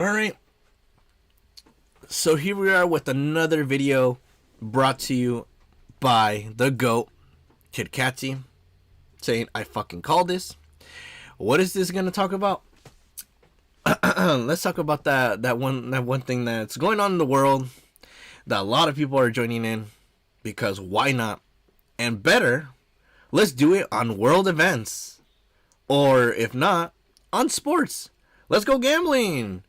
Alright, so here we are with another video brought to you by the GOAT, Kid Katzyy, saying I fucking called this. What is this gonna talk about? Let's talk about that one thing that's going on in the world that a lot of people are joining in, because why not? And better, let's do it on world events, or if not, on sports. Let's go gambling.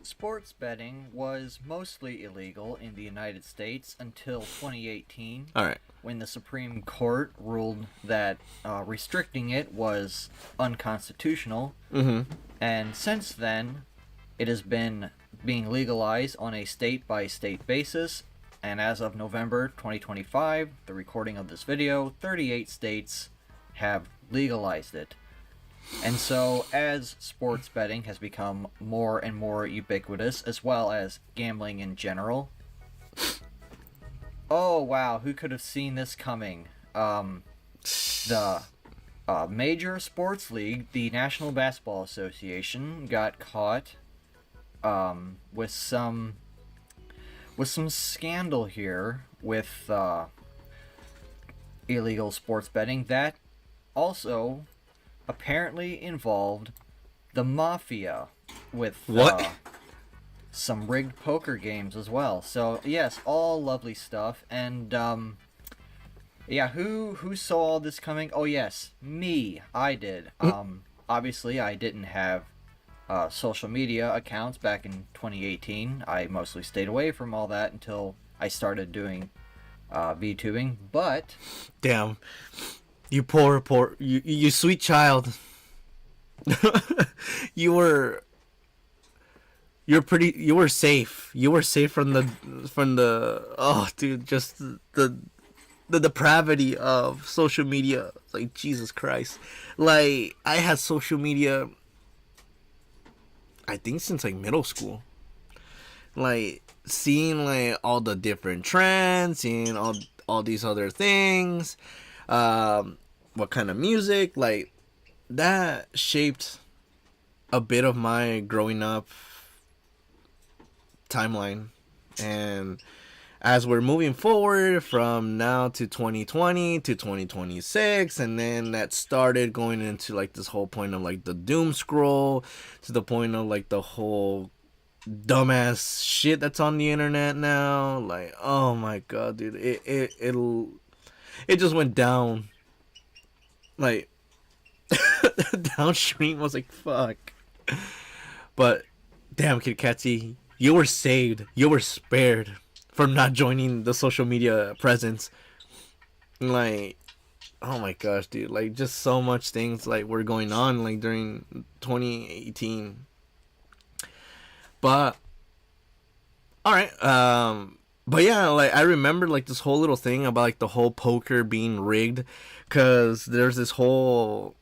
Sports betting was mostly illegal in the United States until 2018, Alright. when the Supreme Court ruled that restricting it was unconstitutional. And since then, it has been being legalized on a state-by-state basis, and as of November 2025, the recording of this video, 38 states have legalized it. And so, as sports betting has become more and more ubiquitous, as well as gambling in general... Oh, wow, who could have seen this coming? The major sports league, the National Basketball Association, got caught with some scandal here with illegal sports betting that also apparently involved the mafia with some rigged poker games as well. So yes, all lovely stuff. And yeah, who saw all this coming? Oh yes, me. I did. Obviously I didn't have social media accounts back in 2018. I mostly stayed away from all that until I started doing VTubing. But damn, you poor, you sweet child. You were safe. You were safe from the oh dude, just the depravity of social media. Like, Jesus Christ. Like, I had social media, I think, since like middle school. Like, seeing like all the different trends, seeing all these other things, what kind of music, like, that shaped a bit of my growing up timeline. And as we're moving forward from now to 2020 to 2026, and then that started going into like this whole point of like the doom scroll, to the point of like the whole dumbass shit that's on the internet now. Like, oh my god, dude, it just went down. Like, downstream. Was like, fuck. But damn, Kid Katzyy, you were saved. You were spared from not joining the social media presence. Like, oh my gosh, dude. Like, just so much things like were going on like during 2018. But all right, but yeah, like, I remember like this whole little thing about like the whole poker being rigged, because there's this whole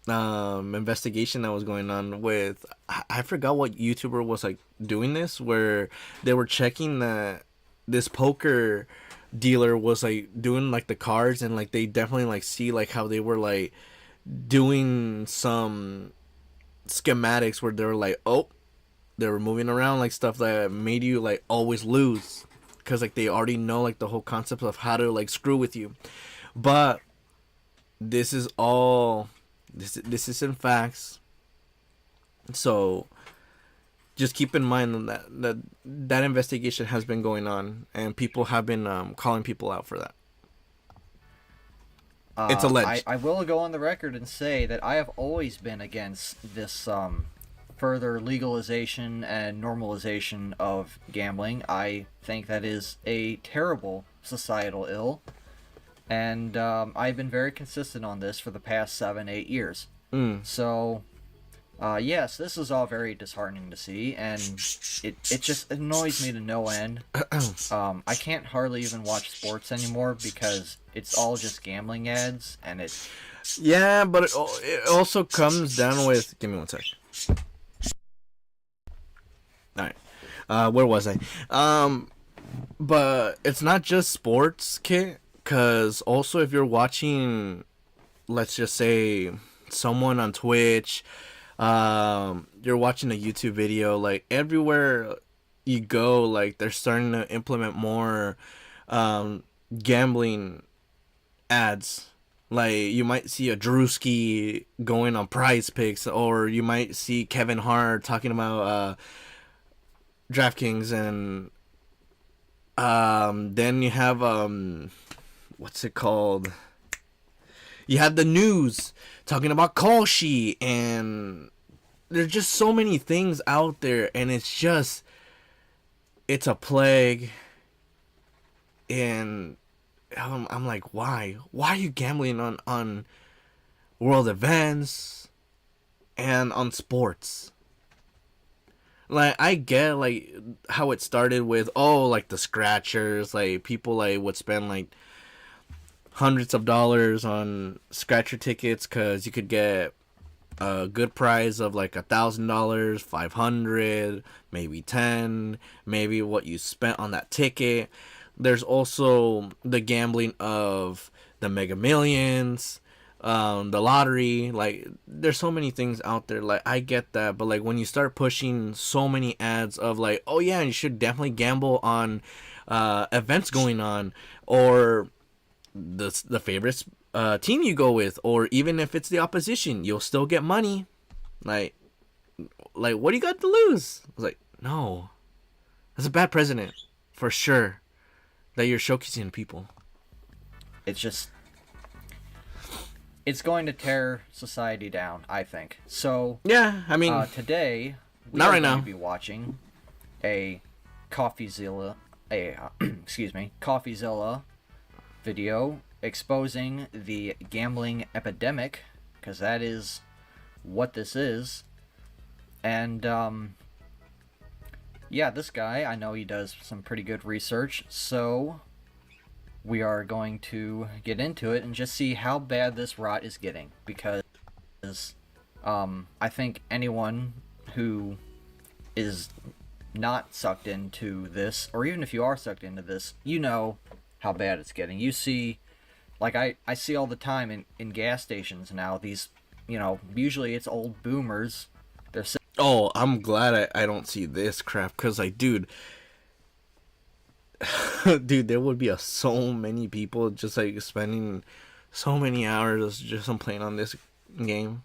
investigation that was going on with, I forgot what YouTuber was like doing this, where they were checking that this poker dealer was like doing like the cards, and like they definitely like see like how they were like doing some schematics where they were like, oh, they were moving around like stuff that made you like always lose, because like they already know like the whole concept of how to like screw with you. But this is all this is in facts, so just keep in mind that investigation has been going on, and people have been calling people out for that. It's alleged. I will go on the record and say that I have always been against this further legalization and normalization of gambling. I think that is a terrible societal ill, and I've been very consistent on this for the past 7-8 years. So yes, this is all very disheartening to see, and it just annoys me to no end. I can't hardly even watch sports anymore because it's all just gambling ads, and it's... Yeah, but it also comes down with... Give me one sec. Alright. Where was I? But it's not just sports, Kit, because also if you're watching, let's just say, someone on Twitch You're watching a YouTube video, like everywhere you go, like they're starting to implement more um, gambling ads. Like you might see a Drewski going on Prize Picks, or you might see Kevin Hart talking about DraftKings, and then you have what's it called? You have the news talking about Kalshi, and there's just so many things out there, and it's a plague. And I'm like, why? Why are you gambling on world events and on sports? Like, I get like how it started with, oh, like the scratchers, like people like would spend like hundreds of dollars on scratcher tickets because you could get a good prize of like $1,000, 500, maybe 10, maybe what you spent on that ticket. There's also the gambling of the Mega Millions, the lottery. Like, there's so many things out there. Like, I get that, but like when you start pushing so many ads of like, oh yeah, you should definitely gamble on events going on, or the favorite team you go with, or even if it's the opposition, you'll still get money. Like, what do you got to lose? I was like, no, that's a bad precedent for sure that you're showcasing people. It's just, it's going to tear society down, I think. So Yeah, I mean, today we not are right going now. to be watching a Coffeezilla, excuse me, Coffeezilla video exposing the gambling epidemic, because that is what this is. And yeah, this guy, I know he does some pretty good research, so we are going to get into it and just see how bad this rot is getting, because I think anyone who is not sucked into this, or even if you are sucked into this, you know how bad it's getting. You see, like I see all the time in gas stations now, these, usually it's old boomers. They're Oh, I'm glad I don't see this crap, because like, dude, there would be so many people just like spending so many hours just on playing on this game.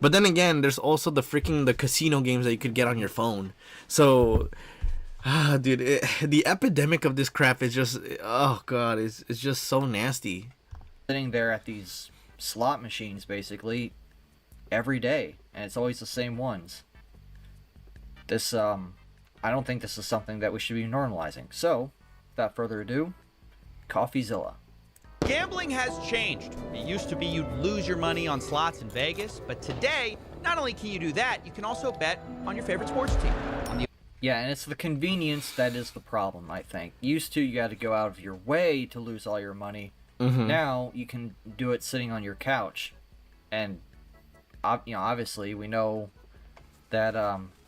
But then again, there's also the casino games that you could get on your phone. So, dude, the epidemic of this crap is just, oh god, it's just so nasty. sitting there at these slot machines basically every day, and it's always the same ones. This I don't think this is something that we should be normalizing. So, without further ado, Coffeezilla. Gambling has changed. It used to be you'd lose your money on slots in Vegas, but today, not only can you do that, you can also bet on your favorite sports team. Yeah, and it's the convenience that is the problem, I think. Used to, you got to go out of your way to lose all your money. Mm-hmm. Now, you can do it sitting on your couch. And, obviously, we know that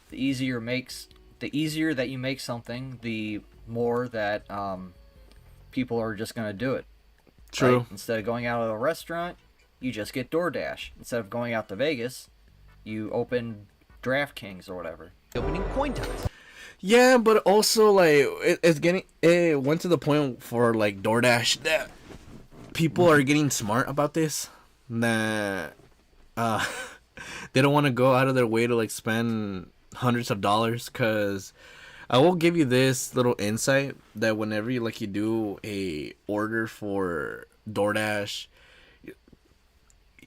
the easier that you make something, the more that people are just going to do it. True. Right? Instead of going out to a restaurant, you just get DoorDash. Instead of going out to Vegas, you open DraftKings or whatever. Opening coin toss. Yeah, but also like it went to the point for like DoorDash that people are getting smart about this. That they don't want to go out of their way to like spend hundreds of dollars. Cause I will give you this little insight that whenever you do a order for DoorDash,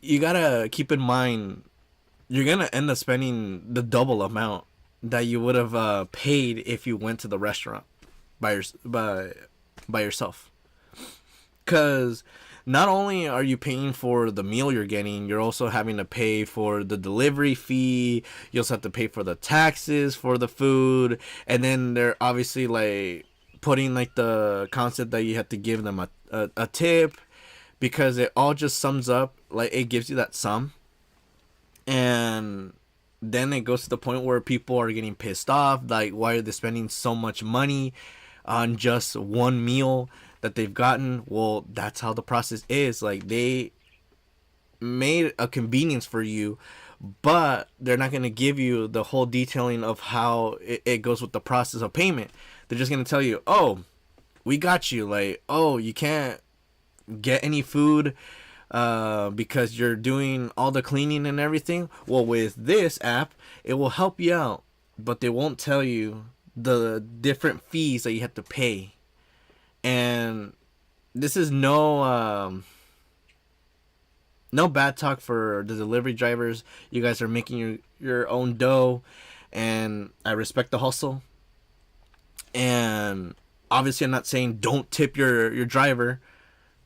you gotta keep in mind you're gonna end up spending the double amount that you would have paid if you went to the restaurant by yourself. Because not only are you paying for the meal you're getting, you're also having to pay for the delivery fee. You also have to pay for the taxes for the food. And then they're obviously like putting like the concept that you have to give them a tip, because it all just sums up, like it gives you that sum. And then it goes to the point where people are getting pissed off. Like, why are they spending so much money on just one meal that they've gotten? Well, that's how the process is. Like, they made a convenience for you, but they're not going to give you the whole detailing of how it goes with the process of payment. They're just going to tell you, oh, we got you. Like, oh, you can't get any food because you're doing all the cleaning and everything. Well, with this app, it will help you out, but they won't tell you the different fees that you have to pay. And this is no bad talk for the delivery drivers. You guys are making your own dough, and I respect the hustle. And obviously I'm not saying don't tip your driver.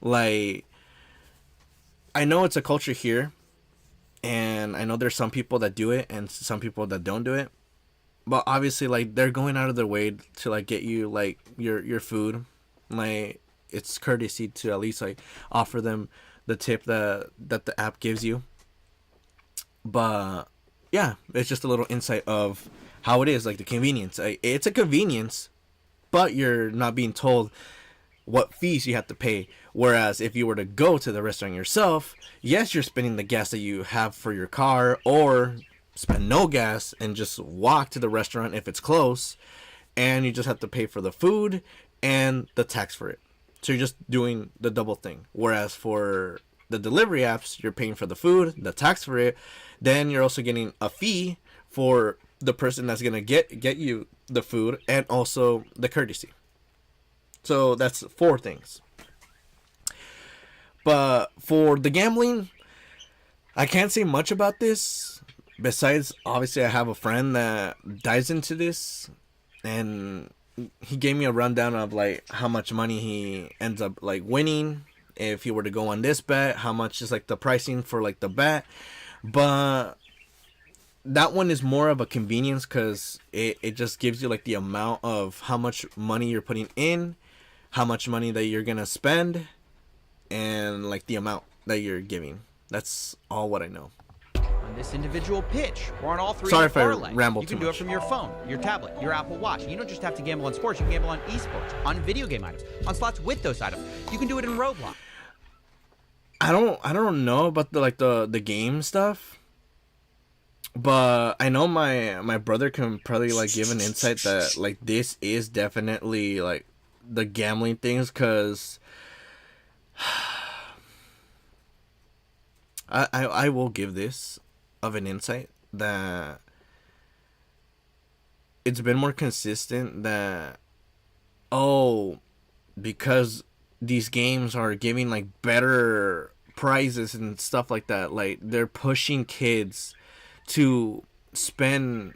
Like, I know it's a culture here, and I know there's some people that do it and some people that don't do it. But obviously, like, they're going out of their way to, like, get you, like, your food. Like, it's courtesy to at least, like, offer them the tip that the app gives you. But yeah, it's just a little insight of how it is, like, the convenience. Like, it's a convenience, but you're not being told what fees you have to pay. Whereas if you were to go to the restaurant yourself, yes, you're spending the gas that you have for your car, or spend no gas and just walk to the restaurant if it's close, and you just have to pay for the food and the tax for it. So you're just doing the double thing. Whereas for the delivery apps, you're paying for the food, the tax for it, then you're also getting a fee for the person that's gonna get you the food, and also the courtesy. So that's 4 things. But for the gambling, I can't say much about this. Besides, obviously, I have a friend that dives into this, and he gave me a rundown of, like, how much money he ends up, like, winning if he were to go on this bet, how much is, like, the pricing for, like, the bet. But that one is more of a convenience, because it just gives you, like, the amount of how much money you're putting in, how much money that you're gonna spend, and, like, the amount that you're giving. That's all what I know. On this individual pitch, or on all 3 Sorry in the if I parlay. ramble You can too do it much. from your phone, your tablet, your Apple Watch. You don't just have to gamble on sports. You can gamble on esports, on video game items, on slots with those items. You can do it in Roblox. I don't know about the game stuff, but I know my brother can probably, like, give an insight that, like, this is definitely, like, the gambling things, because I will give this of an insight that it's been more consistent that, oh, because these games are giving, like, better prizes and stuff like that, like, they're pushing kids to spend,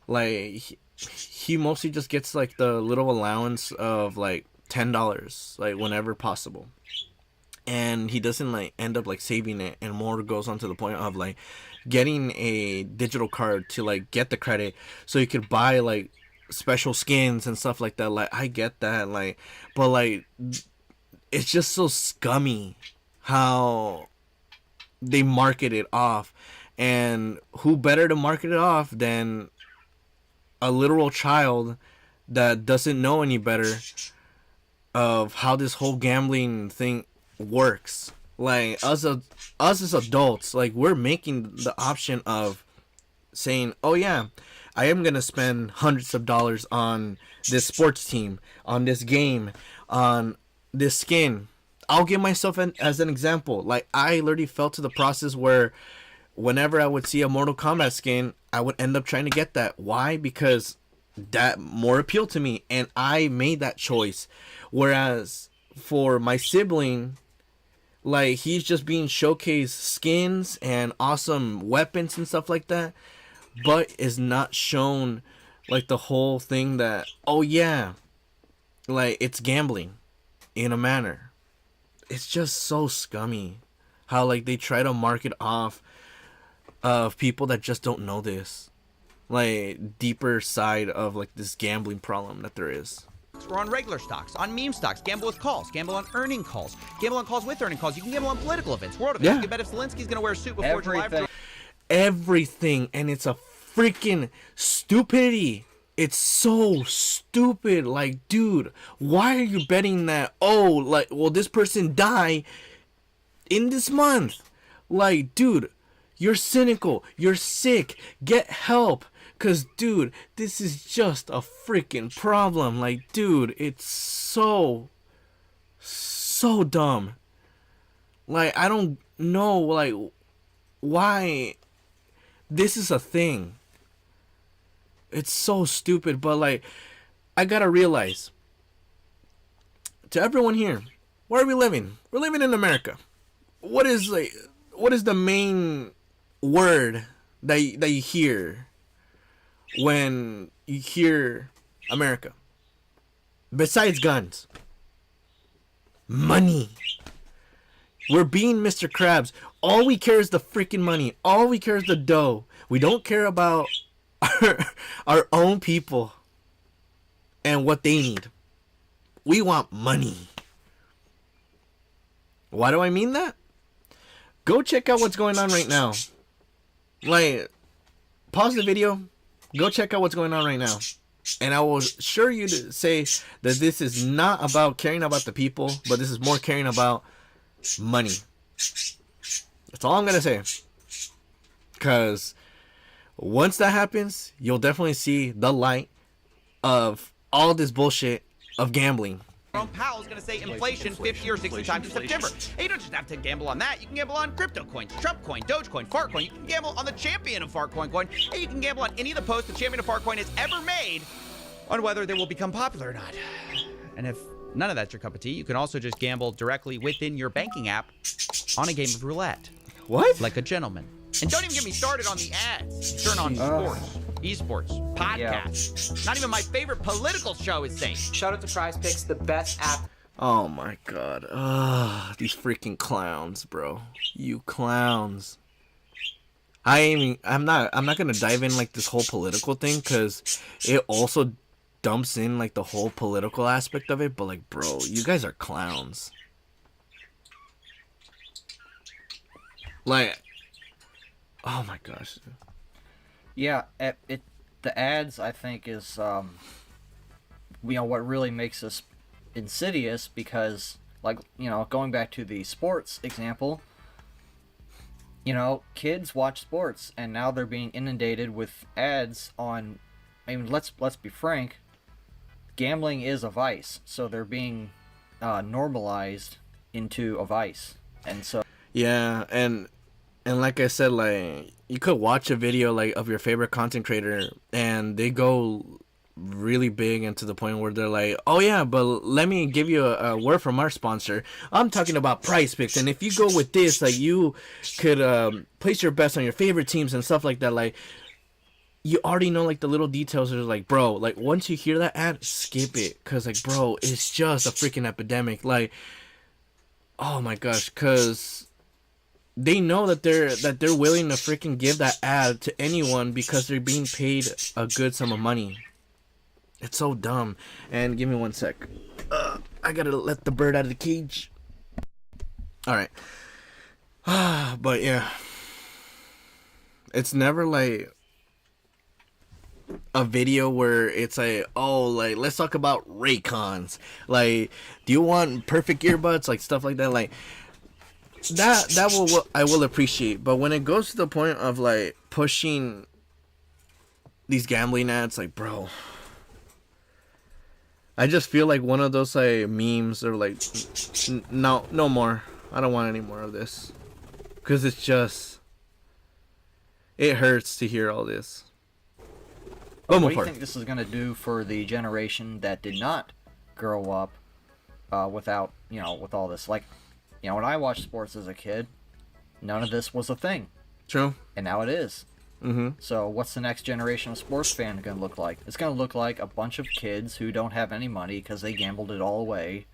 like, he mostly just gets, like, the little allowance of, like, $10, like, whenever possible, and he doesn't, like, end up, like, saving it, and more goes on to the point of, like, getting a digital card to, like, get the credit so you could buy, like, special skins and stuff like that. Like, I get that, like, but, like, it's just so scummy how they market it off. And who better to market it off than a literal child that doesn't know any better of how this whole gambling thing works. Like, us as adults, like, we're making the option of saying, oh yeah, I am gonna spend hundreds of dollars on this sports team, on this game, on this skin. I'll give myself as an example. Like, I literally fell to the process where whenever I would see a Mortal Kombat skin, I would end up trying to get that. Why? Because that more appealed to me, and I made that choice. Whereas for my sibling, like, he's just being showcased skins and awesome weapons and stuff like that, but is not shown, like, the whole thing that, oh yeah, like, it's gambling in a manner. It's just so scummy how, like, they try to market off of people that just don't know this, like, deeper side of, like, this gambling problem that there is. We're on regular stocks, on meme stocks, gamble with calls, gamble on earning calls, gamble on calls with earning calls. You can gamble on political events, world events. Yeah. You can bet if Zelensky's going to wear a suit before July. Everything, and it's a freaking stupidity. It's so stupid. Like, dude, why are you betting that? Oh, like, will this person die in this month? Like, dude, You're cynical. You're sick. Get help. Cause dude, this is just a freaking problem. Like, dude, it's so dumb. Like, I don't know, like, why this is a thing. It's so stupid, but like, I gotta realize, to everyone here, where are we living? We're living in America. What is the main word that you hear when you hear America? Besides guns. Money. We're being Mr. Krabs. All we care is the freaking money. All we care is the dough. We don't care about our own people and what they need. We want money. Why do I mean that? Go check out what's going on right now. Like, pause the video. Go check out what's going on right now. And I will assure you to say that this is not about caring about the people, but this is more caring about money. That's all I'm going to say. Because once that happens, you'll definitely see the light of all this bullshit of gambling. Jerome Powell's going to say inflation 50 or 60 times in September. Hey, you don't just have to gamble on that. You can gamble on crypto coins, Trump coin, Dogecoin, Fartcoin. You can gamble on the champion of Fartcoin coin. Hey, you can gamble on any of the posts the champion of Fartcoin has ever made on whether they will become popular or not. And if none of that's your cup of tea, you can also just gamble directly within your banking app on a game of roulette. What? Like a gentleman. And don't even get me started on the ads. Turn on sports, esports, podcasts. Yeah. Not even my favorite political show is safe. Shout out to Prize Picks, the best app. Oh my god. These freaking clowns, bro. You clowns. I'm not gonna dive in like this whole political thing, because it also dumps in like the whole political aspect of it, but like, bro, you guys are clowns. Like, oh my gosh. Yeah, the ads, I think, is what really makes this insidious, because, like, going back to the sports example, kids watch sports, and now they're being inundated with ads on. I mean, let's be frank. Gambling is a vice, so they're being normalized into a vice, and so. Yeah, and like I said, like, you could watch a video like of your favorite content creator, and they go really big, and to the point where they're like, oh yeah, but let me give you a word from our sponsor. I'm talking about Prize Picks, and if you go with this, like, you could place your bets on your favorite teams and stuff like that. Like, you already know like the little details. Are like, bro, like, once you hear that ad, skip it, because like, bro, it's just a freaking epidemic. Like, oh my gosh, because they know that they're willing to freaking give that ad to anyone because they're being paid a good sum of money. It's so dumb. And give me one sec. I gotta let the bird out of the cage. Alright. But yeah. It's never like a video where it's like, oh, like, let's talk about Raycons. Like, do you want perfect earbuds? Like, stuff like that. Like, that I will appreciate. But when it goes to the point of like pushing these gambling ads, like, bro, I just feel like one of those like memes, or like, no more. I don't want any more of this, because it's just, it hurts to hear all this. What do you think this is gonna do for the generation that did not grow up without, with all this? Like, when I watched sports as a kid, none of this was a thing. True. And now it is. Mm-hmm. So what's the next generation of sports fan going to look like? It's going to look like a bunch of kids who don't have any money because they gambled it all away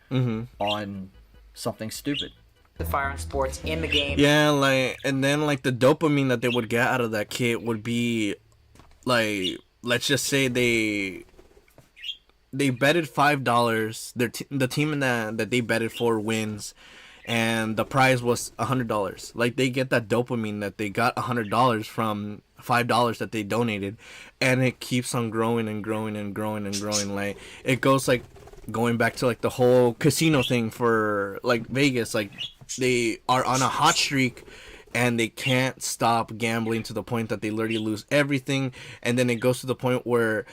on something stupid. The fire on sports in the game. Yeah, like, and then like the dopamine that they would get out of that kid would be like, let's just say they betted $5. The team that they betted for wins, and the prize was $100. Like, they get that dopamine that they got $100 from $5 that they donated, and it keeps on growing and growing and growing and growing. Like, it goes like going back to like the whole casino thing for like Vegas. Like, they are on a hot streak, and they can't stop gambling to the point that they literally lose everything. And then it goes to the point where,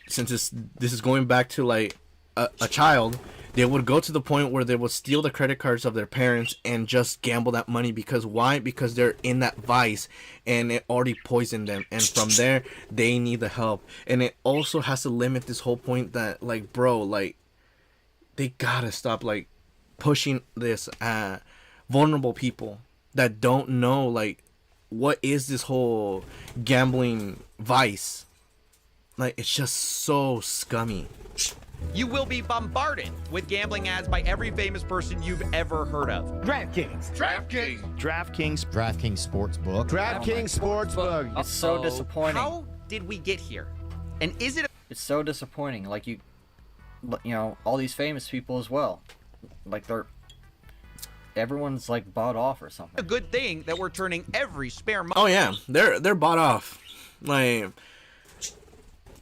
since this is going back to like a child, they would go to the point where they would steal the credit cards of their parents and just gamble that money. Because why? Because they're in that vice and it already poisoned them, and from there they need the help. And it also has to limit this whole point that, like, bro, like, they gotta stop like pushing this at vulnerable people that don't know like what is this whole gambling vice. Like, it's just so scummy. You will be bombarded with gambling ads by every famous person you've ever heard of. DraftKings Sportsbook. DraftKings Sportsbook. It's so disappointing. How did we get here? And is it It's so disappointing. Like, you know, all these famous people as well. Like, everyone's like bought off or a something. good thing that we're turning every spare money? Oh yeah, they're bought off, like,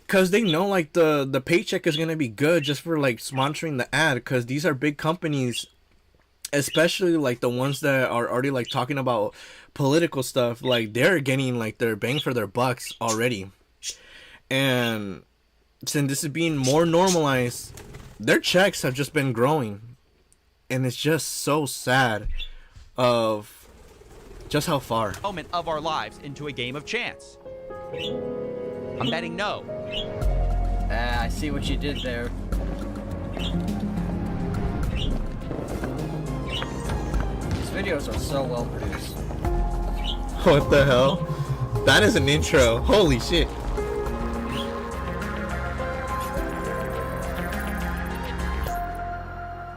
cause they know like the paycheck is gonna be good just for like sponsoring the ad. Cause these are big companies, especially like the ones that are already like talking about political stuff. Like, they're getting like their bang for their bucks already, and since this is being more normalized, their checks have just been growing. And it's just so sad of just how far. Moment of our lives into a game of chance. I'm betting no. I see what you did there. These videos are so well produced. What the hell? That is an intro. Holy shit.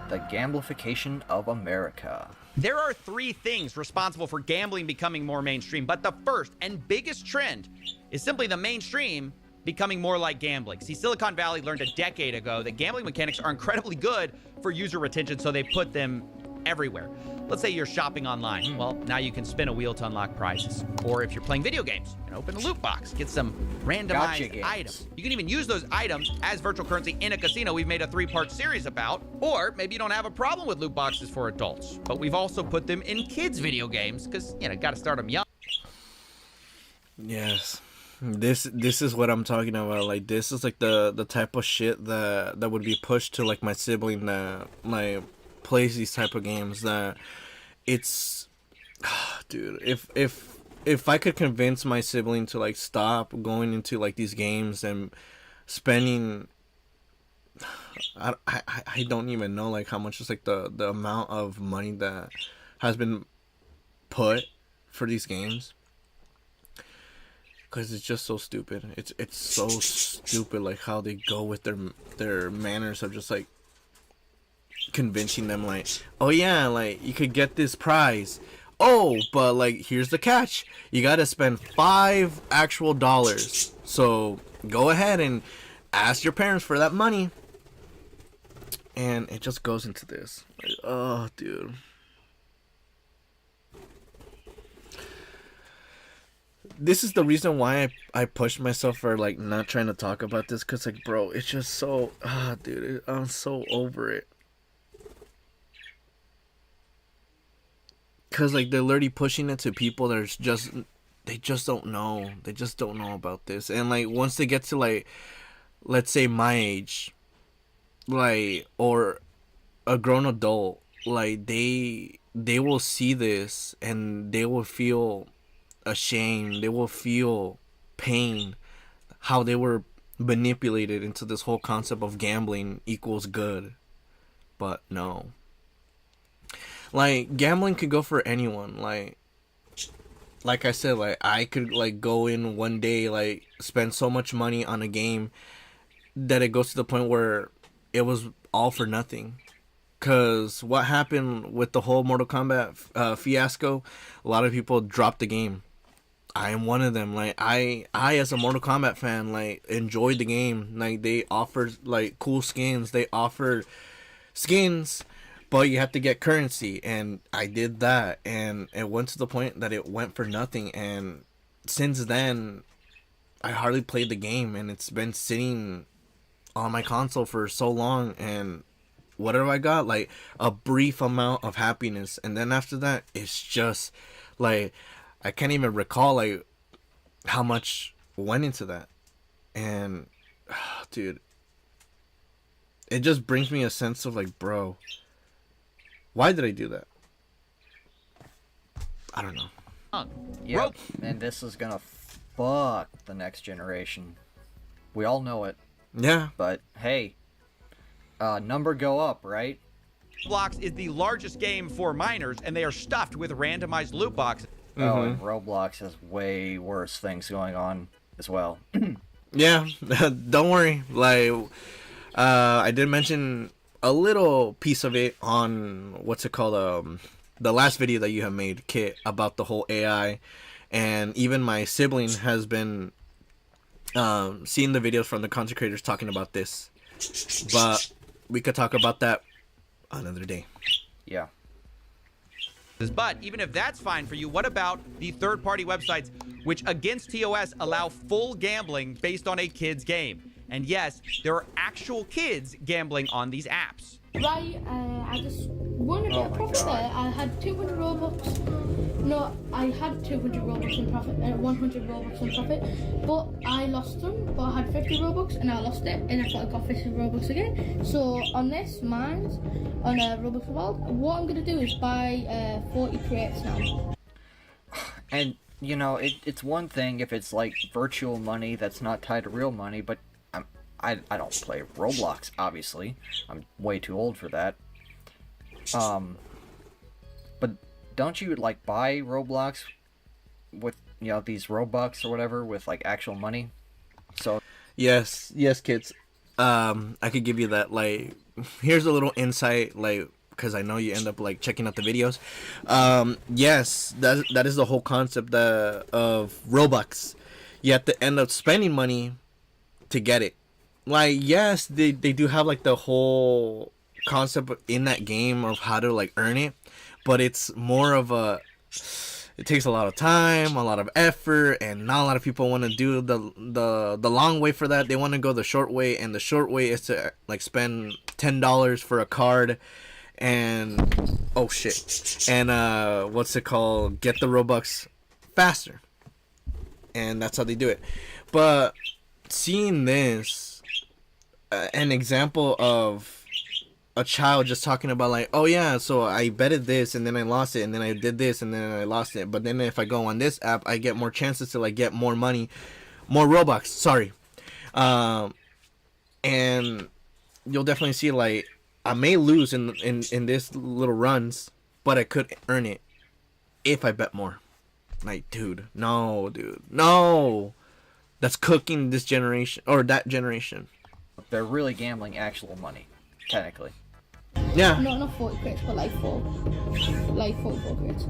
The gamblification of America. There are three things responsible for gambling becoming more mainstream, but the first and biggest trend is simply the mainstream becoming more like gambling. See, Silicon Valley learned a decade ago that gambling mechanics are incredibly good for user retention, so they put them everywhere. Let's say you're shopping online. Well, now you can spin a wheel to unlock prizes. Or if you're playing video games, you can open a loot box, get some randomized items. You can even use those items as virtual currency in a casino we've made a 3-part series about. Or maybe you don't have a problem with loot boxes for adults, but we've also put them in kids' video games because, you know, got to start them young. Yes. This is what I'm talking about. Like, this is like the type of shit that would be pushed to like my sibling that like plays these type of games. That it's dude, if I could convince my sibling to like stop going into like these games and spending, I don't even know like how much is like the amount of money that has been put for these games. Cause it's just so stupid. It's so stupid, like how they go with their manners of just like convincing them, like, oh yeah, like you could get this prize. Oh, but like here's the catch: you gotta spend $5 actual. So go ahead and ask your parents for that money. And it just goes into this. Like, oh, dude. This is the reason why I pushed myself for like not trying to talk about this, cause like, bro, it's just so dude, I'm so over it. Cause like they're literally pushing it to people that they just don't know about this. And like once they get to like, let's say my age, like, or a grown adult, like they will see this and they will feel ashamed, they will feel pain, how they were manipulated into this whole concept of gambling equals good. But no, like gambling could go for anyone. Like I said, like I could like go in one day, like spend so much money on a game that it goes to the point where it was all for nothing. Cause what happened with the whole Mortal Kombat fiasco, a lot of people dropped the game. I am one of them. Like I as a Mortal Kombat fan, like enjoyed the game. Like they offered like cool skins. They offered skins, but you have to get currency, and I did that, and it went to the point that it went for nothing. And since then, I hardly played the game, and it's been sitting on my console for so long. And what have I got? Like a brief amount of happiness, and then after that, it's just Like, I can't even recall like how much went into that. And dude, it just brings me a sense of like, bro, why did I do that? I don't know. Yep. And this is gonna fuck the next generation. We all know it. Yeah. But hey, number go up, right? Roblox is the largest game for minors, and they are stuffed with randomized loot boxes. Oh, and Roblox has way worse things going on as well. Yeah. Don't worry. Like, I did mention a little piece of it on what's it called? The last video that you have made, Kit, about the whole AI, and even my sibling has been seeing the videos from the content creators talking about this. But we could talk about that another day. Yeah. But even if that's fine for you, what about the third-party websites which, against TOS, allow full gambling based on a kid's game? And yes, there are actual kids gambling on these apps. Right, I just won a bit of profit there. I had 200 Robux. No, I had 200 Robux in profit, 100 Robux in profit, but I lost them. But I had 50 Robux and I lost it, and I thought I got 50 Robux again. So on this, mine's on Robux World, what I'm gonna do is buy 40 crates now. And you know, it's one thing if it's like virtual money that's not tied to real money, but I don't play Roblox, obviously. I'm way too old for that. But don't you like buy Roblox with, you know, these Robux or whatever with like actual money? So Yes, kids. I could give you that. Like, here's a little insight, like, because I know you end up like checking out the videos. Yes, that is the whole concept of Robux. You have to end up spending money to get it. Like, yes, they do have like the whole concept in that game of how to like earn it, but it's more of it takes a lot of time, a lot of effort, and not a lot of people want to do the long way for that. They want to go the short way, and the short way is to like spend $10 for a card and oh shit, and what's it called, get the Robux faster, and that's how they do it. But seeing this, an example of a child just talking about like, oh yeah, so I betted this and then I lost it, and then I did this and then I lost it, but then if I go on this app I get more chances to like get more money, more Robux, sorry. And you'll definitely see like I may lose in this little runs, but I could earn it if I bet more. Like, dude, no, that's cooking this generation or that generation. they're really gambling actual money, technically. Yeah. Not 40 crates, but like 44 crates.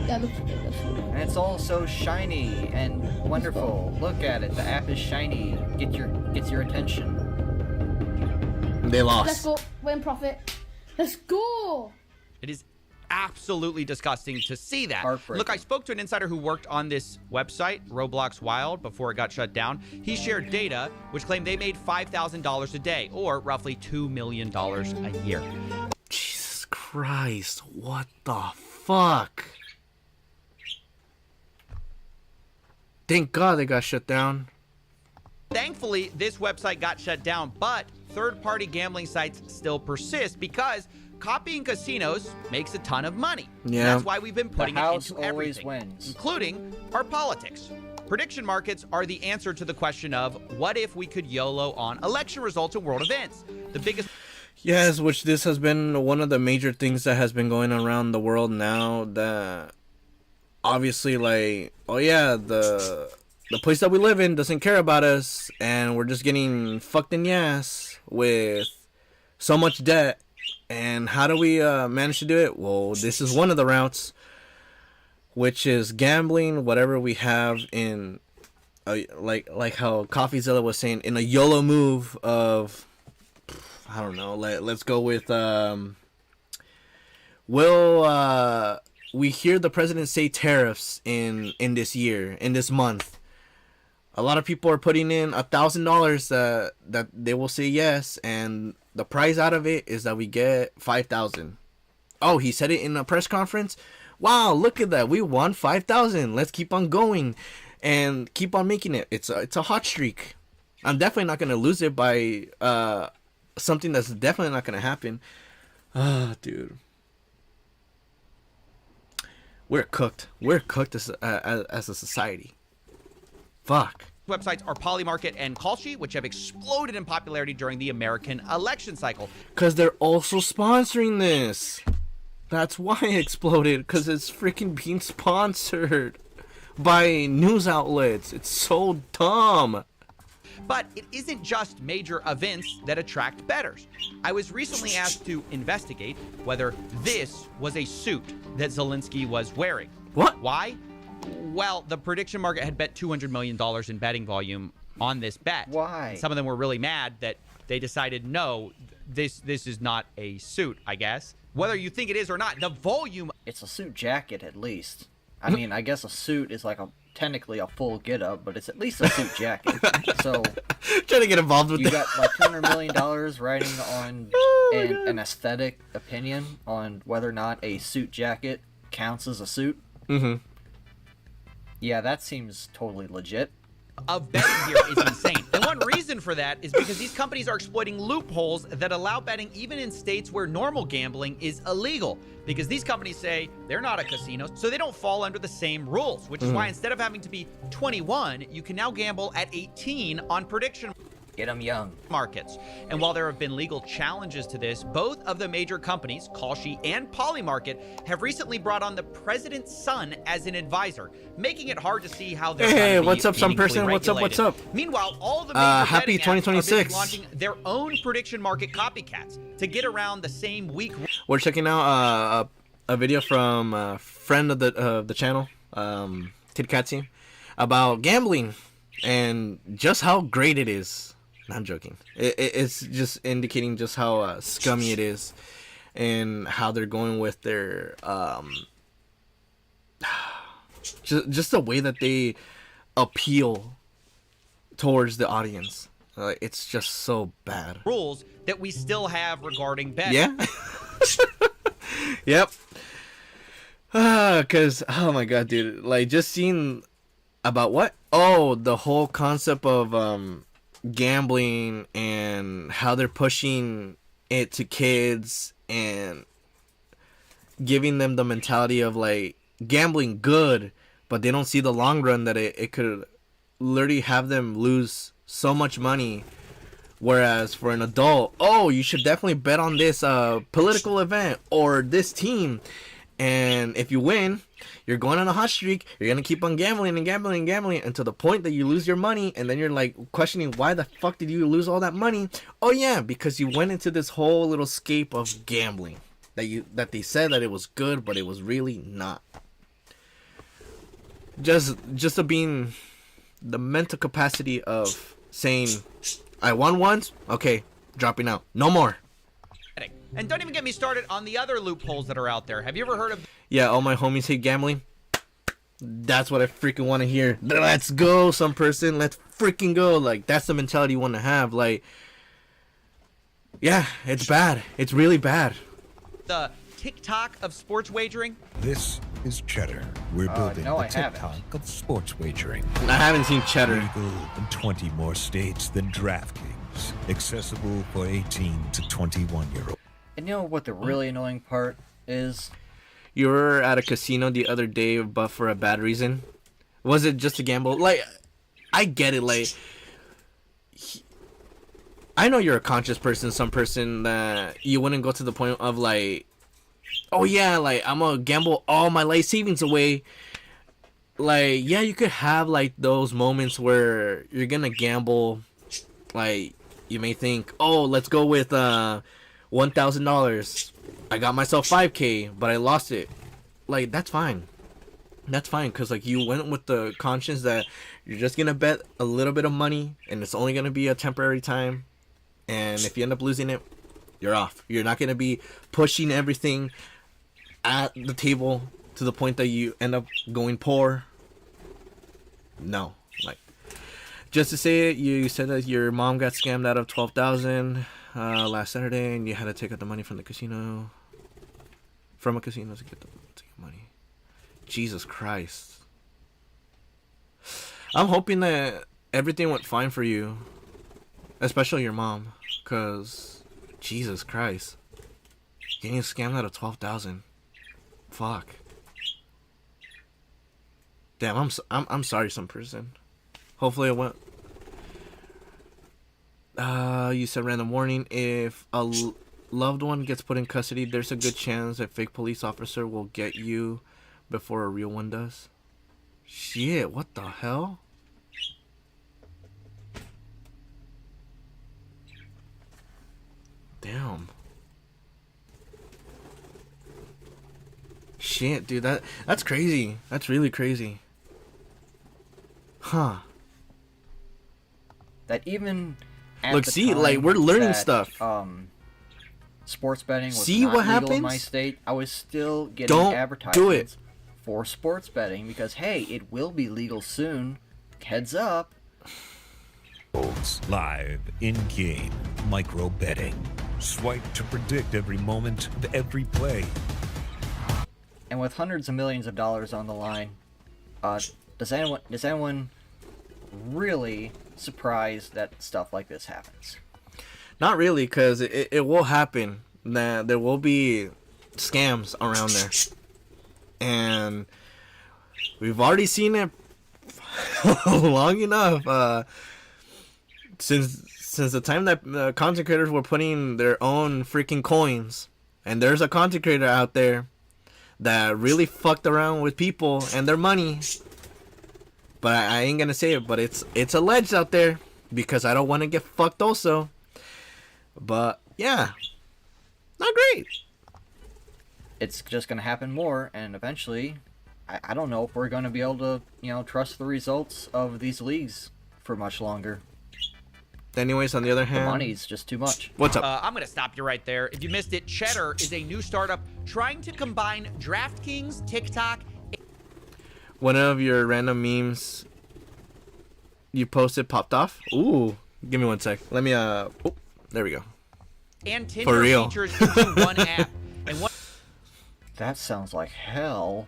That looks good. And it's all so shiny and wonderful. Look at it. The app is shiny. Gets your attention. They lost. Let's go. We're in profit. Let's go. It is absolutely disgusting to see that. Heartbreaking. Look, I spoke to an insider who worked on this website, Roblox Wild, before it got shut down. He shared data which claimed they made $5,000 a day, or roughly $2 million a year. Jesus Christ, what the fuck? Thank God they got shut down. Thankfully, this website got shut down, but third-party gambling sites still persist because copying casinos makes a ton of money. Yeah. That's why we've been putting The it house into always everything, wins. including our politics. Prediction markets are the answer to the question of what if we could YOLO on election results and world events. The biggest... Yes, which this has been one of the major things that has been going around the world now, that obviously, like, oh yeah, the place that we live in doesn't care about us, and we're just getting fucked in the ass with so much debt. And how do we manage to do it? Well, this is one of the routes, which is gambling whatever we have in like how Coffeezilla was saying, in a YOLO move of, I don't know, let's go with will we hear the president say tariffs in this year, in this month. A lot of people are putting in $1,000 that they will say yes, and the prize out of it is that we get 5,000. Oh, he said it in a press conference. Wow, look at that. We won 5,000. Let's keep on going and keep on making it. It's a hot streak. I'm definitely not going to lose it by something that's definitely not going to happen. Ah, dude. We're cooked. We're cooked as a society. Fuck. Websites are Polymarket and Kalshi, which have exploded in popularity during the American election cycle. Because they're also sponsoring this. That's why it exploded. Because it's freaking being sponsored by news outlets. It's so dumb. But it isn't just major events that attract bettors. I was recently asked to investigate whether this was a suit that Zelensky was wearing. What? Why? Well, the prediction market had bet $200 million in betting volume on this bet. Why? And some of them were really mad that they decided, no, this is not a suit, I guess. Whether you think it is or not, the volume... It's a suit jacket, at least. I mean, I guess a suit is like technically a full get-up, but it's at least a suit jacket. So trying to get involved with you that. got like $200 million riding on an aesthetic opinion on whether or not a suit jacket counts as a suit. Mm-hmm. Yeah, that seems totally legit. Of betting here is insane. And one reason for that is because these companies are exploiting loopholes that allow betting even in states where normal gambling is illegal. Because these companies say they're not a casino, so they don't fall under the same rules, which is why instead of having to be 21, you can now gamble at 18 on prediction Get them young. markets. And while there have been legal challenges to this, both of the major companies, Kalshi and Polymarket, have recently brought on the president's son as an advisor, making it hard to see how they're Hey, gonna be what's up, some meaningfully person? What's up, what's regulated. up? Meanwhile, all the major happy betting apps are busy 2026. launching their own prediction market copycats to get around the same weak. We're checking out a video from a friend of the channel, Kid Katzyy, about gambling and just how great it is. No, I'm joking. It's just indicating just how scummy it is and how they're going with their just the way that they appeal towards the audience. It's just so bad. rules that we still have regarding betting. Yeah. Yep. Cause oh my god, dude, like just seeing about what? Oh, the whole concept of gambling and how they're pushing it to kids and giving them the mentality of like gambling good, but they don't see the long run that it could literally have them lose so much money. Whereas for an adult, oh, you should definitely bet on this political event or this team. And if you win, you're going on a hot streak. You're going to keep on gambling and gambling and gambling until the point that you lose your money. And then you're like questioning, why the fuck did you lose all that money? Oh, yeah, because you went into this whole little scape of gambling that they said that it was good, but it was really not. Just to being the mental capacity of saying, I won once, okay, dropping out. No more. And don't even get me started on the other loopholes that are out there. Have you ever heard of... Yeah, all my homies hate gambling. That's what I freaking want to hear. Let's go, some person. Let's freaking go. Like, that's the mentality you want to have. Like, yeah, it's bad. It's really bad. the TikTok of sports wagering? This is Cheddar. We're building no, the I haven't. TikTok of sports wagering. I haven't seen Cheddar. Legal in 20 more states than DraftKings. Accessible for 18 to 21-year-olds. And you know what the really annoying part is? You were at a casino the other day, but for a bad reason. Was it just to gamble? Like, I get it. Like, I know you're a conscious person, some person that you wouldn't go to the point of like, oh yeah, like I'm gonna gamble all my life savings away. Like, yeah, you could have like those moments where you're gonna gamble. Like, you may think, oh, let's go with $1,000. I got myself 5K, but I lost it. Like, that's fine. That's fine, because like you went with the conscience that you're just gonna bet a little bit of money and it's only gonna be a temporary time, and if you end up losing it, you're off. You're not gonna be pushing everything at the table to the point that you end up going poor. No. Like, just to say it, you said that your mom got scammed out of $12,000 last Saturday and you had to take out the money from the casino. from a casino to get money. Jesus Christ. I'm hoping that everything went fine for you, especially your mom, cause Jesus Christ, getting scammed out of 12,000. Fuck. Damn, I'm sorry, some person. Hopefully it went. You said random warning. If a loved one gets put in custody, there's a good chance a fake police officer will get you before a real one does. Shit, what the hell? Damn. Shit, dude, that's crazy. That's really crazy. Huh. That even at Look, the see, time like, we're learning that, stuff. Sports betting was See not what legal happens? in my state. I was still getting Don't advertisements do it. for sports betting because, hey, it will be legal soon. Heads up. Live, in-game, micro betting. Swipe to predict every moment of every play. And with hundreds of millions of dollars on the line, does anyone really surprised that stuff like this happens? Not really, because it will happen. That there will be scams around there. And we've already seen it long enough. Since the time that content creators were putting their own freaking coins. And there's a content creator out there that really fucked around with people and their money. But I ain't gonna say it, but it's alleged out there because I don't want to get fucked also. But yeah, not great. It's just gonna happen more, and eventually, I don't know if we're gonna be able to, trust the results of these leagues for much longer. Anyways, on the other The hand, money's just too much. what's up? I'm going to stop you right there. If you missed it, Cheddar is a new startup trying to combine DraftKings, TikTok, One of your random memes you posted popped off. Ooh, give me 1 sec. Let me oh, there we go. and For Tinder real. features into one app. And one That sounds like hell.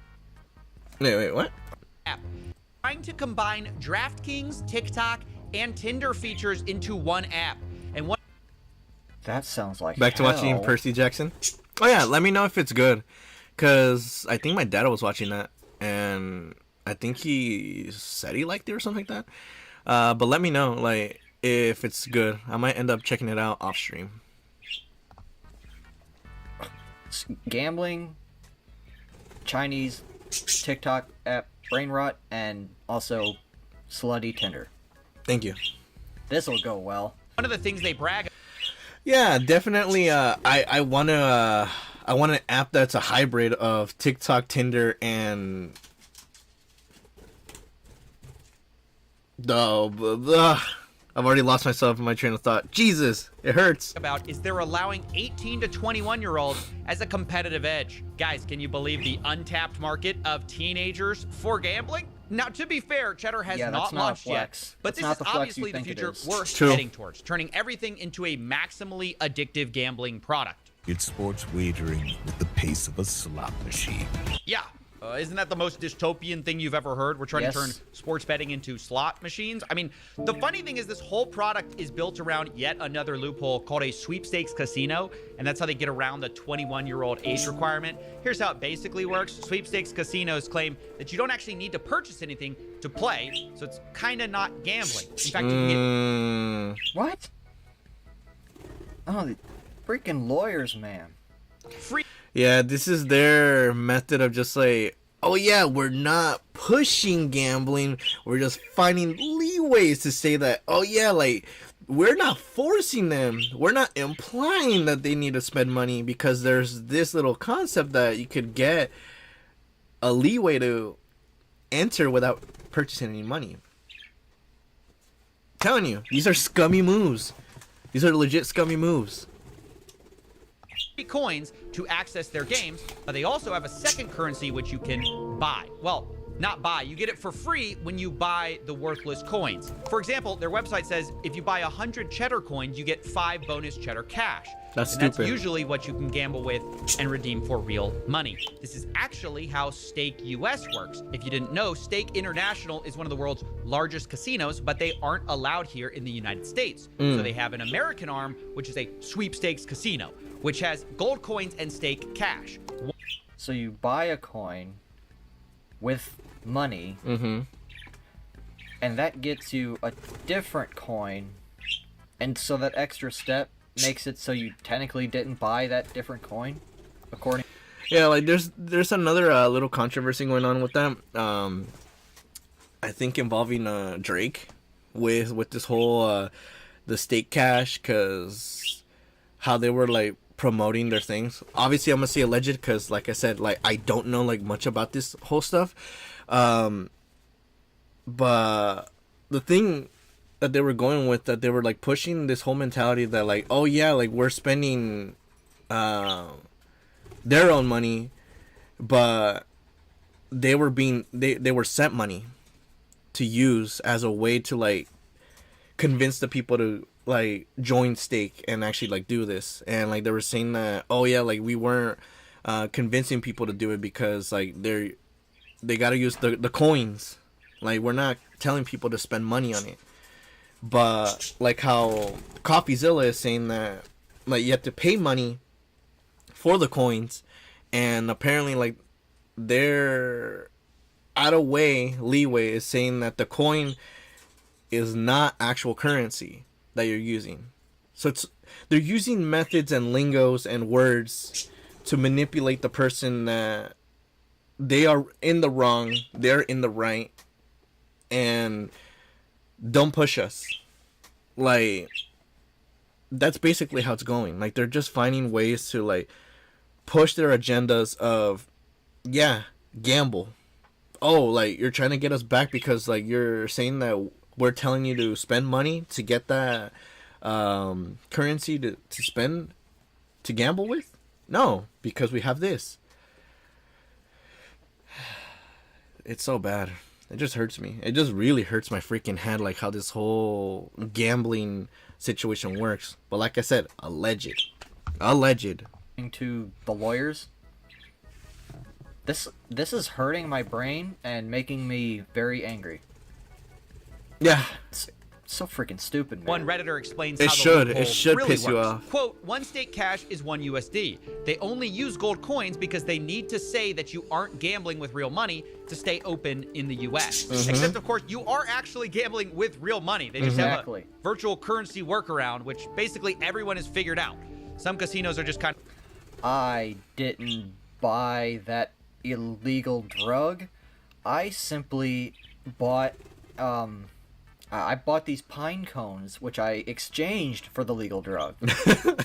Wait, what? app. Trying to combine DraftKings, TikTok, and Tinder features into one app. And one That sounds like Back to hell. watching Percy Jackson. Oh yeah, let me know if it's good, cause I think my dad was watching that, and I think he said he liked it or something like that. But let me know, like, if it's good. I might end up checking it out off stream. Gambling, Chinese, TikTok app, brain rot, and also slutty Tinder. Thank you. This'll go well. of the things they brag Yeah, definitely. I want an app that's a hybrid of TikTok, Tinder, and I've already lost myself in my train of thought. Jesus, it hurts. about is they're allowing 18 to 21-year-olds as a competitive edge. Guys, can you believe the untapped market of teenagers for gambling? Now, to be fair, Cheddar has Yeah, not that's not a launched yet, flex. but That's this not is the flex obviously you the think it future is. we're True. heading towards, turning everything into a maximally addictive gambling product. It's sports wagering with the pace of a slot machine. Yeah. Isn't that the most dystopian thing you've ever heard? We're trying Yes. to turn sports betting into slot machines. I mean, the funny thing is this whole product is built around yet another loophole called a sweepstakes casino, and that's how they get around the 21-year-old age requirement. Here's how it basically works. Sweepstakes casinos claim that you don't actually need to purchase anything to play, so it's kind of not gambling. In fact, you can What? Oh, the freaking lawyers, man. get free Yeah, this is their method of just like, oh yeah, we're not pushing gambling. We're just finding leeways to say that, oh yeah, like, we're not forcing them. We're not implying that they need to spend money because there's this little concept that you could get a leeway to enter without purchasing any money. Telling you, these are scummy moves. These are legit scummy moves. coins to access their games. They also have a second currency which you can buy. Well, not buy. You get it for free when you buy the worthless coins. For example, their website says if you buy 100 cheddar coins, you get 5 bonus cheddar cash. That's and stupid. That's usually what you can gamble with and redeem for real money. This is actually how Stake US works. If you didn't know, Stake International is one of the world's largest casinos, but they aren't allowed here in the United States. So they have an American arm, which is a sweepstakes casino, which has gold coins and stake cash. So you buy a coin with money, and that gets you a different coin, and so that extra step makes it so you technically didn't buy that different coin, according. Yeah, like there's another little controversy going on with that. I think involving Drake with this whole the stake cash, cause how they were like promoting their things. Obviously, I'm gonna say alleged because, like I said, like I don't know like much about this whole stuff. But the thing that they were going with, that they were like pushing this whole mentality that like, oh yeah, like we're spending their own money, but they were sent money to use as a way to like convince the people to like join stake and actually like do this. And like they were saying that, oh yeah, like we weren't convincing people to do it because like they gotta use the coins. Like we're not telling people to spend money on it. But like how Coffeezilla is saying that like you have to pay money for the coins, and apparently like their out of way leeway is saying that the coin is not actual currency that you're using. So they're using methods and lingos and words to manipulate the person that they are in the wrong, they're in the right, and don't push us. Like that's basically how it's going. Like they're just finding ways to like push their agendas of, yeah, gamble. Oh, like you're trying to get us back because like you're saying that we're telling you to spend money to get that currency to spend to gamble with? No, because we have this. It's so bad. It just hurts me. It just really hurts my freaking head, like how this whole gambling situation works. But like I said, alleged. To the lawyers, this is hurting my brain and making me very angry. Yeah. It's so freaking stupid, man. One Redditor explains It how should. the It loophole should really piss you works. off. Quote, one stake cash is 1 USD. They only use gold coins because they need to say that you aren't gambling with real money to stay open in the US. Except, of course, you are actually gambling with real money. They just have a virtual currency workaround, which basically everyone has figured out. Some casinos are just kind of... I didn't buy that illegal drug. I simply bought... I bought these pine cones, which I exchanged for the legal drug,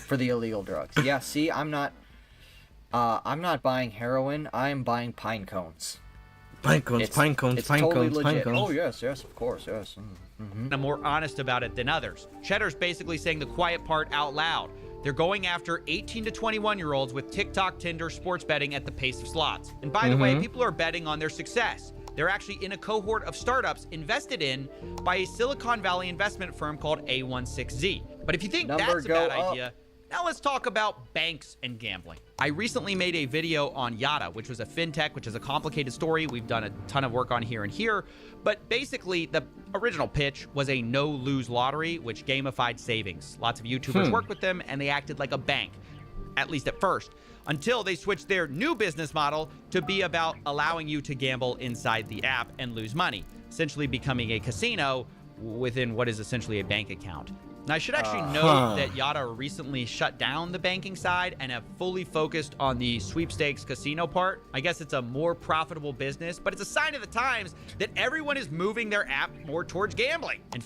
for the illegal drugs. Yeah, see, I'm not buying heroin. I'm buying pine cones. Pine cones. Oh yes, of course, yes. I'm more honest about it than others. Cheddar's basically saying the quiet part out loud. They're going after 18 to 21-year-olds with TikTok, Tinder, sports betting at the pace of slots. And by the way, people are betting on their success. They're actually in a cohort of startups invested in by a Silicon Valley investment firm called A16Z. But if you think that's a bad idea, now let's talk about banks and gambling. I recently made a video on Yada, which was a fintech, which is a complicated story. We've done a ton of work on here and here. But basically, the original pitch was a no-lose lottery, which gamified savings. Lots of YouTubers worked with them, and they acted like a bank, at least at first, until they switched their new business model to be about allowing you to gamble inside the app and lose money, essentially becoming a casino within what is essentially a bank account. And I should actually note that Yada recently shut down the banking side and have fully focused on the sweepstakes casino part. I guess it's a more profitable business, but it's a sign of the times that everyone is moving their app more towards gambling. And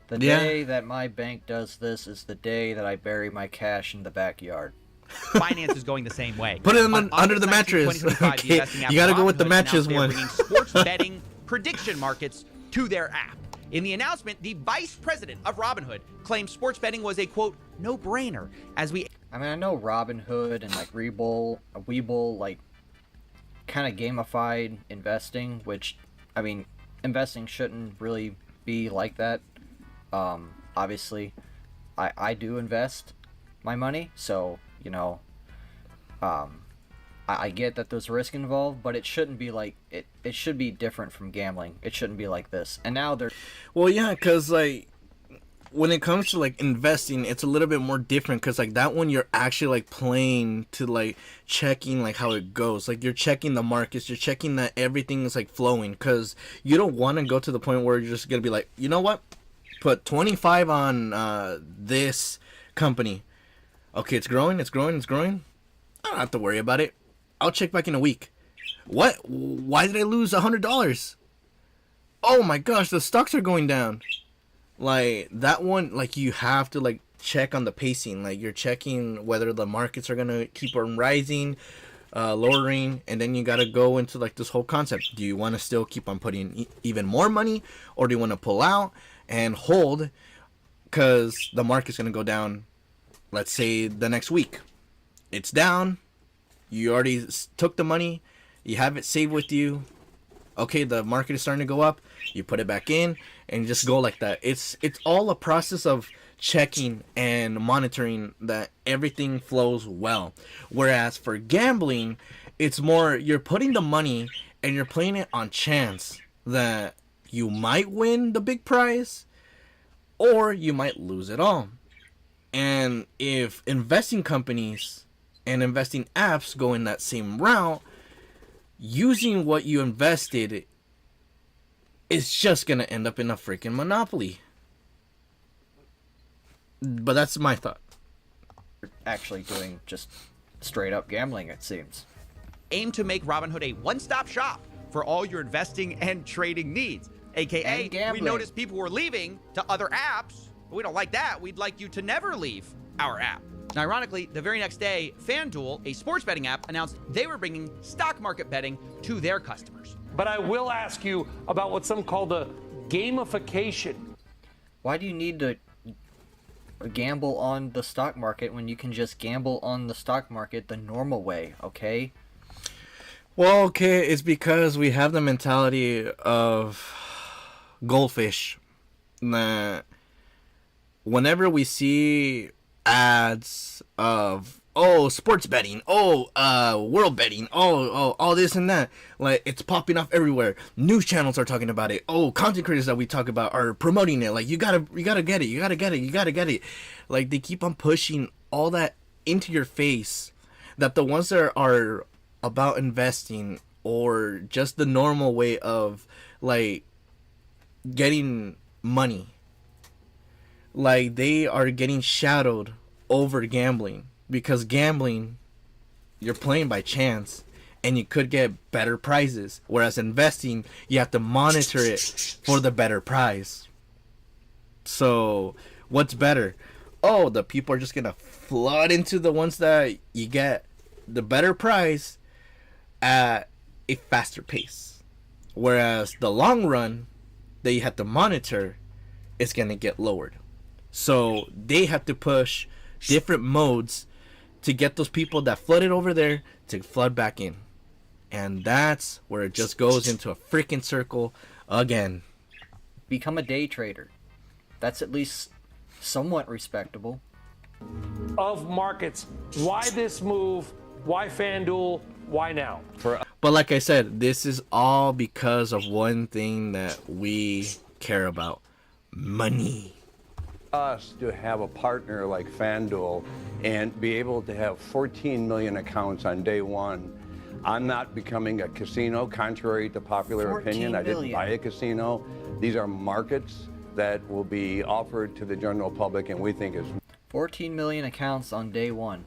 the day that my bank does this is the day that I bury my cash in the backyard. Finance is going the same way. Put it under the mattress. Okay. You gotta go with the mattress one. Bringing sports betting prediction markets to their app. In the announcement, the vice president of Robinhood claimed sports betting was a, quote, no-brainer, as we... I mean, I know Robinhood and, like, Webull, like, kind of gamified investing, which, I mean, investing shouldn't really be like that. Obviously, I do invest my money, so, you know, I get that there's risk involved, but it shouldn't be like, it should be different from gambling. It shouldn't be like this. And now they're... Well, yeah, because, like, when it comes to, like, investing, it's a little bit more different, because, like, that one you're actually, like, playing to, like, checking, like, how it goes. Like, you're checking the markets, you're checking that everything is, like, flowing, because you don't want to go to the point where you're just going to be like, you know what? Put 25 on this company. Okay, it's growing, it's growing, it's growing. I don't have to worry about it. I'll check back in a week. What? Why did I lose $100? Oh my gosh, the stocks are going down. Like, that one, like, you have to, like, check on the pacing. Like, you're checking whether the markets are gonna keep on rising, lowering, and then you gotta go into, like, this whole concept. Do you want to still keep on putting even more money, or do you want to pull out and hold, because the market's gonna go down, let's say, the next week? It's down. You already took the money. You have it saved with you. Okay, the market is starting to go up. You put it back in and just go like that. It's all a process of checking and monitoring that everything flows well. Whereas for gambling, it's more you're putting the money and you're playing it on chance that you might win the big prize or you might lose it all. And if investing companies and investing apps go in that same route, using what you invested is just gonna end up in a freaking monopoly. But that's my thought. actually doing just straight up gambling, it seems. Aim to make Robinhood a one-stop shop for all your investing and trading needs. AKA, we noticed people were leaving to other apps, but we don't like that. We'd like you to never leave our app. Now, ironically, the very next day, FanDuel, a sports betting app, announced they were bringing stock market betting to their customers. But I will ask you about what some call the gamification. Why do you need to gamble on the stock market when you can just gamble on the stock market the normal way, okay? Well, okay, it's because we have the mentality of goldfish. That whenever we see ads of sports betting, world betting, all this and that, like, it's popping off everywhere. News channels are talking about it. Content creators that we talk about are promoting it. Like, you gotta get it, you gotta get it. Like, they keep on pushing all that into your face, that the ones that are about investing or just the normal way of, like, getting money, like, they are getting shadowed over gambling. Because gambling, you're playing by chance and you could get better prizes. Whereas investing, you have to monitor it for the better prize. So, what's better? The people are just going to flood into the ones that you get the better prize at a faster pace. Whereas the long run that you have to monitor is going to get lowered. So, they have to push different modes to get those people that flooded over there to flood back in. And that's where it just goes into a freaking circle again. Become a day trader. That's at least somewhat respectable. Of markets, why this move? Why FanDuel? Why now? But like I said, this is all because of one thing that we care about: money. Us to have a partner like FanDuel and be able to have 14 million accounts on day one. I'm not becoming a casino, contrary to popular opinion. I didn't buy a casino. These are markets that will be offered to the general public, and we think is 14 million accounts on day one.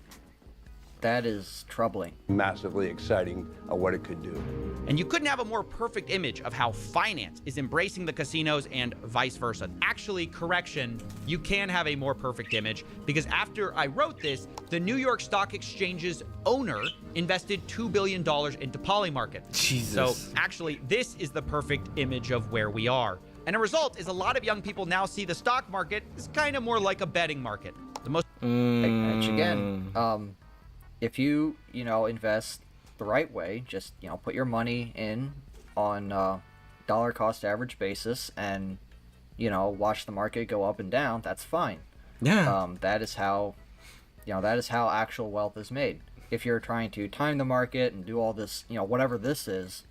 That is troubling. Massively exciting what it could do. And you couldn't have a more perfect image of how finance is embracing the casinos and vice versa. Actually, correction, you can have a more perfect image, because after I wrote this, the New York Stock Exchange's owner invested $2 billion into Polymarket. Jesus. So actually, this is the perfect image of where we are. And a result is a lot of young people now see the stock market as kind of more like a betting market. The most Which again, if you invest the right way. Just, put your money in on dollar cost average basis and, watch the market go up and down. That's fine. Yeah. That is how actual wealth is made. If you're trying to time the market and do all this, whatever this is,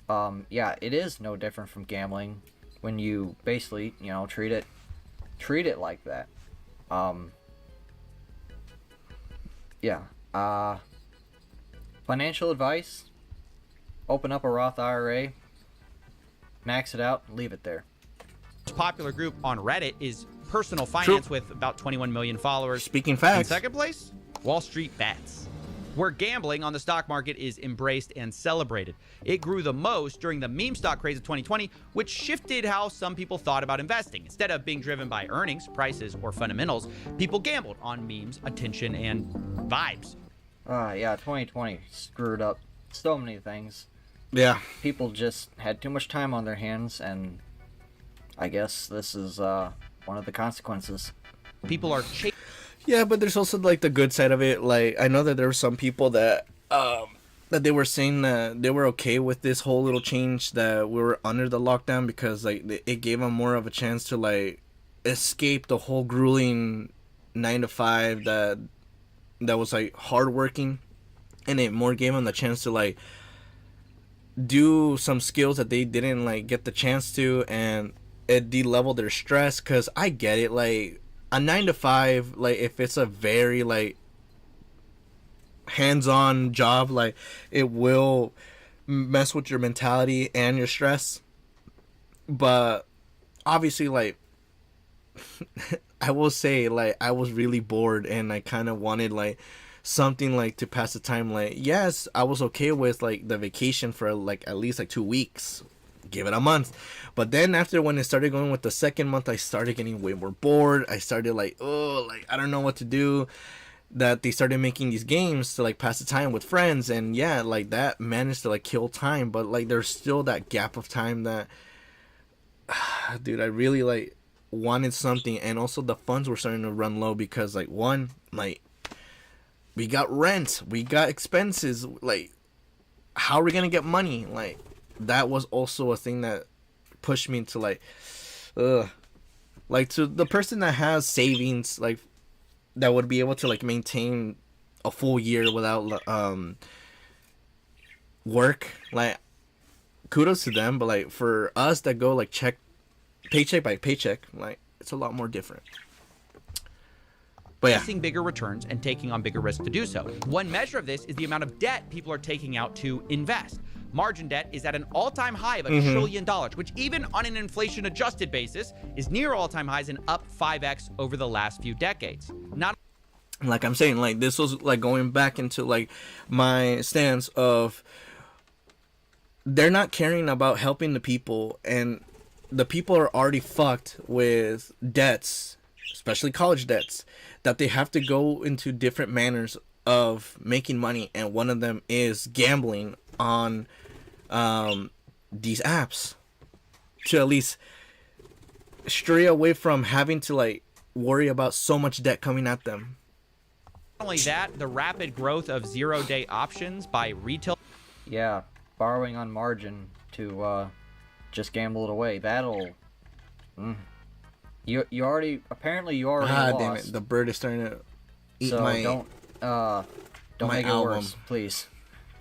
it is no different from gambling when you basically, treat it like that. Financial advice: open up a Roth IRA, max it out, leave it there. Most popular group on Reddit is Personal Finance with about 21 million followers. Speaking In facts. second place, Wall Street Bets, where gambling on the stock market is embraced and celebrated. It grew the most during the meme stock craze of 2020, which shifted how some people thought about investing. Instead of being driven by earnings, prices, or fundamentals, people gambled on memes, attention, and vibes. 2020 screwed up so many things. Yeah. People just had too much time on their hands, and I guess this is one of the consequences. People are Yeah, but there's also like the good side of it. Like, I know that there were some people that that they were saying that they were okay with this whole little change that we were under the lockdown because like it gave them more of a chance to like escape the whole grueling 9 to 5 that was like hardworking, and it more gave them the chance to like do some skills that they didn't like get the chance to, and it de-leveled their stress. Because I get it, like a 9 to 5, like if it's a very like hands-on job, like it will mess with your mentality and your stress. But obviously, like I will say, like I was really bored and I kind of wanted like something like to pass the time. Like, yes, I was okay with like the vacation for like at least like 2 weeks, give it a month. But then after, when it started going with the second month, I started getting way more bored. I started like, oh, like I don't know what to do. That they started making these games to like pass the time with friends, and yeah, like that managed to like kill time. But like there's still that gap of time that dude, I really like wanted something. And also the funds were starting to run low because like, one, like we got rent, we got expenses, like how are we gonna get money? Like that was also a thing that pushed me into like like to the person that has savings, like that would be able to like maintain a full year without work, like kudos to them. But like for us that go like paycheck by paycheck, like it's a lot more different. But yeah, chasing bigger returns and taking on bigger risk to do so. One measure of this is the amount of debt people are taking out to invest. Margin debt is at an all-time high of $1 trillion, which even on an inflation-adjusted basis is near all-time highs and up 5x over the last few decades. Not like I'm saying, like this was like going back into like my stance of they're not caring about helping the people, and the people are already fucked with debts, especially college debts, that they have to go into different manners of making money, and one of them is gambling on these apps to at least stray away from having to like worry about so much debt coming at them. Not only that, the rapid growth of zero-day options by retail. Yeah, borrowing on margin to just gamble it away. That'll you already lost. Damn it, the bird is starting to eat So my don't make it album. worse, please.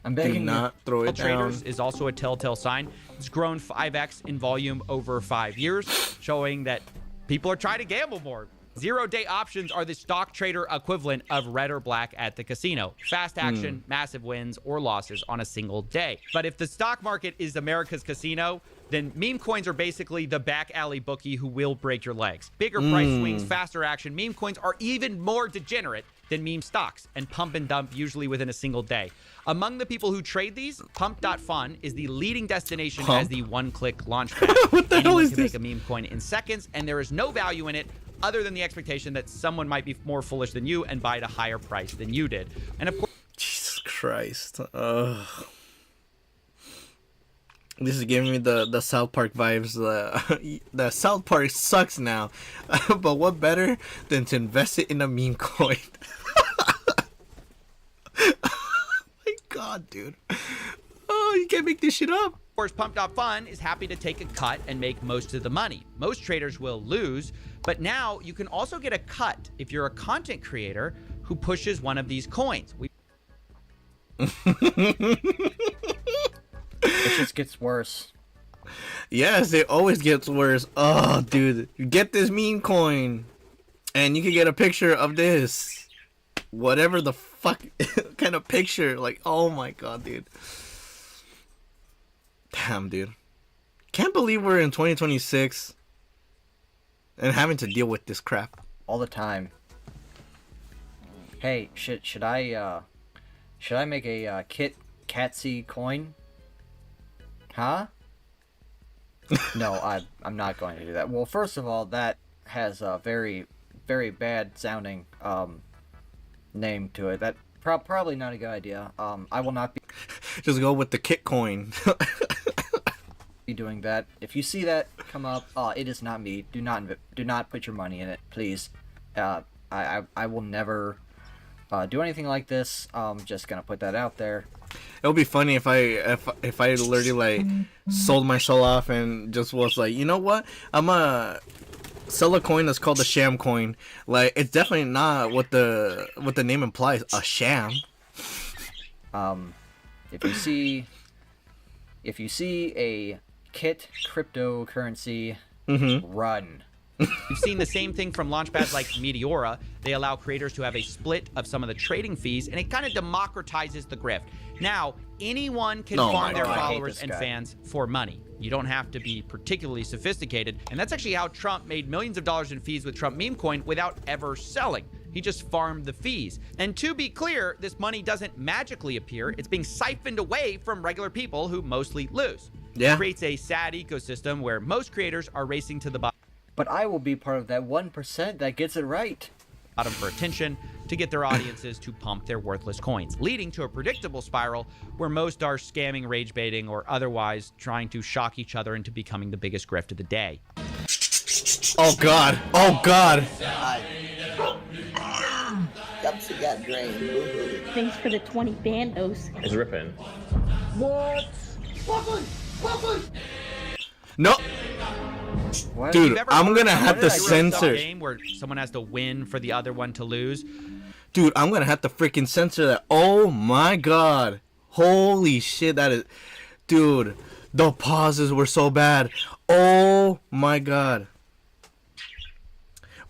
I'm Do begging not throw it down. Traders is also a telltale sign. It's grown 5x in volume over 5 years, showing that people are trying to gamble more. Zero-day options are the stock trader equivalent of red or black at the casino. Fast action, massive wins or losses on a single day. But if the stock market is America's casino, then meme coins are basically the back alley bookie who will break your legs. Bigger price swings, faster action. Meme coins are even more degenerate than meme stocks and pump and dump usually within a single day. Among the people who trade these, Pump.fun is the leading destination as the one-click launchpad. What the hell is can this? make a meme coin in seconds, and there is no value in it other than the expectation that someone might be more foolish than you and buy at a higher price than you did. And of course, Jesus Christ. This is giving me the South Park vibes. The South Park sucks now. But what better than to invest it in a meme coin? Oh my god, dude. Oh, you can't make this shit up. Of course, Pump.Fun is happy to take a cut and make most of the money. Most traders will lose, but now you can also get a cut if you're a content creator who pushes one of these coins. It just gets worse. Yes, it always gets worse. Oh, dude. Get this meme coin. And you can get a picture of this. Whatever the fuck kind of picture. Like, oh my god, dude. Damn, dude. Can't believe we're in 2026 and having to deal with this crap. All the time. Hey, should I make a Katzyy coin? Huh? No, I'm not going to do that. Well, first of all, that has a very, very bad sounding name to it. That probably not a good idea. I will not Just go with the kit coin. be doing that. If you see that come up, it is not me. Do not put your money in it, please. I will never do anything like this. Just gonna put that out there. It would be funny if I literally like sold my soul off and just was like, you know what? I'm gonna sell a coin that's called the Sham coin. Like, it's definitely not what the name implies, a sham. If you see a kit cryptocurrency, run. We've seen the same thing from launchpads like Meteora. They allow creators to have a split of some of the trading fees, and it kind of democratizes the grift. Now, anyone can farm their followers and fans for money. You don't have to be particularly sophisticated, and that's actually how Trump made millions of dollars in fees with Trump meme coin without ever selling. He just farmed the fees. And to be clear, this money doesn't magically appear. It's being siphoned away from regular people who mostly lose. Yeah. It creates a sad ecosystem where most creators are racing to the bottom. But I will be part of that 1% that gets it right. For attention to get their audiences to pump their worthless coins, leading to a predictable spiral where most are scamming, rage baiting, or otherwise trying to shock each other into becoming the biggest grift of the day. Oh god. Oh god. Katzyy got drained. Thanks for the 20 bandos. It's ripping. What? No. What? Dude, I'm gonna have to censor. Game where someone has to win for the other one to lose. Dude, I'm gonna have to freaking censor that. Oh my god. Holy shit, that is... Dude, the pauses were so bad. Oh my god.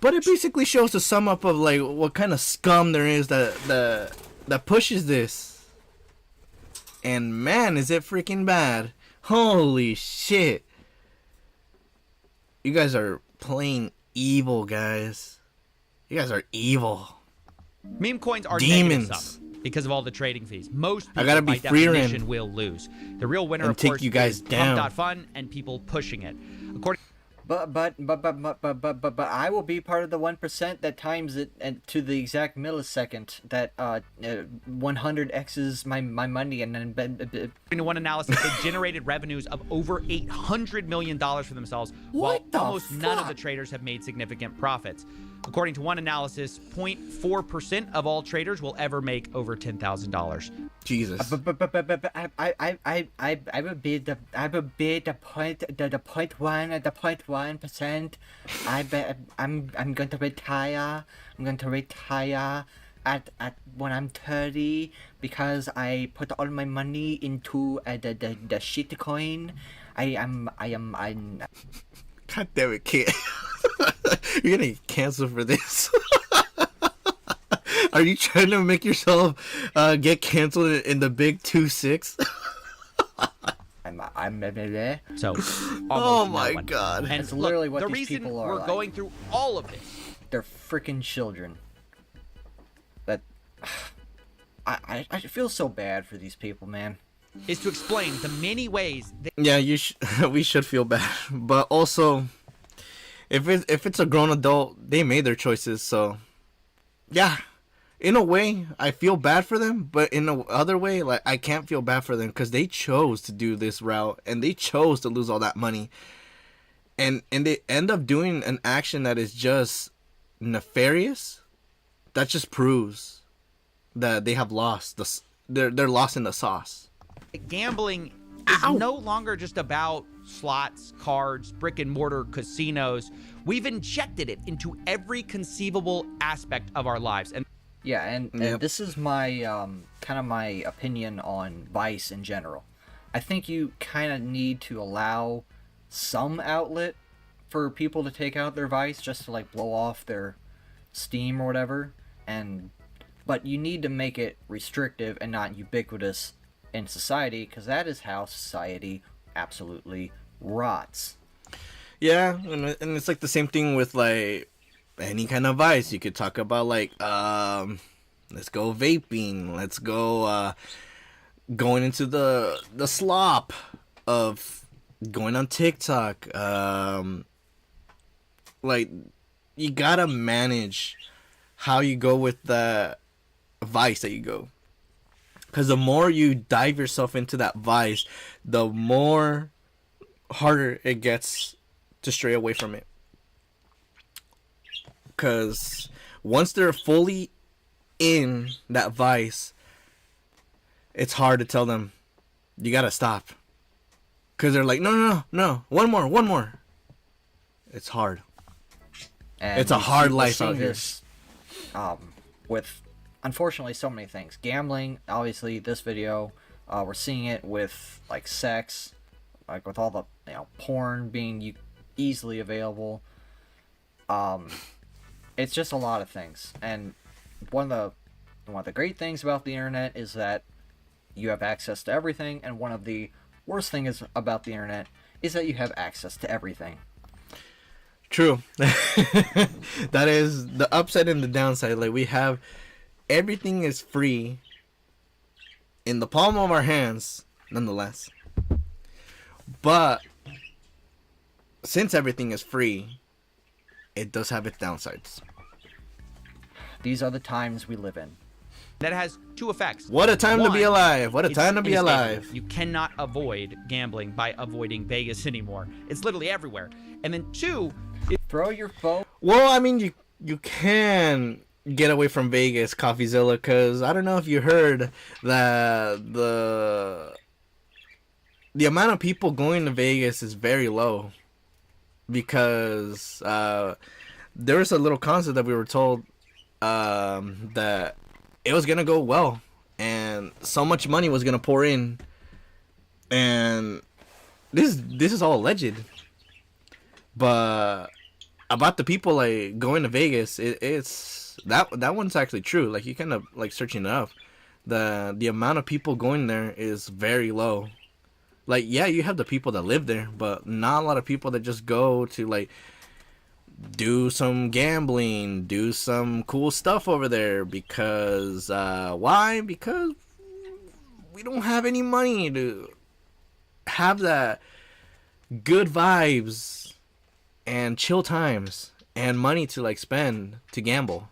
But it basically shows the sum up of like what kind of scum there is that pushes this. And man, is it freaking bad. Holy shit. You guys are playing evil, guys. You guys are evil. Meme coins are demons negative sum because of all the trading fees. Most people, I gotta be by free definition, will lose. The real winner, and of take course, you guys is down. Pump.Fun and people pushing it. According But I will be part of the 1% that times it and to the exact millisecond that 100 X's my money and then According to one analysis, they generated revenues of over $800 million for themselves, while almost none of the traders have made significant profits. According to one analysis, 0.4% of all traders will ever make over $10,000. Jesus. I will be the 0.1%. I'm going to retire. I'm going to retire at when I'm 30 because I put all my money into the shit coin. I'm God damn it, kid. You're gonna get canceled for this. Are you trying to make yourself get canceled in the big 2-6? So, oh my god. And it's literally what the these reason people are we're like. going through all of this. They're freaking children. That I feel so bad for these people, man. Is to explain the many ways Yeah, we should feel bad, but also if it's a grown adult, they made their choices, so yeah, in a way I feel bad for them, but in the other way, like, I can't feel bad for them because they chose to do this route and they chose to lose all that money, and they end up doing an action that is just nefarious. That just proves that they have lost they're lost in the sauce. Gambling is no longer just about slots, cards, brick and mortar casinos. We've injected it into every conceivable aspect of our lives. And yeah, and this is my kind of my opinion on vice in general. I think you kind of need to allow some outlet for people to take out their vice, just to like blow off their steam or whatever, but you need to make it restrictive and not ubiquitous in society, because that is how society absolutely rots. Yeah, and it's like the same thing with like any kind of vice. You could talk about like let's go vaping, let's go going into the slop of going on TikTok. Like, you gotta manage how you go with the vice that you go, because the more you dive yourself into that vice, the more harder it gets to stray away from it. Because once they're fully in that vice, it's hard to tell them you gotta stop, because they're like, no, one more. It's hard. And it's a hard life out here. This, with unfortunately so many things. Gambling, obviously, this video, we're seeing it with like sex, like with all the porn being easily available. It's just a lot of things, and one of the great things about the internet is that you have access to everything, and one of the worst things about the internet is that you have access to everything. True. That is the upside and the downside. Like, we have everything is free in the palm of our hands, nonetheless. But since everything is free, it does have its downsides. These are the times we live in. that has two effects. What a time to be alive. What a time to be alive. You cannot avoid gambling by avoiding Vegas anymore. It's literally everywhere. And then two, throw your phone. Well, I mean, you can get away from Vegas, Coffeezilla, because I don't know if you heard that the amount of people going to Vegas is very low, because there was a little concept that we were told that it was gonna go well and so much money was gonna pour in, and this is all alleged, but about the people like going to Vegas, it's that one's actually true. Like, you kind of like searching it up, the amount of people going there is very low. Like, yeah, you have the people that live there, but not a lot of people that just go to like do some gambling, do some cool stuff over there, because why? Because we don't have any money to have that good vibes and chill times and money to like spend to gamble.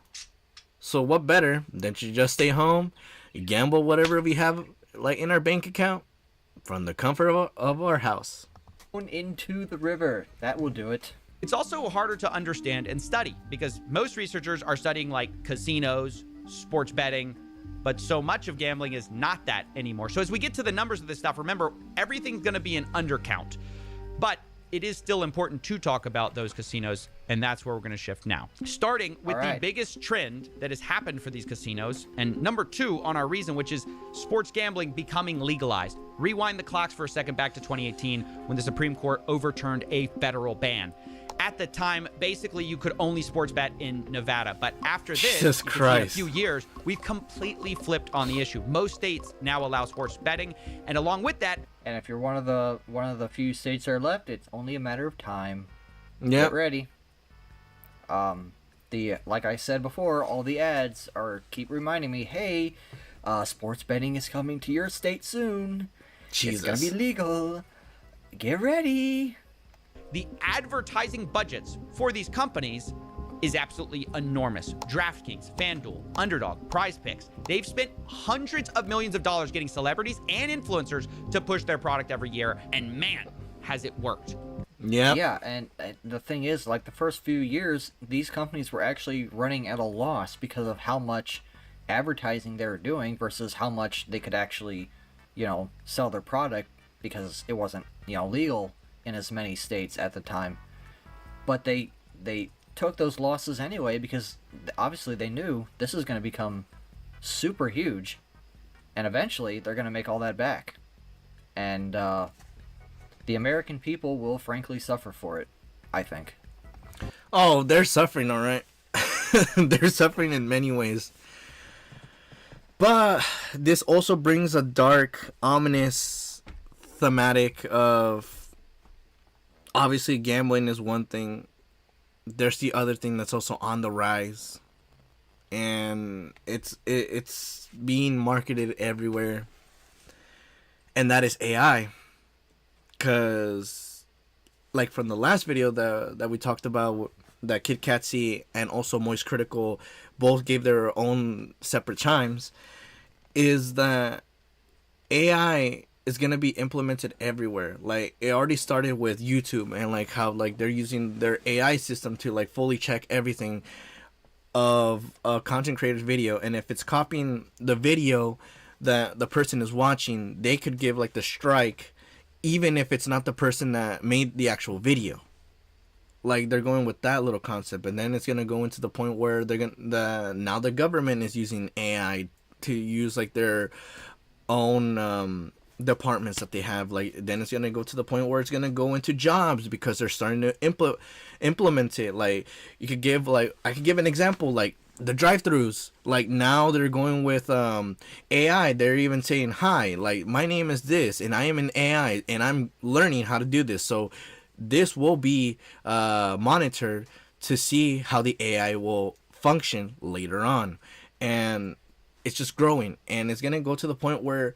So what better than to just stay home, gamble whatever we have like in our bank account from the comfort of our house. Into the river. That will do it. it's also harder to understand and study because most researchers are studying like casinos, sports betting, but so much of gambling is not that anymore. So as we get to the numbers of this stuff, remember, everything's going to be an undercount. But it is still important to talk about those casinos, and that's where we're going to shift now. Starting with the biggest trend that has happened for these casinos, and number 2 on our reason, which is sports gambling becoming legalized. Rewind the clocks for a second back to 2018 when the Supreme Court overturned a federal ban. At the time, basically, you could only sports bet in Nevada. But after this, Jesus Christ, in a few years, we've completely flipped on the issue. Most states now allow sports betting, and along with that, and if you're one of the few states that are left, it's only a matter of time. Yep. Get ready. Like I said before, all the ads keep reminding me, hey, sports betting is coming to your state soon. Jesus. It's gonna be legal. Get ready. The advertising budgets for these companies is absolutely enormous. DraftKings, FanDuel, Underdog, Prize Picks, they've spent hundreds of millions of dollars getting celebrities and influencers to push their product every year, and man, has it worked. Yeah, and the thing is, like, the first few years, these companies were actually running at a loss because of how much advertising they were doing versus how much they could actually, sell their product, because it wasn't, legal in as many states at the time. But they took those losses anyway, because obviously they knew this is going to become super huge, and eventually they're going to make all that back. And the American people will frankly suffer for it, I think. Oh, they're suffering, all right. They're suffering in many ways. But this also brings a dark, ominous thematic of, obviously gambling is one thing. There's the other thing that's also on the rise, and it's being marketed everywhere, and that is AI. Because, like, from the last video that we talked about, that Kid Katzyy and also Moist Critical both gave their own separate chimes, is that AI is going to be implemented everywhere. Like, it already started with YouTube, and like how like they're using their AI system to like fully check everything of a content creator's video, and if it's copying the video that the person is watching, they could give like the strike even if it's not the person that made the actual video. Like, they're going with that little concept, and then it's gonna go into the point where now the government is using AI to use like their own departments that they have. Like, then it's gonna go to the point where it's gonna go into jobs, because they're starting to implement it. Like, I could give an example, like the drive-throughs. Like, now they're going with AI. They're even saying, hi, like, my name is this, and I am an AI, and I'm learning how to do this. So this will be monitored to see how the AI will function later on. And it's just growing, and it's gonna go to the point where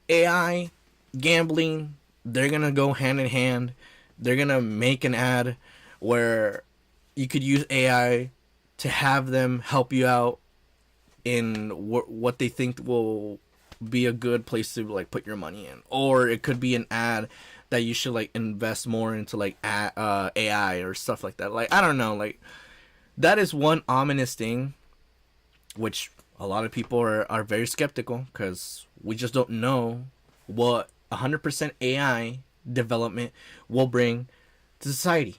AI, gambling, they're gonna go hand in hand. They're gonna make an ad where you could use AI to have them help you out in what they think will be a good place to like put your money in. Or it could be an ad that you should like invest more into like AI or stuff like that. Like, I don't know, like, that is one ominous thing, which a lot of people are very skeptical, because we just don't know what 100% AI development will bring to society.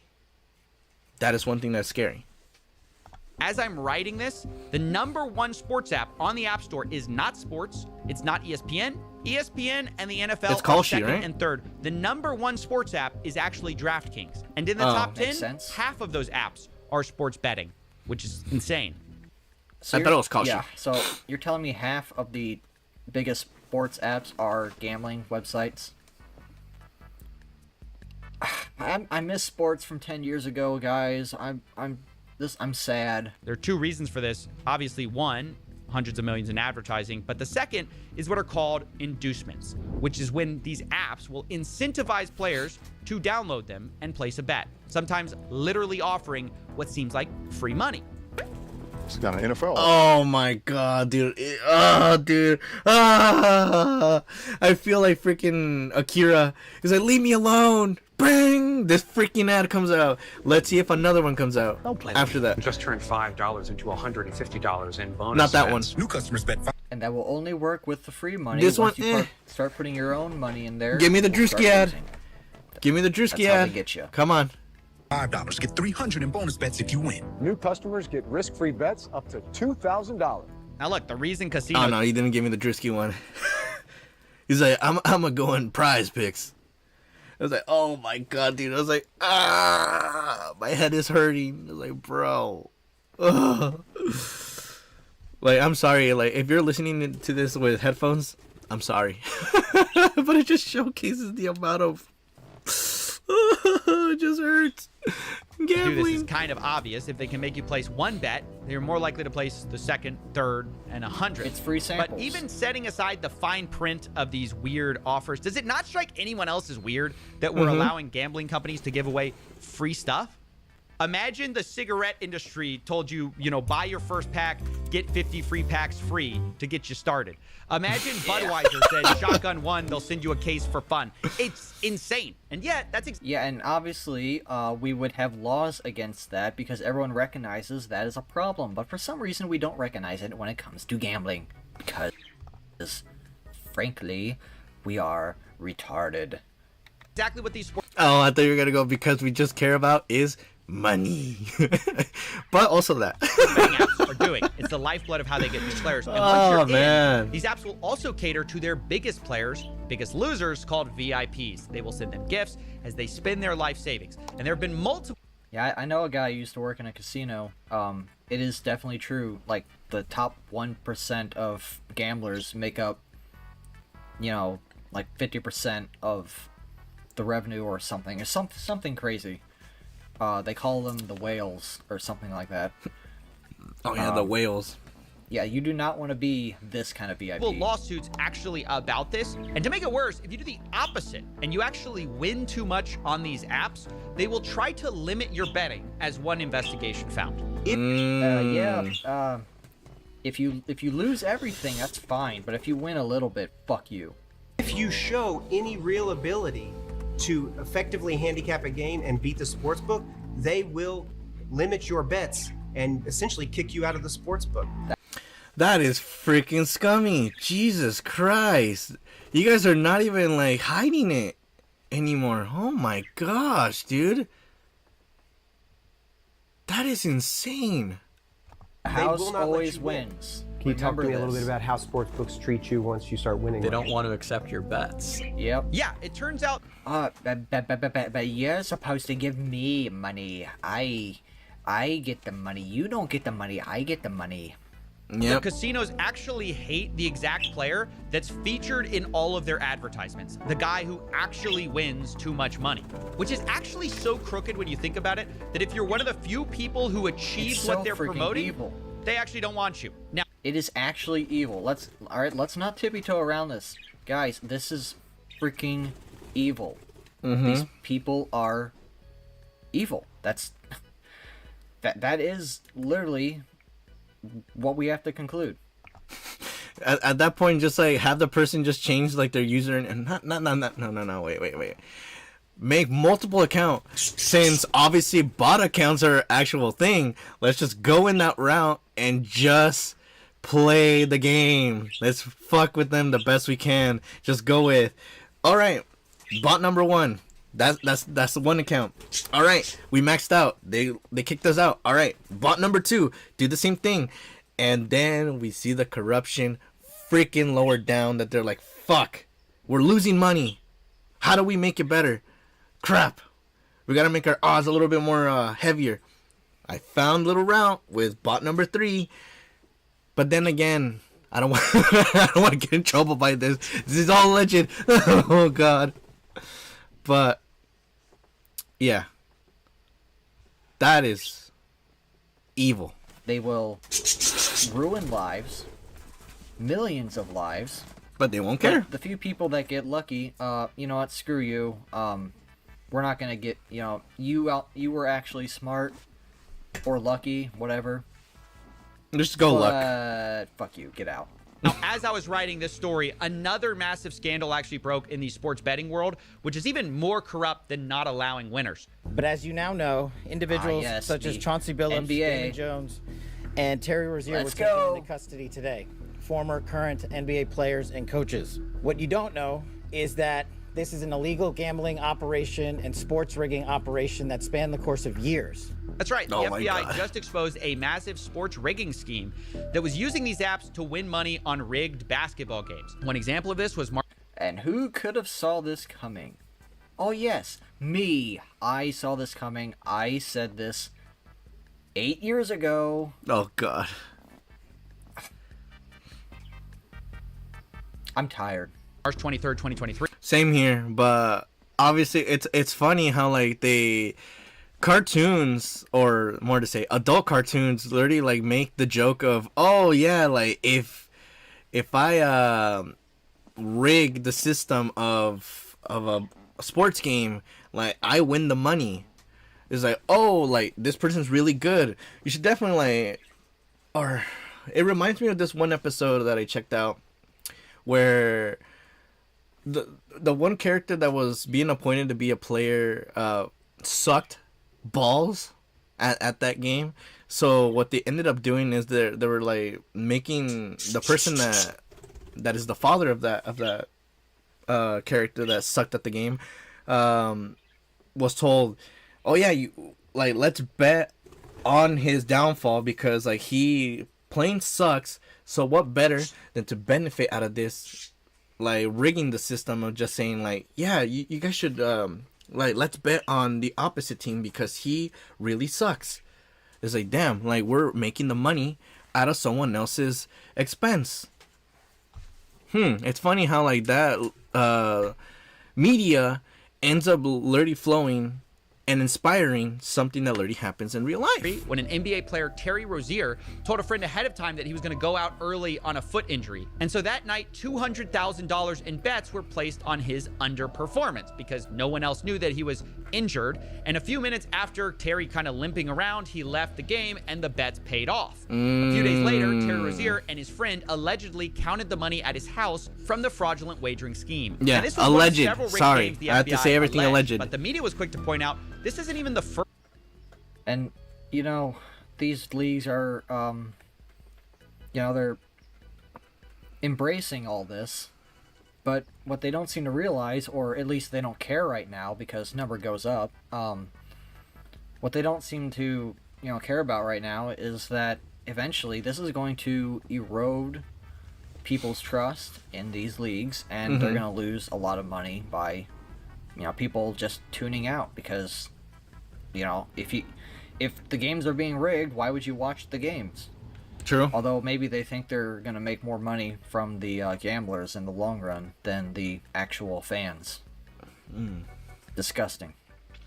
That is one thing that's scary. As I'm writing this, the #1 sports app on the App Store is not sports. It's not ESPN. ESPN and the NFL it's are Kalshi, second right? and third. The #1 sports app is actually DraftKings. And in the top 10, sense. half of those apps are sports betting, which is insane. So I thought it was Kalshi. Yeah, so you're telling me half of the biggest sports apps are gambling websites? I miss sports from 10 years ago, guys. I'm sad. There are two reasons for this. Obviously, one, hundreds of millions in advertising, but the second is what are called inducements, which is when these apps will incentivize players to download them and place a bet, sometimes literally offering what seems like free money. It's got an NFL. Oh my god, dude. Dude. I feel like freaking Akira is like, leave me alone. Bang! This freaking ad comes out. Let's see if another one comes out after that. Just turned $5 into $150 in bonus. Not that bets. one. New customers bet And that will only work with the free money. This once one, you start putting your own money in there. Give me the you'll start Drewski ad. losing. Give me the Drewski That's how ad. they get you. Come on. $5. Get $300 in bonus bets if you win. New customers get risk-free bets up to $2,000. Now look, the reason casinos... Oh no, he didn't give me the Drewski one. He's like, I'm gonna go in prize picks. I was like, oh my god, dude. I was like, my head is hurting. I was like, bro. Ugh. Like, I'm sorry. Like, if you're listening to this with headphones, I'm sorry. But it just showcases the amount of... It just hurts. Gambling. Do this is kind of obvious. If they can make you place one bet, you're more likely to place the second, third, and 100. It's free samples. But even setting aside the fine print of these weird offers, does it not strike anyone else as weird that we're allowing gambling companies to give away free stuff? Imagine the cigarette industry told you, buy your first pack, get 50 free packs free to get you started. Imagine Budweiser said, shotgun one, they'll send you a case for fun. It's insane. And yet, that's yeah, and obviously, we would have laws against that because everyone recognizes that is a problem. But for some reason, we don't recognize it when it comes to gambling. Because, frankly, we are retarded. Exactly what these sports... Oh, I thought you were going to go because we just care about is money. But also that. betting apps are doing. It's the lifeblood of how they get these players. And once you're in, these apps will also cater to their biggest players, biggest losers, called VIPs. They will send them gifts as they spend their life savings. And there have been multiple... Yeah, I know a guy who used to work in a casino. It is definitely true. Like, the top 1% of gamblers make up, you know, like 50% of the revenue or something. It's something crazy. They call them the whales or something like that. Oh yeah, the whales. Yeah, you do not want to be this kind of VIP. Well, lawsuits actually about this. And to make it worse, if you do the opposite and you actually win too much on these apps, they will try to limit your betting, as one investigation found. If you lose everything, that's fine. But if you win a little bit, fuck you. If you show any real ability to effectively handicap a game and beat the sportsbook, they will limit your bets and essentially kick you out of the sportsbook. That is freaking scummy. Jesus Christ. You guys are not even like hiding it anymore. Oh my gosh, dude. That is insane. House always wins. Can you talk to me a little bit about how sportsbooks treat you once you start winning? They don't want to accept your bets. Yep. Yeah, it turns out... But you're supposed to give me money. I get the money. You don't get the money. I get the money. Yep. The casinos actually hate the exact player that's featured in all of their advertisements. The guy who actually wins too much money. Which is actually so crooked when you think about it, that if you're one of the few people who achieve what they're promoting, evil. They actually don't want you. Now, it is actually evil. Let's not tippy-toe around this. Guys, this is freaking evil. These people are evil. That is literally what we have to conclude. At that point, just like have the person just change like their user and no, wait. Make multiple accounts, since obviously bot accounts are an actual thing. Let's just go in that route and just play the game. Let's fuck with them the best we can. Just go with, all right, bot number one. That's the one account. All right, we maxed out. They kicked us out. All right, bot number two, do the same thing, and then we see the corruption freaking lower down. That they're like, fuck, we're losing money. How do we make it better? Crap, we gotta make our odds a little bit more heavier. I found a little route with bot number 3, but then again, I don't want to get in trouble by this. This is all legend. Oh god. But yeah, that is evil. They will ruin lives, millions of lives, but they won't care. The few people that get lucky, you know what? Screw you. We're not gonna get. You know, you were actually smart or lucky, whatever. Just go luck. Fuck you. Get out. Now, as I was writing this story, another massive scandal actually broke in the sports betting world, which is even more corrupt than not allowing winners. But as you now know, individuals such as Chauncey Billups, Damon Jones, and Terry Rozier were taken into custody today. Former, current NBA players and coaches. What you don't know is that this is an illegal gambling operation and sports rigging operation that spanned the course of years. That's right. The FBI just exposed a massive sports rigging scheme that was using these apps to win money on rigged basketball games. One example of this was And who could have saw this coming? Oh yes, me. I saw this coming. I said this 8 years ago. Oh god. I'm tired. March 23rd, 2023. Same here, but obviously it's funny how like they cartoons, or more to say adult cartoons, literally like make the joke of, oh yeah, like if I rig the system of a sports game, like I win the money. It's like, oh, like this person's really good, you should definitely like, or it reminds me of this one episode that I checked out where the one character that was being appointed to be a player sucked balls at that game. So what they ended up doing is they were like making the person that is the father of that character that sucked at the game was told, oh yeah, let's bet on his downfall because like he plain sucks. So what better than to benefit out of this, like rigging the system of just saying like, yeah, you guys should let's bet on the opposite team because he really sucks. It's like, damn, like we're making the money out of someone else's expense. It's funny how like that media ends up literally flowing and inspiring something that literally happens in real life. When an NBA player, Terry Rozier, told a friend ahead of time that he was going to go out early on a foot injury. And so that night, $200,000 in bets were placed on his underperformance because no one else knew that he was injured. And a few minutes after Terry kind of limping around, he left the game and the bets paid off. A few days later, Terry Rozier and his friend allegedly counted the money at his house from the fraudulent wagering scheme. Yeah, and this was alleged. One of several rigged Sorry, games the I have to FBI say everything alleged. But the media was quick to point out this isn't even the first. And, you know, these leagues are, they're embracing all this. But what they don't seem to realize, or at least they don't care right now because number goes up, what they don't seem to, care about right now is that eventually this is going to erode people's trust in these leagues, and they're going to lose a lot of money by, people just tuning out because, if the games are being rigged, why would you watch the games? True. Although maybe they think they're going to make more money from the gamblers in the long run than the actual fans. Disgusting.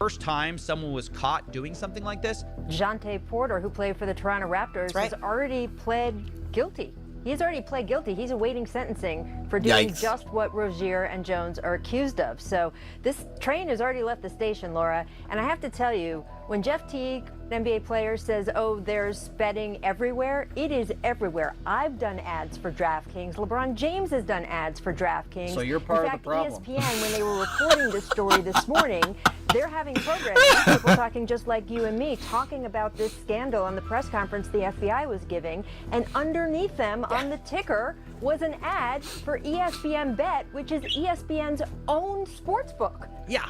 First time someone was caught doing something like this. Jonte Porter, who played for the Toronto Raptors, has already pled guilty. He's already pled guilty. He's awaiting sentencing for doing just what Rozier and Jones are accused of. So this train has already left the station, Laura. And I have to tell you, when Jeff Teague, an NBA player, says, oh, there's betting everywhere, it is everywhere. I've done ads for DraftKings. LeBron James has done ads for DraftKings. So you're part of the problem. In fact, ESPN, when they were reporting this story this morning, they're having programs, people talking just like you and me, talking about this scandal on the press conference the FBI was giving, and underneath them on the ticker was an ad for ESPN Bet, which is ESPN's own sports book. Yeah.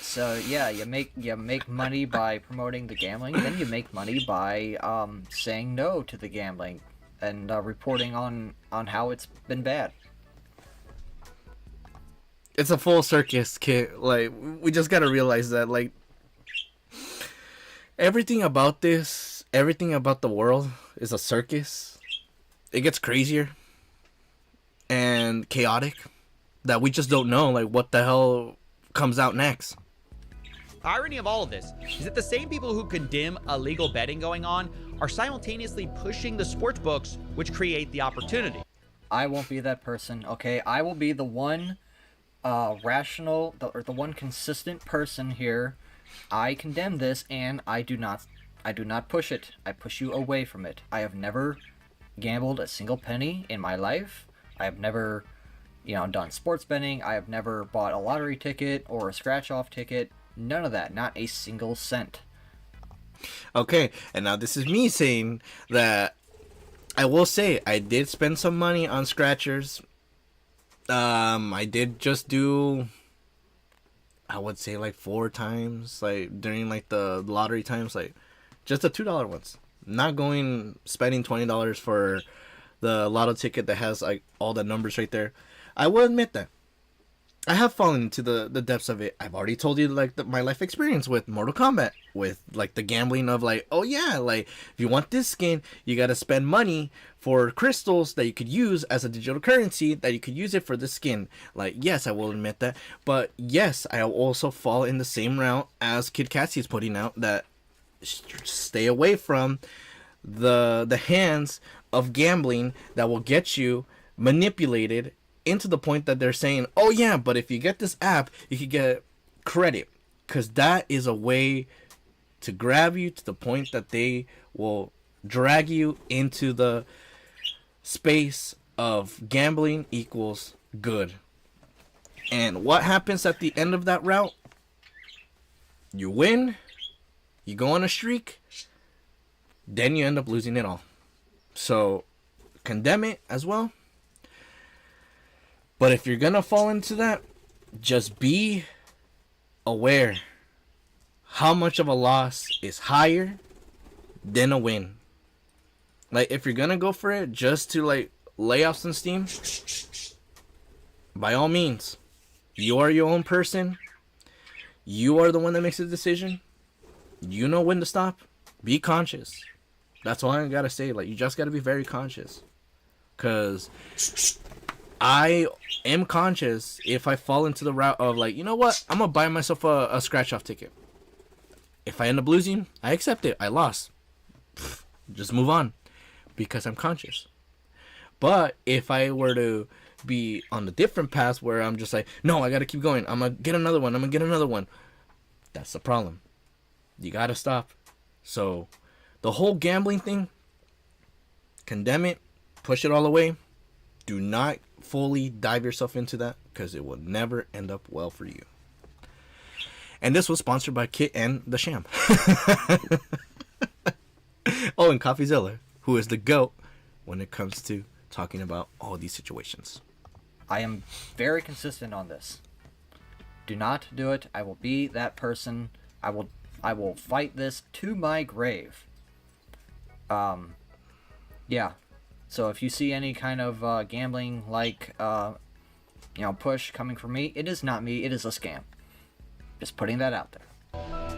So yeah, you make money by promoting the gambling, then you make money by saying no to the gambling and reporting on how it's been bad. It's a full circus, kid. Like, we just gotta realize that, like, everything about this, everything about the world is a circus. It gets crazier and chaotic that we just don't know, like, what the hell comes out next. The irony of all of this is that the same people who condemn illegal betting going on are simultaneously pushing the sports books which create the opportunity. I won't be that person, okay? I will be the one rational, or the one consistent person here. I condemn this, and I do not push it. I push you away from it. I have never gambled a single penny in my life. I have never, done sports betting. I have never bought a lottery ticket or a scratch-off ticket. None of that. Not a single cent. Okay, and now this is me saying that I will say I did spend some money on scratchers. I did just do, I would say, like 4 times, like during like the lottery times, like just the $2 ones. Not spending $20 for the lotto ticket that has like all the numbers right there. I will admit that I have fallen into the depths of it. I've already told you like my life experience with Mortal Kombat, with like the gambling of like, oh yeah, like if you want this skin, you gotta spend money for crystals that you could use as a digital currency, that you could use it for the skin. Like, yes, I will admit that, but yes, I also fall in the same route as Kid Katzyy is putting out, that stay away from the hands of gambling that will get you manipulated into the point that they're saying, oh yeah, but if you get this app, you could get credit. Because that is a way to grab you to the point that they will drag you into the space of gambling equals good. And what happens at the end of that route? You win, you go on a streak, then you end up losing it all. So, condemn it as well. But if you're gonna fall into that, just be aware how much of a loss is higher than a win. Like, if you're gonna go for it just to like lay off some steam, by all means, you are your own person. You are the one that makes the decision. You know when to stop. Be conscious. That's all I gotta say. Like, you just gotta be very conscious. Cause I am conscious if I fall into the route of like, you know what? I'm gonna buy myself a scratch-off ticket. If I end up losing, I accept it. I lost. Just move on. Because I'm conscious. But if I were to be on a different path where I'm just like, no, I gotta keep going. I'm gonna get another one. That's the problem. You gotta stop. So, the whole gambling thing, condemn it. Push it all away. Do not fully dive yourself into that, because it will never end up well for you. And this was sponsored by Kit and the Sham. Oh, and Coffeezilla, who is the GOAT when it comes to talking about all these situations. I am very consistent on this. Do not do it. I will be that person. I will fight this to my grave. Yeah. So if you see any kind of gambling like push coming from me, it is not me. It is a scam. Just putting that out there.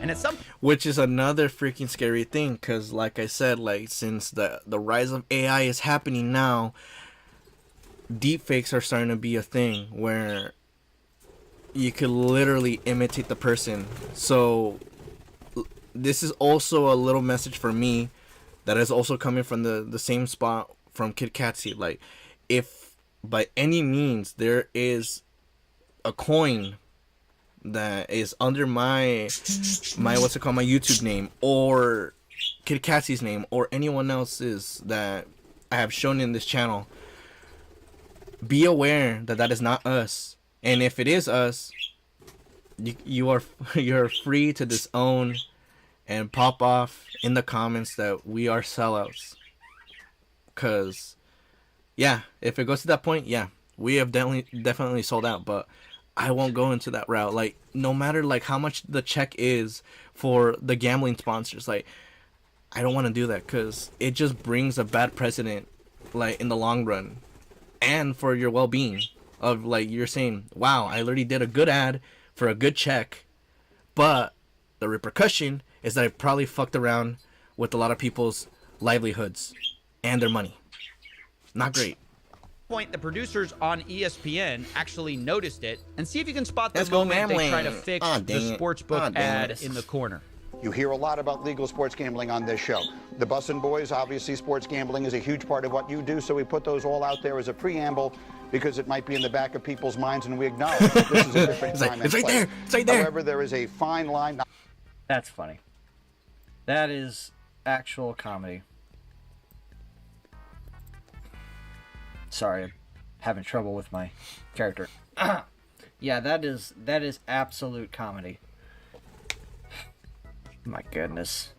And at some which is another freaking scary thing, because like I said, like since the rise of AI is happening now, deepfakes are starting to be a thing where you could literally imitate the person. So this is also a little message for me that is also coming from the same spot from Kid Katzyy. Like, if by any means there is a coin that is under my what's it called, my YouTube name, or Kid Katzy's name, or anyone else's that I have shown in this channel, be aware that that is not us. And if it is us, you're free to disown and pop off in the comments that we are sellouts. Cause yeah, if it goes to that point, yeah, we have definitely sold out. But I won't go into that route. Like, no matter like how much the check is for the gambling sponsors, like, I don't want to do that, because it just brings a bad precedent, like, in the long run, and for your well-being of, like, you're saying, wow, I already did a good ad for a good check, but the repercussion is that I probably fucked around with a lot of people's livelihoods and their money. Not great. Point, the producers on ESPN actually noticed it, and see if you can spot the moment they try to fix the sportsbook ad in the corner. You hear a lot about legal sports gambling on this show. The Bussin' Boys, obviously sports gambling is a huge part of what you do, so we put those all out there as a preamble because it might be in the back of people's minds, and we acknowledge that this is a different time and place. It's right there. However, there is a fine line. That's funny. That is actual comedy. Sorry, I'm having trouble with my character. Yeah, that is absolute comedy. My goodness.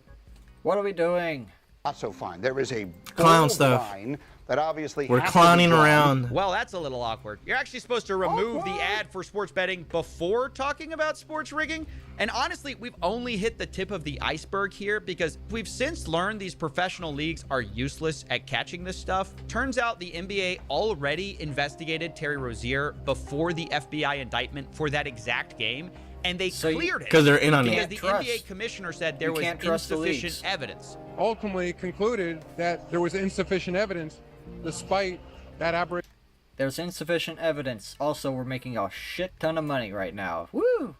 What are we doing? Not so fine. There is a clown stuff. Line that obviously we're clowning around. Well, that's a little awkward. You're actually supposed to remove the ad for sports betting before talking about sports rigging. And honestly, we've only hit the tip of the iceberg here, because we've since learned these professional leagues are useless at catching this stuff. Turns out the NBA already investigated Terry Rozier before the FBI indictment for that exact game, and they cleared it. Because they're in on it. it. Because the NBA commissioner said there was insufficient evidence. Ultimately concluded that there was insufficient evidence despite that aberration. There's insufficient evidence. Also, we're making a shit ton of money right now. Woo!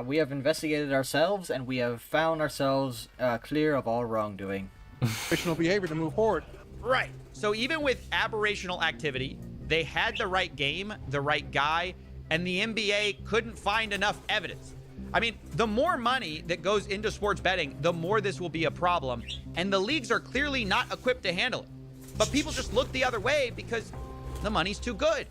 We have investigated ourselves, and we have found ourselves clear of all wrongdoing. Professional behavior to move forward. Right. So even with aberrational activity, they had the right game, the right guy, and the NBA couldn't find enough evidence. I mean, the more money that goes into sports betting, the more this will be a problem, and the leagues are clearly not equipped to handle it. But people just look the other way because the money's too good.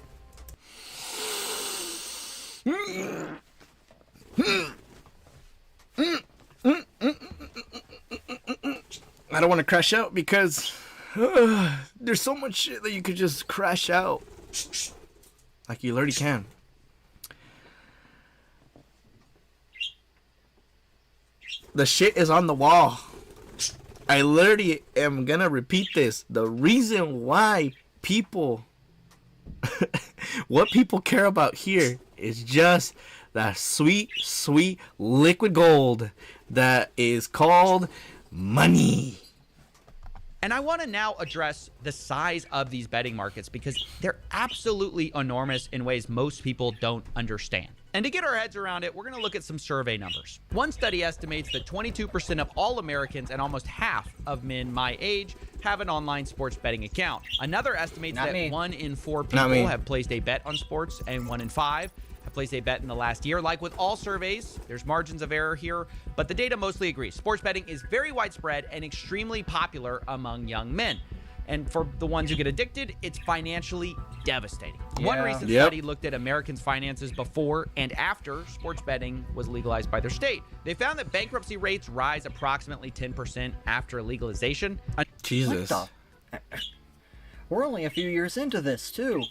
I don't want to crash out because there's so much shit that you could just crash out. Like you already can. The shit is on the wall. I literally am gonna repeat this. The reason why people, what people care about here is just that sweet, sweet liquid gold that is called money. And I want to now address the size of these betting markets because they're absolutely enormous in ways most people don't understand. And to get our heads around it, we're going to look at some survey numbers. One study estimates that 22% of all Americans and almost half of men my age have an online sports betting account. Another estimates that 1 in 4 people have placed a bet on sports, and 1 in 5 have placed a bet in the last year. Like with all surveys, there's margins of error here, but the data mostly agrees. Sports betting is very widespread and extremely popular among young men. And for the ones who get addicted, it's financially devastating. One recent study looked at Americans' finances before and after sports betting was legalized by their state. They found that bankruptcy rates rise approximately 10% after legalization. Jesus. We're only a few years into this, too.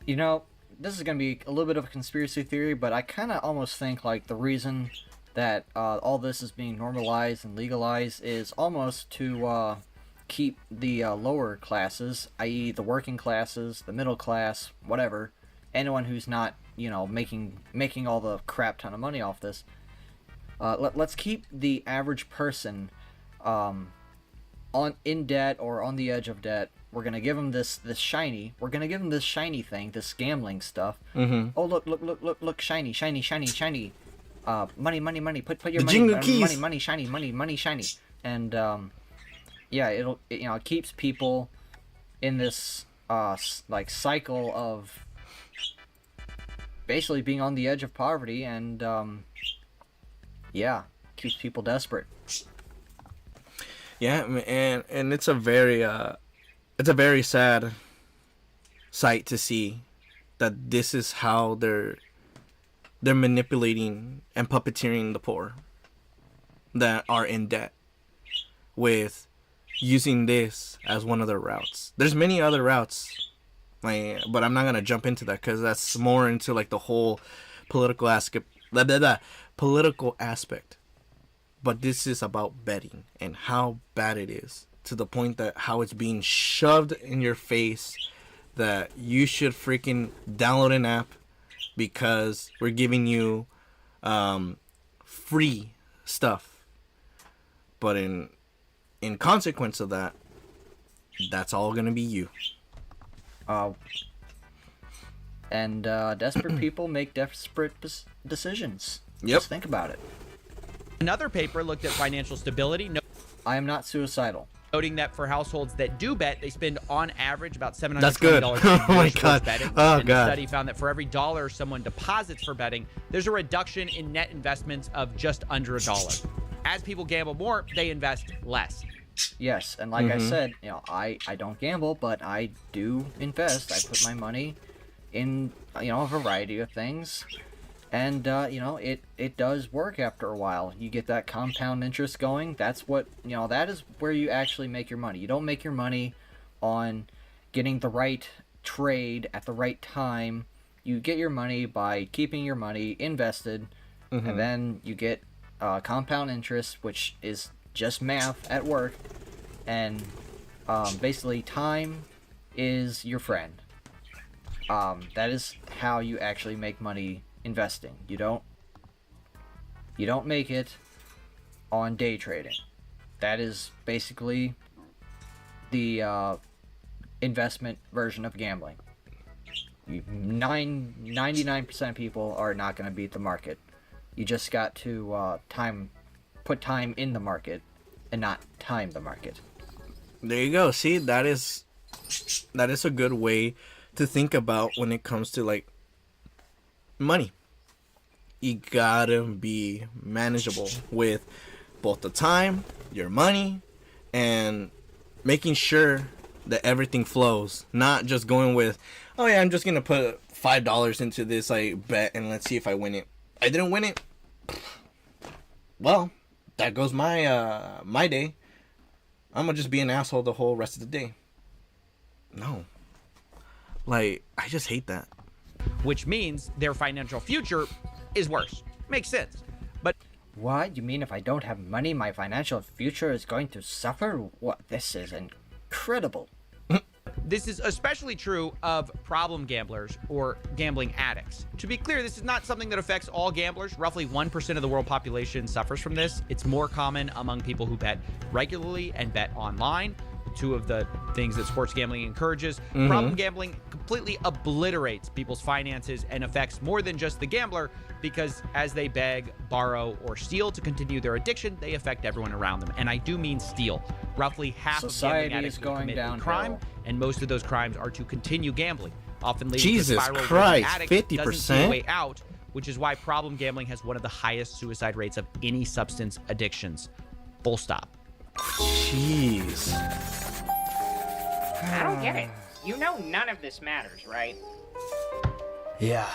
You know, this is going to be a little bit of a conspiracy theory, but I kind of almost think, like, the reason that all this is being normalized and legalized is almost to keep the lower classes, i.e. the working classes, the middle class, whatever, anyone who's not, you know, making all the crap ton of money off this. Let's keep the average person in debt or on the edge of debt. We're gonna give them this shiny. We're gonna give them this shiny thing, this gambling stuff. Mm-hmm. Oh look, shiny. Money. Put your the money, shiny. And yeah, it keeps people in this like cycle of basically being on the edge of poverty, and yeah, keeps people desperate. Yeah, and it's a very sad sight to see that this is how they're manipulating and puppeteering the poor that are in debt with using this as one of their routes. There's many other routes, but I'm not gonna jump into that because that's more into like the whole political aspect. Political aspect. But this is about betting and how bad it is, to the point that how it's being shoved in your face that you should freaking download an app because we're giving you free stuff. But in consequence of that, that's all gonna be you. And desperate people make desperate decisions. Yep. Just think about it. Another paper looked at financial stability. I am not suicidal. Noting that for households that do bet, they spend on average about $720 That's good. a year Oh my towards God. betting. Oh And God. the study found that for every dollar someone deposits for betting, there's a reduction in net investments of just under $1. As people gamble more, they invest less. Yes, and like I said, you know, I don't gamble, but I do invest. I put my money in, you know, a variety of things. And, you know, it does work after a while. You get that compound interest going. That's what, you know, that is where you actually make your money. You don't make your money on getting the right trade at the right time. You get your money by keeping your money invested, and then you get compound interest, which is just math at work. And basically, time is your friend. That is how you actually make money investing. You don't make it on day trading. That is basically the investment version of gambling. 99% of people are not going to beat the market. You just got to put time in the market and not time the market. There you go. See, that is a good way to think about when it comes to like money. You gotta be manageable with both the time, your money, and making sure that everything flows, not just going with, oh yeah, I'm just gonna put $5 into this like bet and let's see if I win it. I didn't win it. Well, that goes my my day. I'm gonna just be an asshole the whole rest of the day. No. Like, I just hate that. Which means their financial future is worse. Makes sense. But what? You mean if I don't have money, my financial future is going to suffer? What? This is incredible. This is especially true of problem gamblers or gambling addicts. To be clear, this is not something that affects all gamblers. Roughly 1% of the world population suffers from this. It's more common among people who bet regularly and bet online, two of the things that sports gambling encourages. Problem gambling completely obliterates people's finances and affects more than just the gambler, because as they beg, borrow, or steal to continue their addiction, they affect everyone around them. And I do mean steal. Roughly half of gambling addicts will commit a crime, and most of those crimes are to continue gambling, often leading to a spiral where the addict 50%? doesn't see a way out, which is why problem gambling has one of the highest suicide rates of any substance addictions. Full stop. Jeez. I don't get it. You know none of this matters, right? Yeah.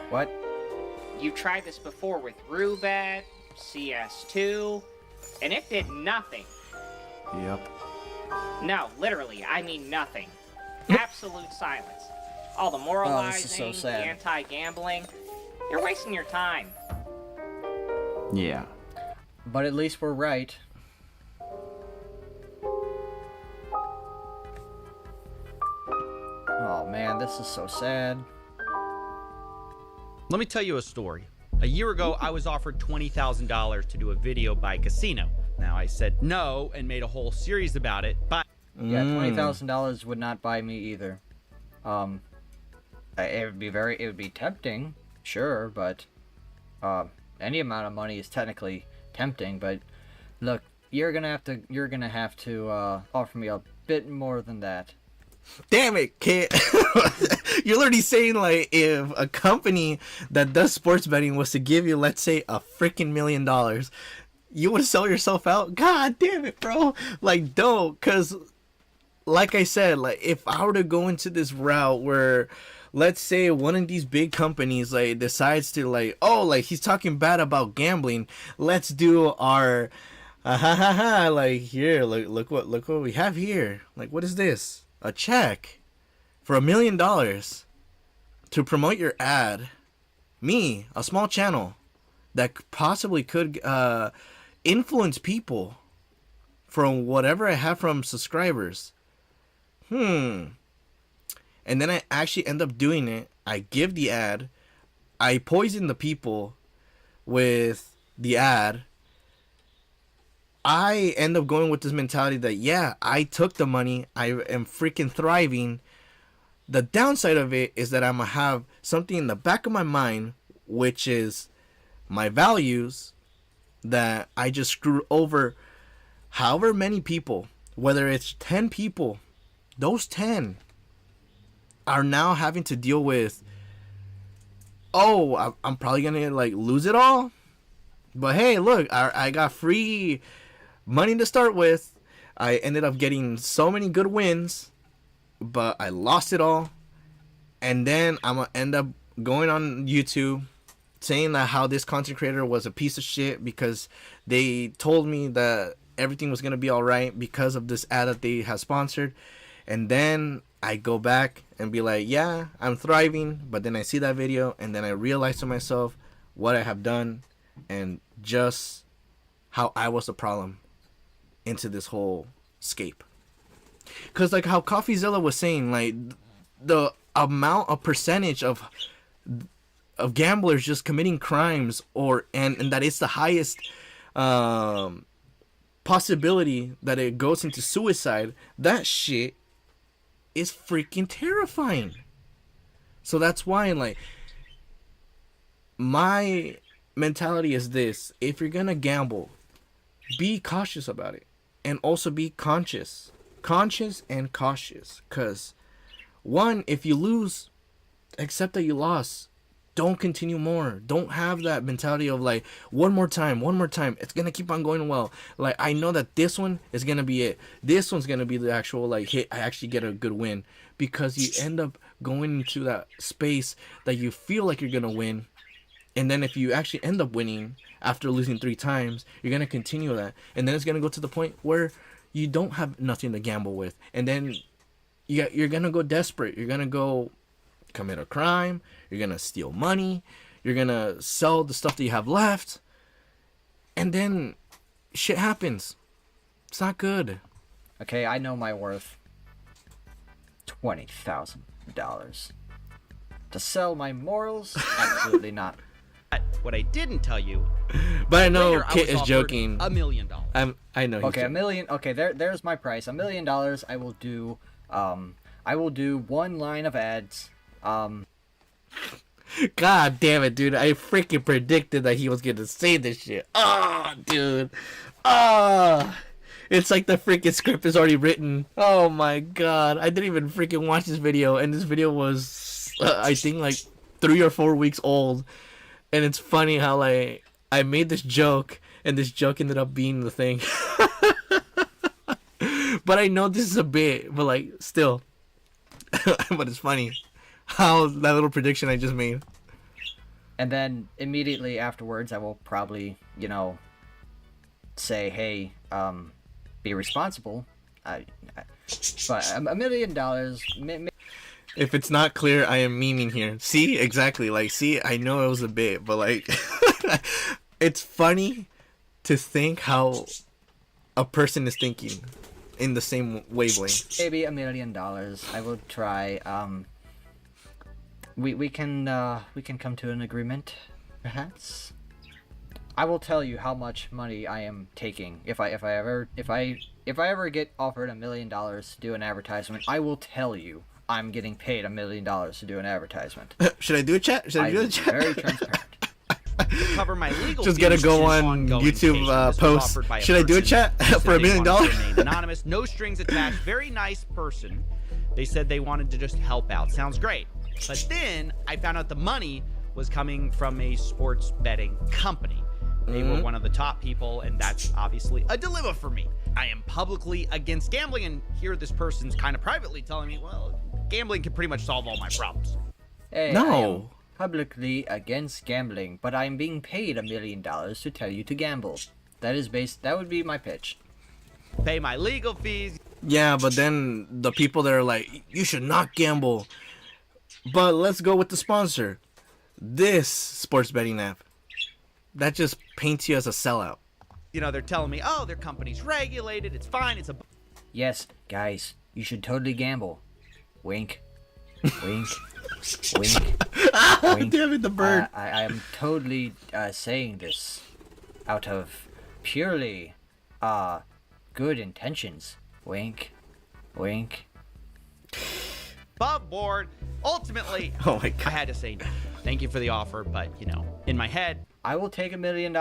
What? You tried this before with Roobet, CS2, and it did nothing. Yep. No, literally, I mean nothing. Absolute silence. All the moralizing, this is so sad. the anti-gambling. You're wasting your time. Yeah. But at least we're right. Oh man, this is so sad. Let me tell you a story. A year ago, I was offered $20,000 to do a video by Casino. Now, I said no and made a whole series about it, but... Yeah, $20,000 would not buy me either. It would be tempting, sure, but any amount of money is technically tempting. But look, you're gonna have to offer me a bit more than that. Damn it, kid. You're literally saying, like, if a company that does sports betting was to give you, let's say, a freaking $1 million, you would sell yourself out? God damn it, bro. Like, don't. Because, like I said, like, if I were to go into this route where, let's say, one of these big companies, like, decides to, like, oh, like, he's talking bad about gambling, let's do our, like, here, look what we have here. Like, what is this? A check for $1 million to promote your ad. Me, a small channel that possibly could influence people from whatever I have from subscribers. And then I actually end up doing it. I give the ad. I poison the people with the ad. I end up going with this mentality that, yeah, I took the money. I am freaking thriving. The downside of it is that I'm going to have something in the back of my mind, which is my values, that I just screwed over however many people, whether it's 10 people, those 10 are now having to deal with, oh, I'm probably going to, like, lose it all. But hey, look, I got free money to start with. I ended up getting so many good wins, but I lost it all. And then I'm gonna end up going on YouTube saying that how this content creator was a piece of shit because they told me that everything was gonna be all right because of this ad that they have sponsored. And then I go back and be like, yeah, I'm thriving. But then I see that video and then I realize to myself what I have done and just how I was the problem into this whole scape. Because like how Coffeezilla was saying, like the amount of percentage of gamblers just committing crimes, or and that it's the highest possibility that it goes into suicide, that shit is freaking terrifying. So that's why, like, my mentality is this: if you're gonna gamble, be cautious about it, and also be conscious and cautious. Because one, if you lose, accept that you lost. don't continue more. Don't have that mentality of like, one more time. It's gonna keep on going well. Like, I know that this one is gonna be it. This one's gonna be the actual like hit. I actually get a good win, because you end up going into that space that you feel like you're gonna win, and then if you actually end up winning after losing 3 times, you're gonna continue that, and then it's gonna go to the point where you don't have nothing to gamble with, and then you're gonna go desperate. You're gonna go commit a crime. You're gonna steal money. You're gonna sell the stuff that you have left, and then shit happens. It's not good. Okay, I know my worth. $20,000 to sell my morals? Absolutely not. What I didn't tell you, but I know later, Kit I is joking. $1 million. I know. He's Okay, joking. $1 million. Okay, there's my price. $1 million. I will do. I will do 1 line of ads. God damn it, dude! I freaking predicted that he was gonna say this shit. Oh, dude. It's like the freaking script is already written. Oh my god! I didn't even freaking watch this video, and this video was, I think, like 3 or 4 weeks old. And it's funny how like I made this joke, and this joke ended up being the thing. But I know this is a bit, but like still. But it's funny how that little prediction I just made. And then immediately afterwards, I will probably, say, hey, be responsible. But $1 million. If it's not clear, I am memeing here. See, exactly. Like, see, I know it was a bit, but like, it's funny to think how a person is thinking in the same wavelength. Maybe $1 million. I will try. We can come to an agreement, perhaps. I will tell you how much money I am taking if I ever get offered $1 million to do an advertisement. I will tell you I'm getting paid $1 million to do an advertisement. Should I do a chat? Should I do a chat? Very transparent. Cover my legal just gotta go on YouTube post. Should I do a chat for $1 million? Anonymous, no strings attached. Very nice person. They said they wanted to just help out. Sounds great. But then I found out the money was coming from a sports betting company. They were one of the top people, and that's obviously a dilemma for me. I am publicly against gambling, and here this person's kind of privately telling me, well, gambling can pretty much solve all my problems. Hey, no. I am publicly against gambling, but I'm being paid $1 million to tell you to gamble. That would be my pitch. Pay my legal fees. Yeah, but then the people that are like, you should not gamble. But let's go with the sponsor. This sports betting app. That just paints you as a sellout. They're telling me, oh, their company's regulated. It's fine. It's a... Yes, guys, you should totally gamble. Wink. Wink. Wink. Wink. Damn it, the bird. I am totally saying this out of purely good intentions. Wink. Wink. Above board. Ultimately, oh my God. I had to say no. Thank you for the offer, but, in my head... I will take $1 million.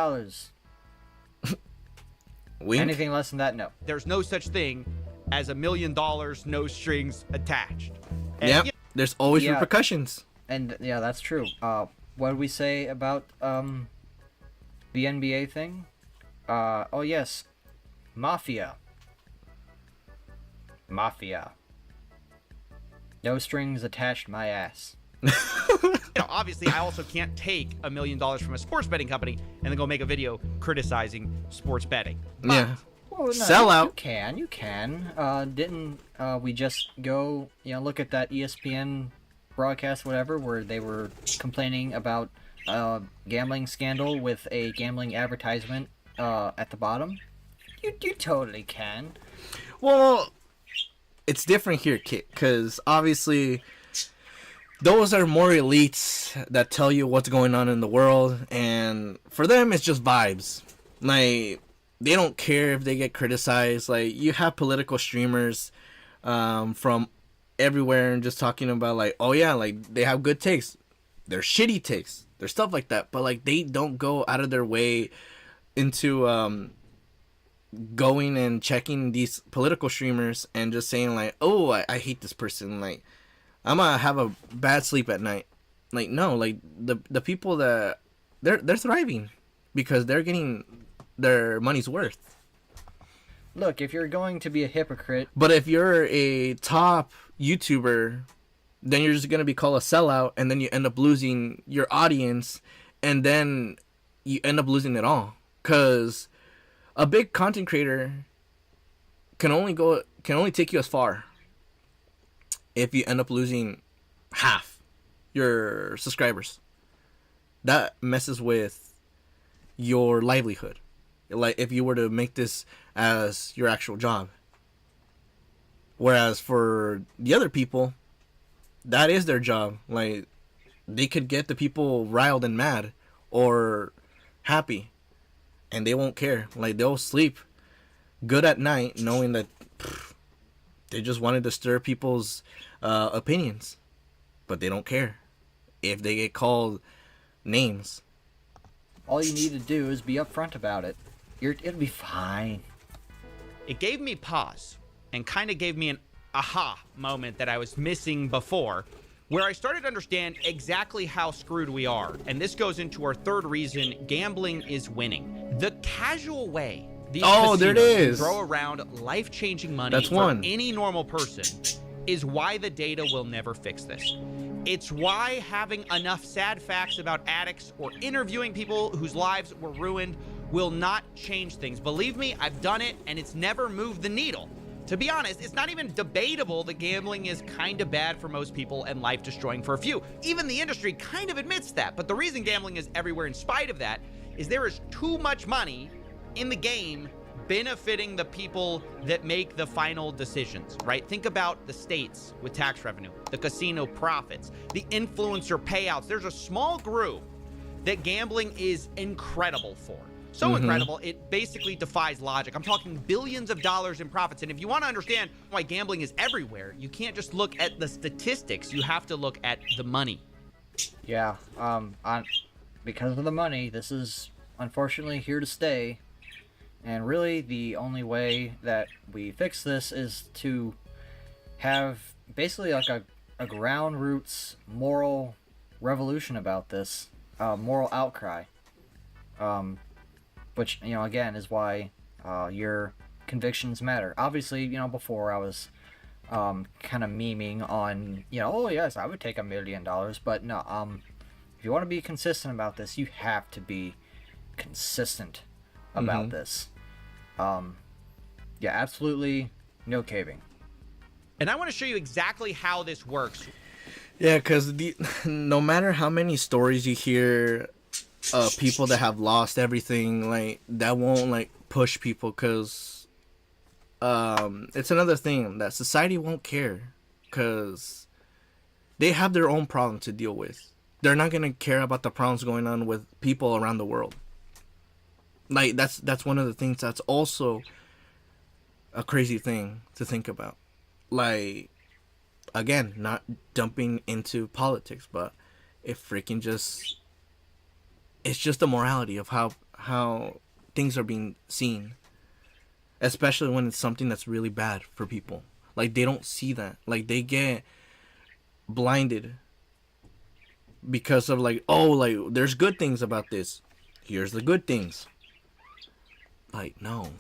Wink? Anything less than that, no. There's no such thing as $1 million, no strings attached. And, yep. There's always repercussions. And yeah, that's true. What did we say about the NBA thing? Oh yes, Mafia. No strings attached, my ass. Obviously, I also can't take $1 million from a sports betting company and then go make a video criticizing sports betting. Yeah. Well, no, Sell out. You can. Didn't we just go, look at that ESPN broadcast, whatever, where they were complaining about gambling scandal with a gambling advertisement at the bottom? You totally can. Well, it's different here, Kit, because obviously those are more elites that tell you what's going on in the world, and for them it's just vibes. Like, they don't care if they get criticized. Like, you have political streamers from everywhere and just talking about like, oh yeah, like they have good takes, they're shitty takes, there's stuff like that, but like they don't go out of their way into going and checking these political streamers and just saying like, oh, I hate this person, like I'm gonna have a bad sleep at night Like, no, like the people that they're thriving because they're getting their money's worth. Look, if you're going to be a hypocrite, but if you're a top YouTuber, then you're just gonna be called a sellout, and then you end up losing your audience, and then you end up losing it all. Cause a big content creator can only take you as far if you end up losing half your subscribers. That messes with your livelihood. Like if you were to make this as your actual job. Whereas for the other people, that is their job. Like they could get the people riled and mad or happy, and they won't care. Like they'll sleep good at night knowing that they just wanted to stir people's opinions, but they don't care if they get called names. All you need to do is be upfront about it. It'll be fine. It gave me pause and kind of gave me an aha moment that I was missing before, where I started to understand exactly how screwed we are. And this goes into our third reason gambling is winning. The casual way these there it is. throw around life-changing money That's for one. any normal person is why the data will never fix this. It's why having enough sad facts about addicts or interviewing people whose lives were ruined will not change things. Believe me, I've done it, and it's never moved the needle. To be honest, it's not even debatable that gambling is kind of bad for most people and life-destroying for a few. Even the industry kind of admits that. But the reason gambling is everywhere in spite of that is there is too much money in the game benefiting the people that make the final decisions, right? Think about the states with tax revenue, the casino profits, the influencer payouts. There's a small group that gambling is incredible for. So incredible, it basically defies logic. I'm talking billions of dollars in profits. And if you want to understand why gambling is everywhere, you can't just look at the statistics. You have to look at the money. Yeah, because of the money, this is unfortunately here to stay. And really, the only way that we fix this is to have basically like a ground roots moral revolution about this, moral outcry. Which, you know, again, is why your convictions matter. Obviously, you know, before I was kind of memeing on, you know, oh yes, I would take $1 million, but no, if you want to be consistent about this, you have to be consistent about this. Yeah, absolutely no caving. And I want to show you exactly how this works. Yeah, because no matter how many stories you hear people that have lost everything, like that won't like push people, because it's another thing that society won't care, because they have their own problem to deal with. They're not gonna care about the problems going on with people around the world. Like that's one of the things that's also a crazy thing to think about. Like, again, not dumping into politics, but it's just the morality of how things are being seen, especially when it's something that's really bad for people. Like, they don't see that. Like, they get blinded because of like, oh, like there's good things about this. Here's the good things. Like, no.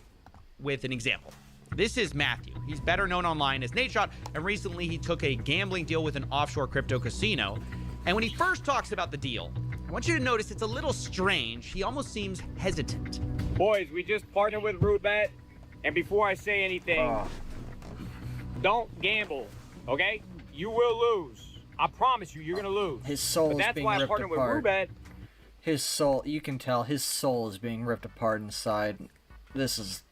With an example. This is Matthew. He's better known online as Nadeshot, and recently he took a gambling deal with an offshore crypto casino. And when he first talks about the deal, I want you to notice it's a little strange. He almost seems hesitant. Boys, we just partnered with Rootbet, and before I say anything, don't gamble, okay? You will lose. I promise you, you're gonna lose. His soul is being ripped apart. With Rootbet. His soul, you can tell his soul is being ripped apart inside. This is,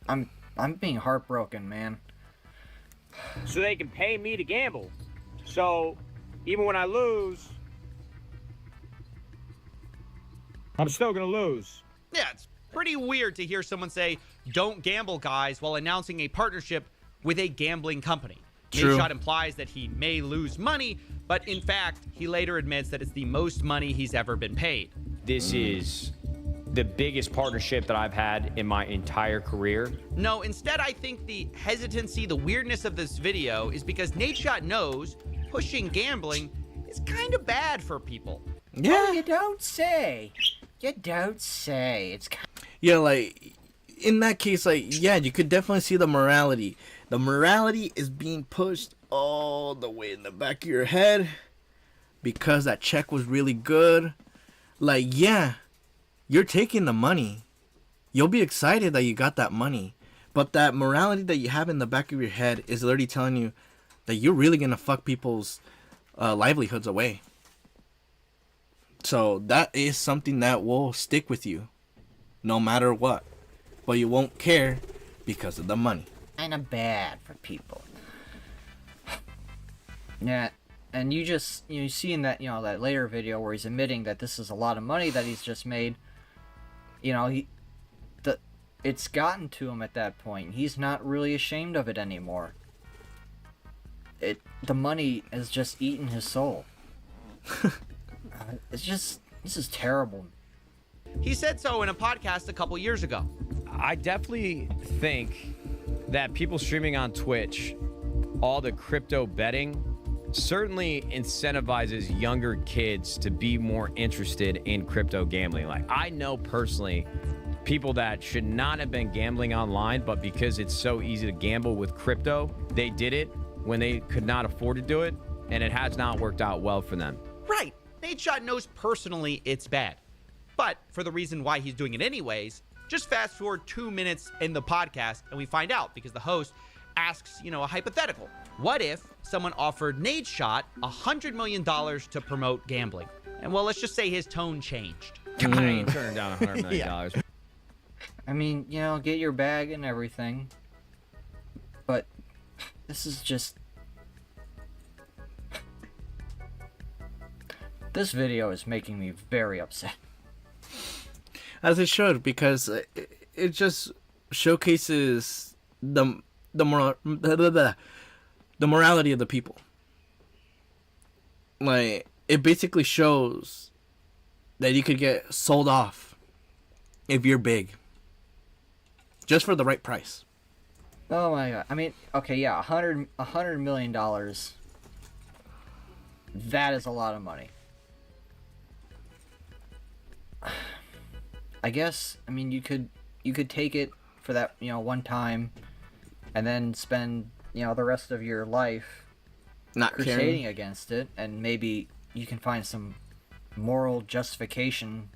I'm being heartbroken, man. So they can pay me to gamble. So even when I lose, I'm still gonna lose. Yeah, it's pretty weird to hear someone say, don't gamble, guys, while announcing a partnership with a gambling company. Nadeshot implies that he may lose money, but in fact, he later admits that it's the most money he's ever been paid. This is the biggest partnership that I've had in my entire career. No, instead, I think the hesitancy, the weirdness of this video is because Nadeshot knows pushing gambling is kind of bad for people. Yeah. Oh, you don't say. You don't say. It's kind Yeah, like, in that case, like, yeah, you could definitely see the morality. The morality is being pushed all the way in the back of your head because that check was really good. Like, yeah, you're taking the money. You'll be excited that you got that money. But that morality that you have in the back of your head is literally telling you that you're really going to fuck people's livelihoods away. So that is something that will stick with you no matter what. But you won't care because of the money. kind of bad for people. Yeah, and you see in that, that later video where he's admitting that this is a lot of money that he's just made. It's gotten to him at that point. He's not really ashamed of it anymore. The money has just eaten his soul. This is terrible. He said so in a podcast a couple years ago. I definitely think that people streaming on Twitch, all the crypto betting, certainly incentivizes younger kids to be more interested in crypto gambling. Like, I know personally people that should not have been gambling online, but because it's so easy to gamble with crypto, they did it when they could not afford to do it, and it has not worked out well for them. Right. Nadeshot knows personally it's bad. But for the reason why he's doing it anyways, just fast forward 2 minutes in the podcast and we find out, because the host asks, a hypothetical. What if someone offered Nadeshot $100 million to promote gambling? And well, let's just say his tone changed. I ain't turning down $100 million. Yeah. I mean, get your bag and everything. But this is just... This video is making me very upset. As it should, because it just showcases the morality of the people. Like, it basically shows that you could get sold off if you're big, just for the right price. Oh my god! I mean, okay, yeah, $100 million. That is a lot of money. I guess, you could take it for that, one time, and then spend, the rest of your life not crusading against it, and maybe you can find some moral justification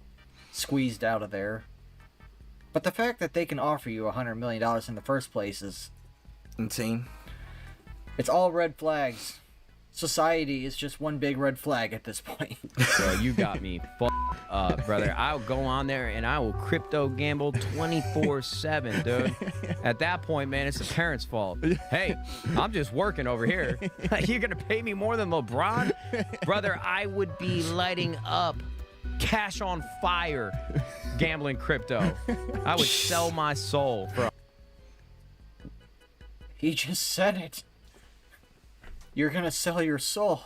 squeezed out of there. But the fact that they can offer you $100 million in the first place is insane. It's all red flags. Society is just one big red flag at this point. So you got me fucked up, brother. I'll go on there and I will crypto gamble 24/7, dude. At that point, man, it's the parents' fault. Hey, I'm just working over here. You're gonna pay me more than LeBron? Brother, I would be lighting up, cash on fire, gambling crypto. I would sell my soul for... He just said it. You're gonna sell your soul.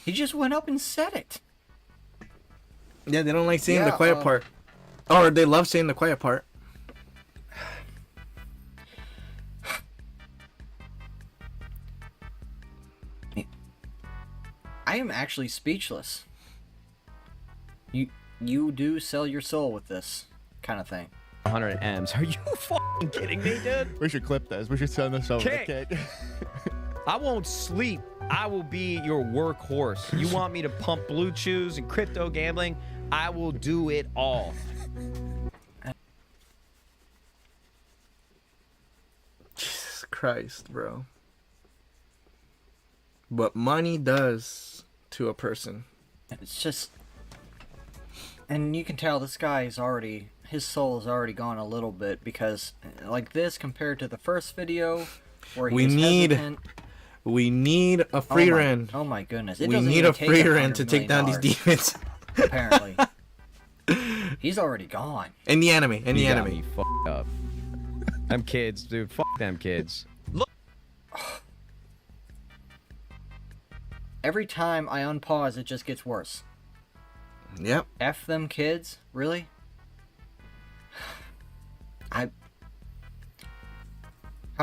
He just went up and said it. Yeah, they don't like saying the quiet part. Or they love saying the quiet part. I am actually speechless. You do sell your soul with this kind of thing. 100 M's. Are you fucking kidding me, dude? We should clip this. We should send this over to Kate. I won't sleep. I will be your workhorse. You want me to pump blue chews and crypto gambling? I will do it all. Jesus Christ, bro. What money does to a person. It's just... And you can tell this guy is already... His soul is already gone a little bit, because like this compared to the first video where he was hesitant... We need a free run. Oh my goodness. We need a free run to take down these demons. Apparently. He's already gone. In the anime. In the anime. Me fucked up. Them kids, dude. Fuck them kids. Look. Every time I unpause, it just gets worse. Yep. F them kids? Really? How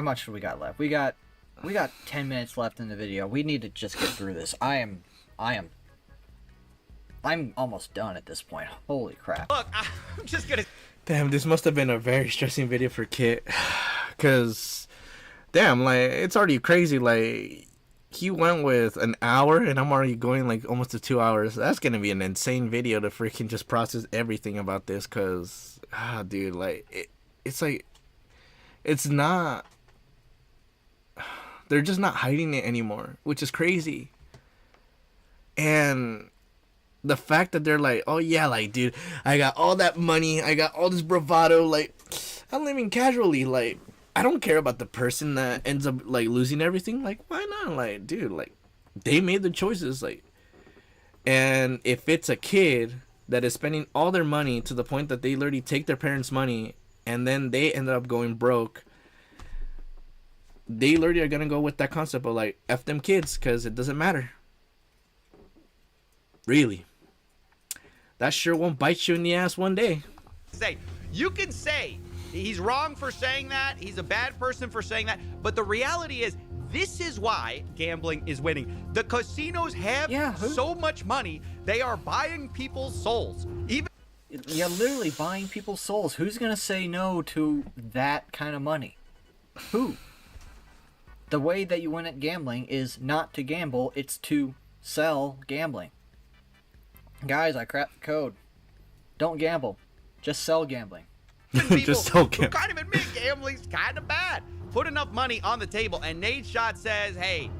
much do we got left? We got 10 minutes left in the video. We need to just get through this. I am I'm almost done at this point. Holy crap. Look, I'm just gonna... Damn, this must have been a very stressing video for Kit. Because, damn, like, it's already crazy. Like, he went with an hour, and I'm already going, like, almost to 2 hours. That's going to be an insane video to freaking just process everything about this. Because, dude, like, it's like, it's not... They're just not hiding it anymore, which is crazy. And... the fact that they're like, oh yeah, like, dude, I got all that money, I got all this bravado, like, I'm living casually, like, I don't care about the person that ends up, like, losing everything, like, why not, like, dude, like, they made the choices, like, and if it's a kid that is spending all their money to the point that they literally take their parents' money, and then they end up going broke, they literally are gonna go with that concept of, like, F them kids, because it doesn't matter. Really. That sure won't bite you in the ass one day. You can say he's wrong for saying that, he's a bad person for saying that, but the reality is, this is why gambling is winning. The casinos have so much money, they are buying people's souls. Yeah, literally buying people's souls. Who's gonna say no to that kind of money? Who? The way that you win at gambling is not to gamble, it's to sell gambling. Guys, I cracked the code. Don't gamble. Just sell gambling. Just sell gambling. Who kind of admit gambling's kind of bad. Put enough money on the table, and Nate Shot says, hey,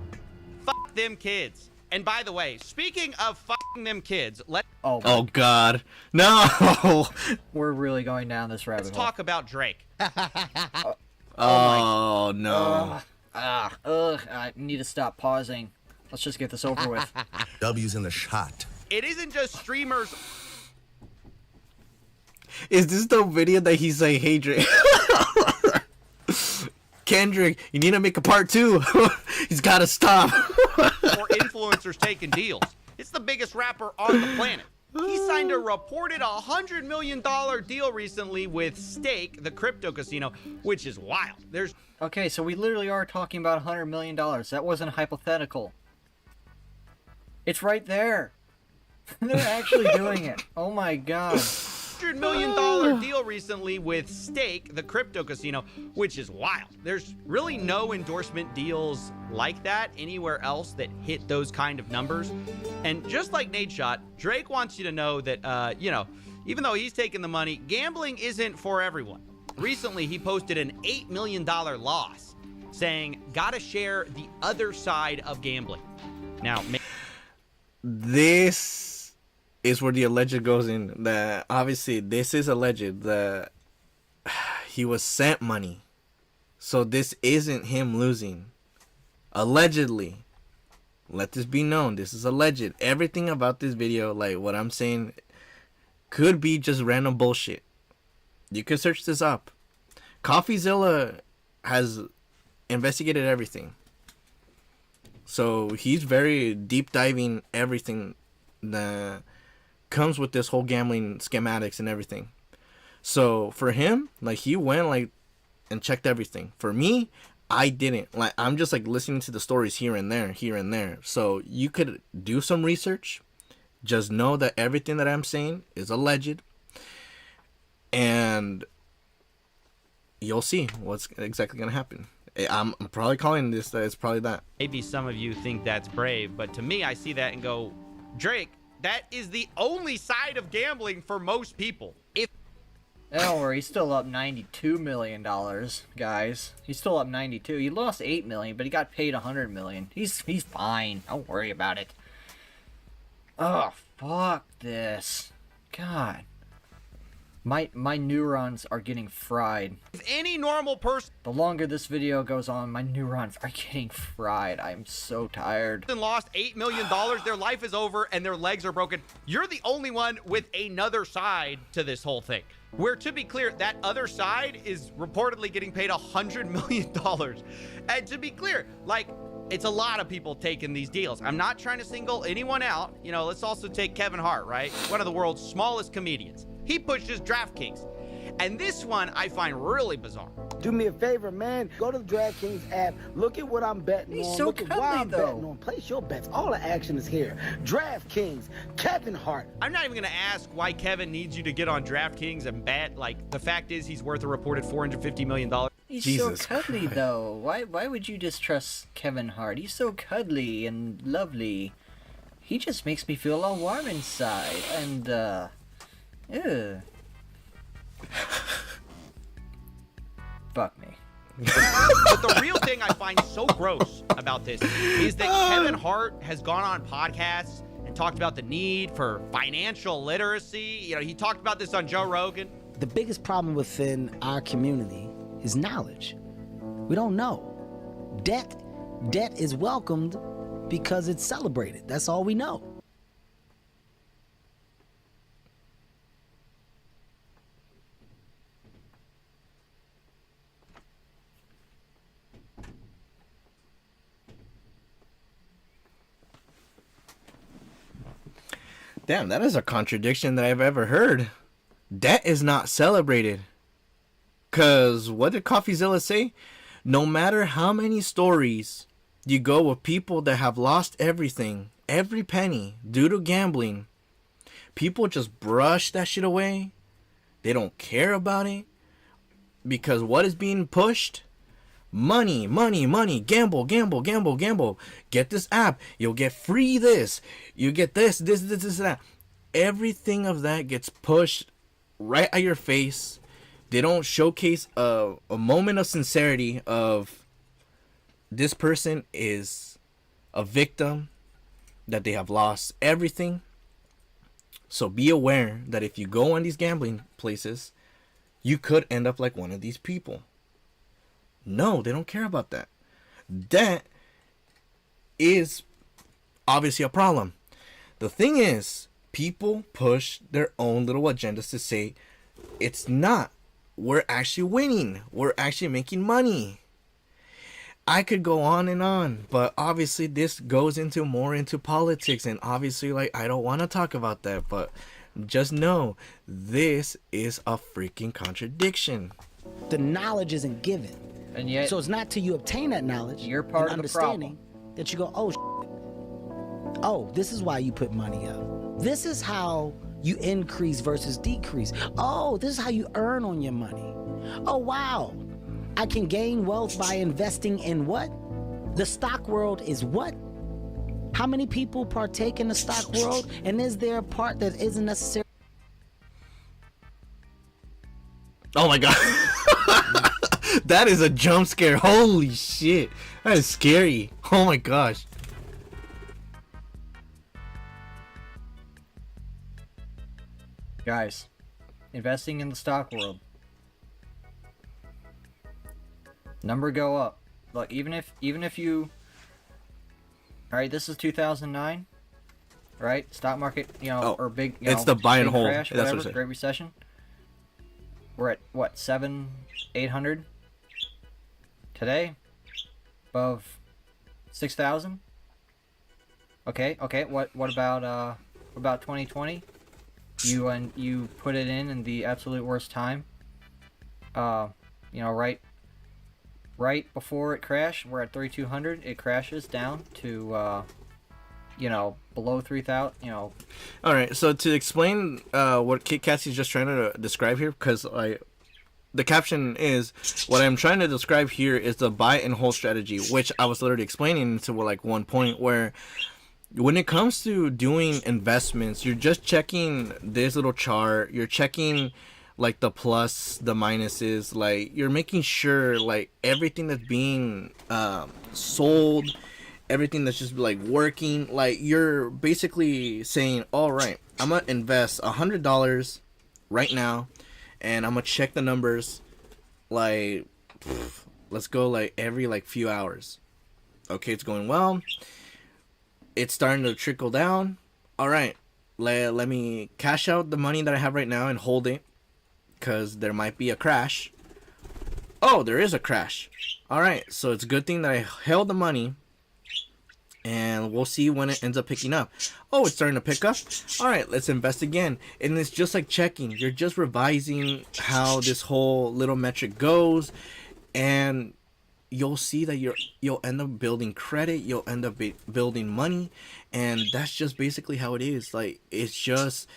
fuck them kids. And by the way, speaking of fucking them kids, Oh God, no! We're really going down this rabbit let's hole. talk about Drake. Oh no! I need to stop pausing. Let's just get this over with. W's in the shot. It isn't just streamers. Is this the video that he's like, hey Drake, Kendrick, you need to make a part 2. He's got to stop. Or influencers taking deals. It's the biggest rapper on the planet. He signed a reported $100 million deal recently with Stake, the crypto casino, which is wild. Okay, so we literally are talking about $100 million. That wasn't hypothetical. It's right there. They're actually doing it. Oh my God. $100 million deal recently with Stake, the crypto casino, which is wild. There's really no endorsement deals like that anywhere else that hit those kind of numbers. And just like Nate Shot, Drake wants you to know that, even though he's taking the money, gambling isn't for everyone. Recently, he posted an $8 million loss, saying, gotta share the other side of gambling. Now, this is where the alleged goes in. That obviously this is alleged that he was sent money, so this isn't him losing. Allegedly, let this be known. This is alleged. Everything about this video, like what I'm saying, could be just random bullshit. You can search this up. Coffeezilla has investigated everything, so he's very deep diving everything that comes with this whole gambling schematics and everything. So for him, like, he went like and checked everything. For me, I didn't. Like, I'm just like listening to the stories here and there. So you could do some research. Just know that everything that I'm saying is alleged, and you'll see what's exactly gonna happen. I'm probably calling this that it's probably that. Maybe some of you think that's brave, but to me, I see that and go, Drake, that is the only side of gambling for most people. Don't worry, he's still up $92 million, guys. He's still up 92. He lost $8 million, but he got paid $100 million. He's fine. Don't worry about it. Oh, fuck this. God. My neurons are getting fried. If any normal person... The longer this video goes on, my neurons are getting fried. I'm so tired. ...lost $8 million, their life is over, and their legs are broken. You're the only one with another side to this whole thing. Where, to be clear, that other side is reportedly getting paid $100 million. And to be clear, like, it's a lot of people taking these deals. I'm not trying to single anyone out. You know, let's also take Kevin Hart, right? One of the world's smallest comedians. He pushes DraftKings. And this one I find really bizarre. Do me a favor, man. Go to the DraftKings app. Look at what I'm betting on. So Look at why cuddly, I'm though. betting on. Place your bets. All the action is here. DraftKings, Kevin Hart. I'm not even going to ask why Kevin needs you to get on DraftKings and bet. Like, the fact is he's worth a reported $450 million. He's Jesus so cuddly, Christ. though. Why would you distrust Kevin Hart? He's so cuddly and lovely. He just makes me feel all warm inside. And, ew. Fuck me. But the real thing I find so gross about this is that Kevin Hart has gone on podcasts and talked about the need for financial literacy. You know, he talked about this on Joe Rogan. The biggest problem within our community is knowledge. We don't know. Debt is welcomed because it's celebrated. That's all we know. Damn, that is a contradiction that I've ever heard. Debt is not celebrated. Cause what did Coffeezilla say? No matter how many stories you go with people that have lost everything, every penny, due to gambling, people just brush that shit away. They don't care about it. Because what is being pushed? Money, money, money. Gamble, gamble, gamble, gamble. Get this app. You'll get free this. You get this, that. Everything of that gets pushed right at your face. They don't showcase a moment of sincerity of this person is a victim, that they have lost everything. So be aware that if you go on these gambling places, you could end up like one of these people. No, they don't care about that. That is obviously a problem. The thing is, people push their own little agendas to say, it's not. We're actually winning. We're actually making money. I could go on, but obviously this goes into more into politics, and obviously, like, I don't want to talk about that, but just know this is a freaking contradiction. The knowledge isn't given. And yet, so it's not till you obtain that knowledge, you're part and of the problem, understanding that you go, oh, this is why you put money up. This is how you increase versus decrease. Oh, this is how you earn on your money. Oh, wow. I can gain wealth by investing in what? The stock world is what? How many people partake in the stock world? And is there a part that isn't necessary? Oh my god. That is a jump scare. Holy shit. That is scary. Oh my gosh. Guys, investing in the stock world. Number go up. Look, even if you, all right, this is 2009, right? Stock market, or big, it's the buy and hold. Crash, That's whatever, what it Great Recession. We're at what, 800 today, above 6,000. Okay. What about 2020? You put it in the absolute worst time. Right before it crashed, we're at 3,200. It crashes down to below 3,000. All right. So to explain what Katzy's just trying to describe here, because the caption is what I'm trying to describe here is the buy and hold strategy, which I was literally explaining to like one point where when it comes to doing investments, you're just checking this little chart. You're checking like the plus, the minuses. Like you're making sure like everything that's being sold, everything that's just like working. Like you're basically saying, all right, I'm gonna invest $100 right now, and I'm gonna check the numbers. Like, let's go like every like few hours. Okay, it's going well. It's starting to trickle down. All right, let me cash out the money that I have right now and hold it, because there might be a crash. Oh, there is a crash. All right, so it's a good thing that I held the money And we'll see when it ends up picking up. Oh, it's starting to pick up. All right, let's invest again. And it's just like checking. You're just revising how this whole little metric goes, and you'll see that you'll end up building credit. You'll end up building money, and that's just basically how it is. Like, it's just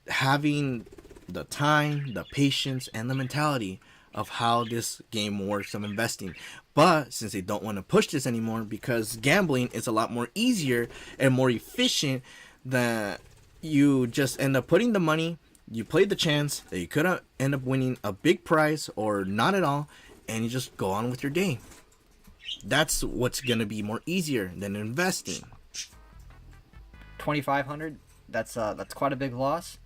having the time, the patience, and the mentality of how this game works of investing. But since they don't want to push this anymore because gambling is a lot more easier and more efficient, that you just end up putting the money, you played the chance that you could end up winning a big prize or not at all, and you just go on with your day. That's what's going to be more easier than investing. 2,500, that's quite a big loss.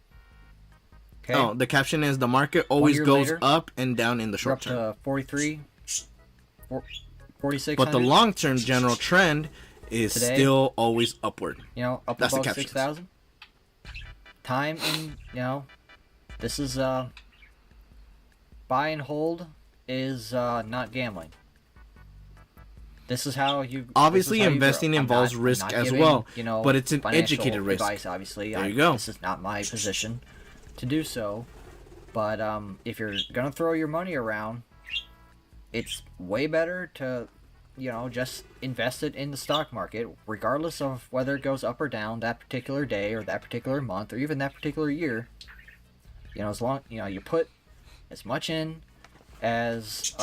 Okay. Oh, the caption is the market always goes up and down in the short term. Up to 43, 4,600. But the long-term general trend is Today, still always upward. You know, up That's above 6,000. Time and, you know, this is buy and hold is not gambling. This is how you obviously investing involves risk as well, you know, but it's an educated risk. Advice, obviously. There you go. This is not my position to do so, but if you're gonna throw your money around, it's way better to, you know, just invest it in the stock market, regardless of whether it goes up or down that particular day or that particular month or even that particular year. You know, as long, you know, you put as much in as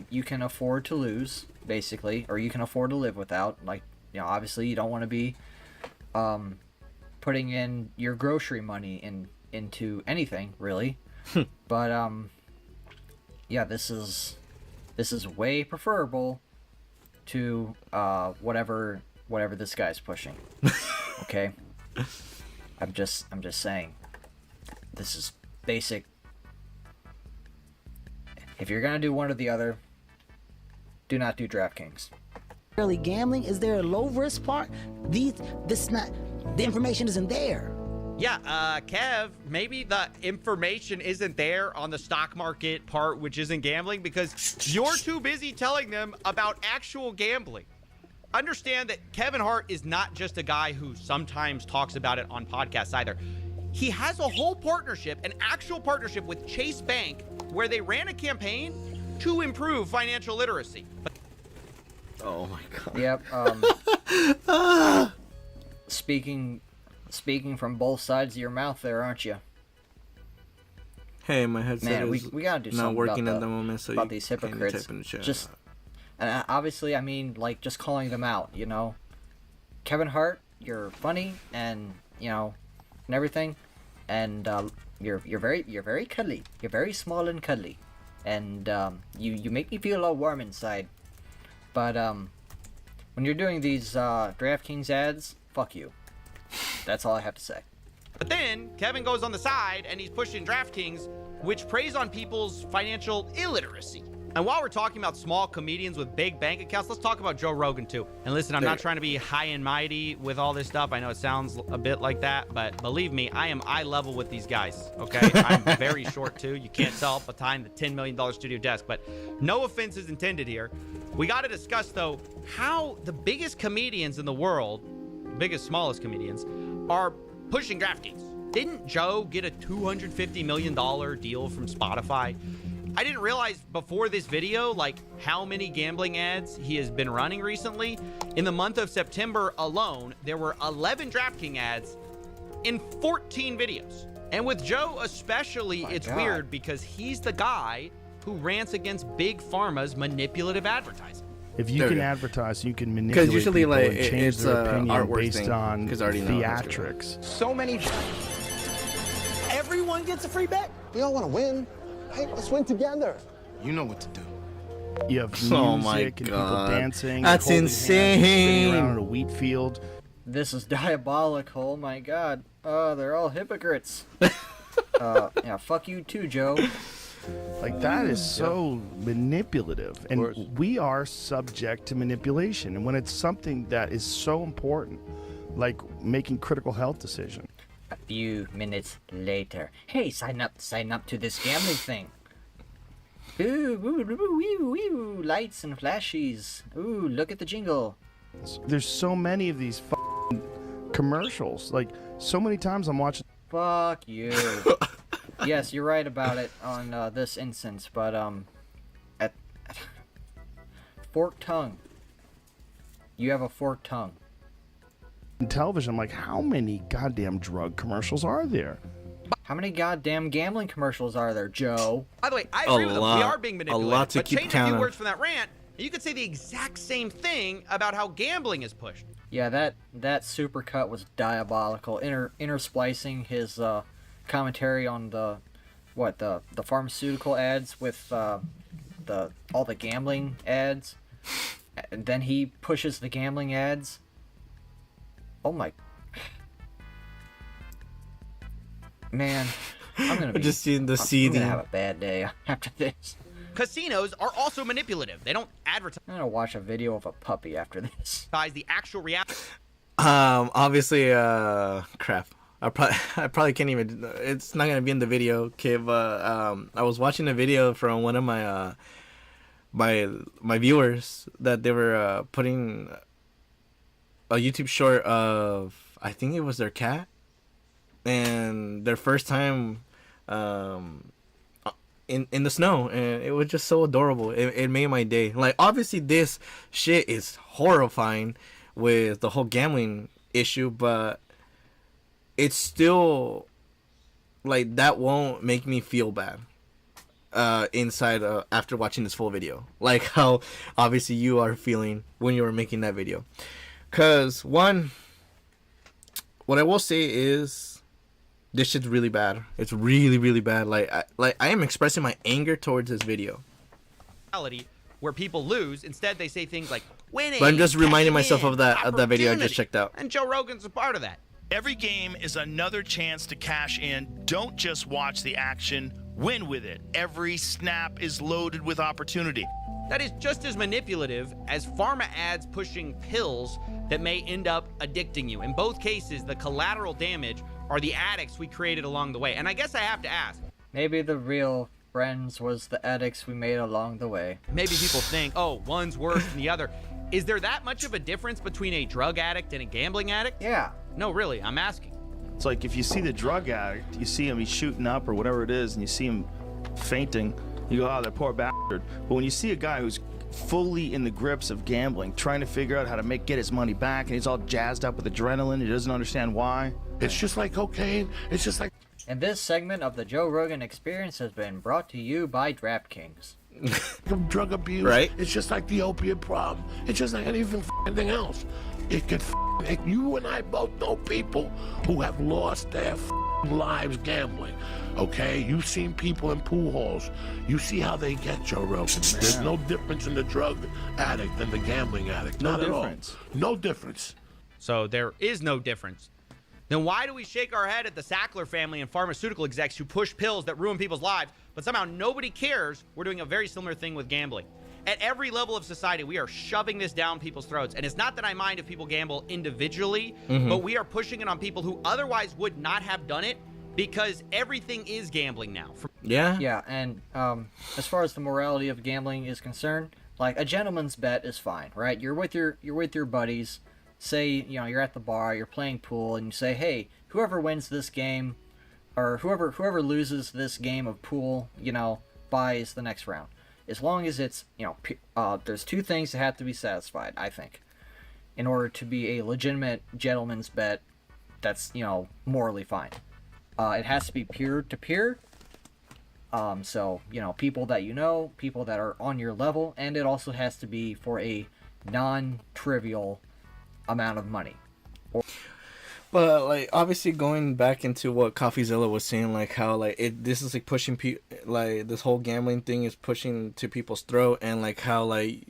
you can afford to lose, basically, or you can afford to live without. Like, you know, obviously you don't want to be putting in your grocery money into anything really. But yeah, this is way preferable to whatever this guy's pushing. Okay. I'm just saying, this is basic. If you're gonna do one or the other, do not do DraftKings. Early gambling, is there a low risk part? The information isn't there. Yeah, Kev, maybe the information isn't there on the stock market part, which isn't gambling, because you're too busy telling them about actual gambling. Understand that Kevin Hart is not just a guy who sometimes talks about it on podcasts either. He has a whole partnership, an actual partnership with Chase Bank, where they ran a campaign to improve financial literacy. Oh my god. Yep. Speaking from both sides of your mouth there, aren't you? Hey, my headset is we gotta do not something working about at the moment, so about these hypocrites. Just, and obviously, I mean, like, just calling them out, you know. Kevin Hart, you're funny, and, you know, and everything, and you're very cuddly. You're very small and cuddly, and you make me feel all warm inside. But when you're doing these DraftKings ads, fuck you. That's all I have to say. But then Kevin goes on the side and he's pushing DraftKings, which preys on people's financial illiteracy. And while we're talking about small comedians with big bank accounts, let's talk about Joe Rogan too. And listen, I'm not trying to be high and mighty with all this stuff. I know it sounds a bit like that, but believe me, I am eye level with these guys, okay? I'm very short too. You can't tell behind the $10 million studio desk, but no offense is intended here. We got to discuss, though, how the biggest comedians in the world, biggest, smallest comedians, are pushing DraftKings. Didn't Joe get a $250 million deal from Spotify? I didn't realize before this video, like, how many gambling ads he has been running recently. In the month of September alone, there were 11 DraftKings ads in 14 videos. And with Joe especially, it's weird because he's the guy who rants against big pharma's manipulative advertising. If you can advertise, you can manipulate because usually, people like, and change it's their opinion based thing, on I already know theatrics. So many. Everyone gets a free bet. We all want to win. Hey, let's win together. You know what to do. You have music Oh my and people God. dancing. That's holding hands, insane. spinning around in a wheat field. This is diabolical. Oh my god. Oh, they're all hypocrites. Yeah, fuck you too, Joe. Like, that is so manipulative, and we are subject to manipulation. And when it's something that is so important, like making critical health decisions. A few minutes later. Hey, sign up to this gambling thing. Ooh, lights and flashies. Ooh, look at the jingle. There's so many of these commercials. Like, so many times I'm watching. Fuck you. Yes, you're right about it on this instance, but at forked tongue. You have a forked tongue. On television, I'm like, how many goddamn drug commercials are there? How many goddamn gambling commercials are there, Joe? By the way, I agree with them. We are being manipulated. A lot to but keep change a count few of. words from that rant, and you could say the exact same thing about how gambling is pushed. Yeah, that supercut was diabolical. Intersplicing his commentary on the pharmaceutical ads with all the gambling ads, and then he pushes the gambling ads. Oh my. Man, I'm gonna just seeing the seething. I'm gonna have a bad day after this. Casinos are also manipulative. They don't advertise. I'm gonna watch a video of a puppy after this. The actual reality. Obviously, crap. I probably can't even. It's not gonna be in the video, okay? But I was watching a video from one of my my viewers that they were putting a YouTube short of, I think it was their cat, and their first time in the snow, and it was just so adorable. It made my day. Like, obviously this shit is horrifying with the whole gambling issue, but it's still like, that won't make me feel bad inside after watching this full video, like how obviously you are feeling when you were making that video. Cause one, what I will say is, this shit's really bad. It's really, really bad. Like I am expressing my anger towards this video. Where people lose, instead they say things like winning. But I'm just reminding myself in, of that video I just checked out. And Joe Rogan's a part of that. Every game is another chance to cash in. Don't just watch the action, win with it. Every snap is loaded with opportunity. That is just as manipulative as pharma ads pushing pills that may end up addicting you. In both cases, the collateral damage are the addicts we created along the way. And I guess I have to ask. Maybe the real friends was the addicts we made along the way. Maybe people think, oh, one's worse than the other. Is there that much of a difference between a drug addict and a gambling addict? Yeah. No, really, I'm asking. It's like, if you see the drug addict, you see him, he's shooting up or whatever it is, and you see him fainting, you go, oh, that poor bastard. But when you see a guy who's fully in the grips of gambling, trying to figure out how to get his money back, and he's all jazzed up with adrenaline, he doesn't understand why. It's just like cocaine. It's just like... And this segment of the Joe Rogan Experience has been brought to you by DraftKings. Drug abuse, right? It's just like the opiate problem. It's just like anything else. It could. You and I both know people who have lost their lives gambling. Okay, you've seen people in pool halls. You see how they get, Joe Rogan. There's no difference in the drug addict and the gambling addict. Not at all. No difference. So there is no difference. Then why do we shake our head at the Sackler family and pharmaceutical execs who push pills that ruin people's lives, but somehow nobody cares we're doing a very similar thing with gambling? At every level of society, we are shoving this down people's throats. And it's not that I mind if people gamble individually, but we are pushing it on people who otherwise would not have done it, because everything is gambling now. Yeah, and as far as the morality of gambling is concerned, like, a gentleman's bet is fine, right? You're with your buddies. Say, you're at the bar, you're playing pool, and you say, hey, whoever wins this game, or whoever loses this game of pool, buys the next round. As long as it's, there's two things that have to be satisfied, I think, in order to be a legitimate gentleman's bet that's, morally fine. It has to be peer-to-peer, so, people that people that are on your level, and it also has to be for a non-trivial amount of money. But, like, obviously going back into what Coffeezilla was saying, like, how, like, this is, like, pushing like, this whole gambling thing is pushing to people's throat, and, like, how, like,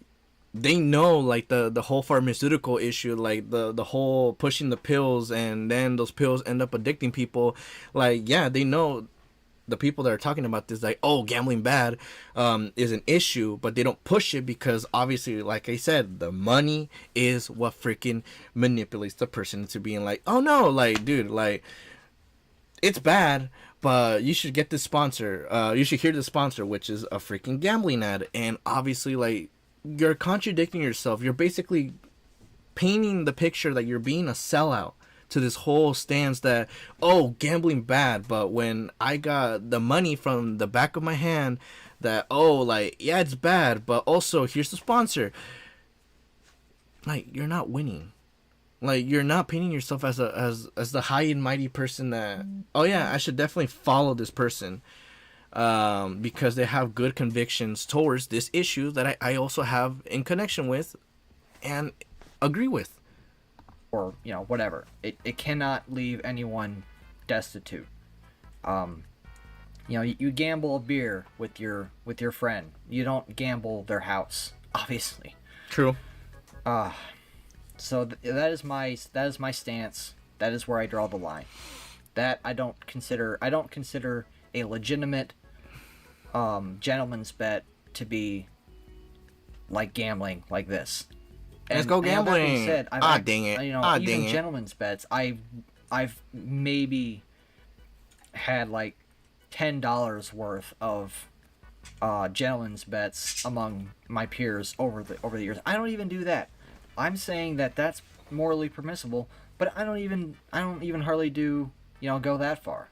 they know, like, the whole pharmaceutical issue, like, the whole pushing the pills, and then those pills end up addicting people. Like, yeah, they know the people that are talking about this, like, oh, gambling bad is an issue, but they don't push it because, obviously, like I said, the money is what freaking manipulates the person into being like, oh no, like, dude, like, it's bad, but you should get this sponsor, you should hear the sponsor, which is a freaking gambling ad. And obviously, like, you're contradicting yourself. You're basically painting the picture that you're being a sellout to this whole stance that, oh, gambling bad, but when I got the money from the back of my hand, that, oh, like, yeah, it's bad, but also here's the sponsor. Like, you're not winning. Like, you're not painting yourself as the high and mighty person that, oh yeah, I should definitely follow this person because they have good convictions towards this issue that I also have in connection with and agree with. Or, you know, whatever. It cannot leave anyone destitute. You know, you gamble a beer with your friend. You don't gamble their house, obviously. True. So that is my stance. That is where I draw the line. That I don't consider a legitimate gentleman's bet to be like gambling like this. Let's go gambling. That being said, dang it. You know, dang even it. gentlemen's bets, I've maybe had like $10 worth of gentlemen's bets among my peers over the years. I don't even do that. I'm saying that that's morally permissible, but I don't even hardly do, you know, go that far.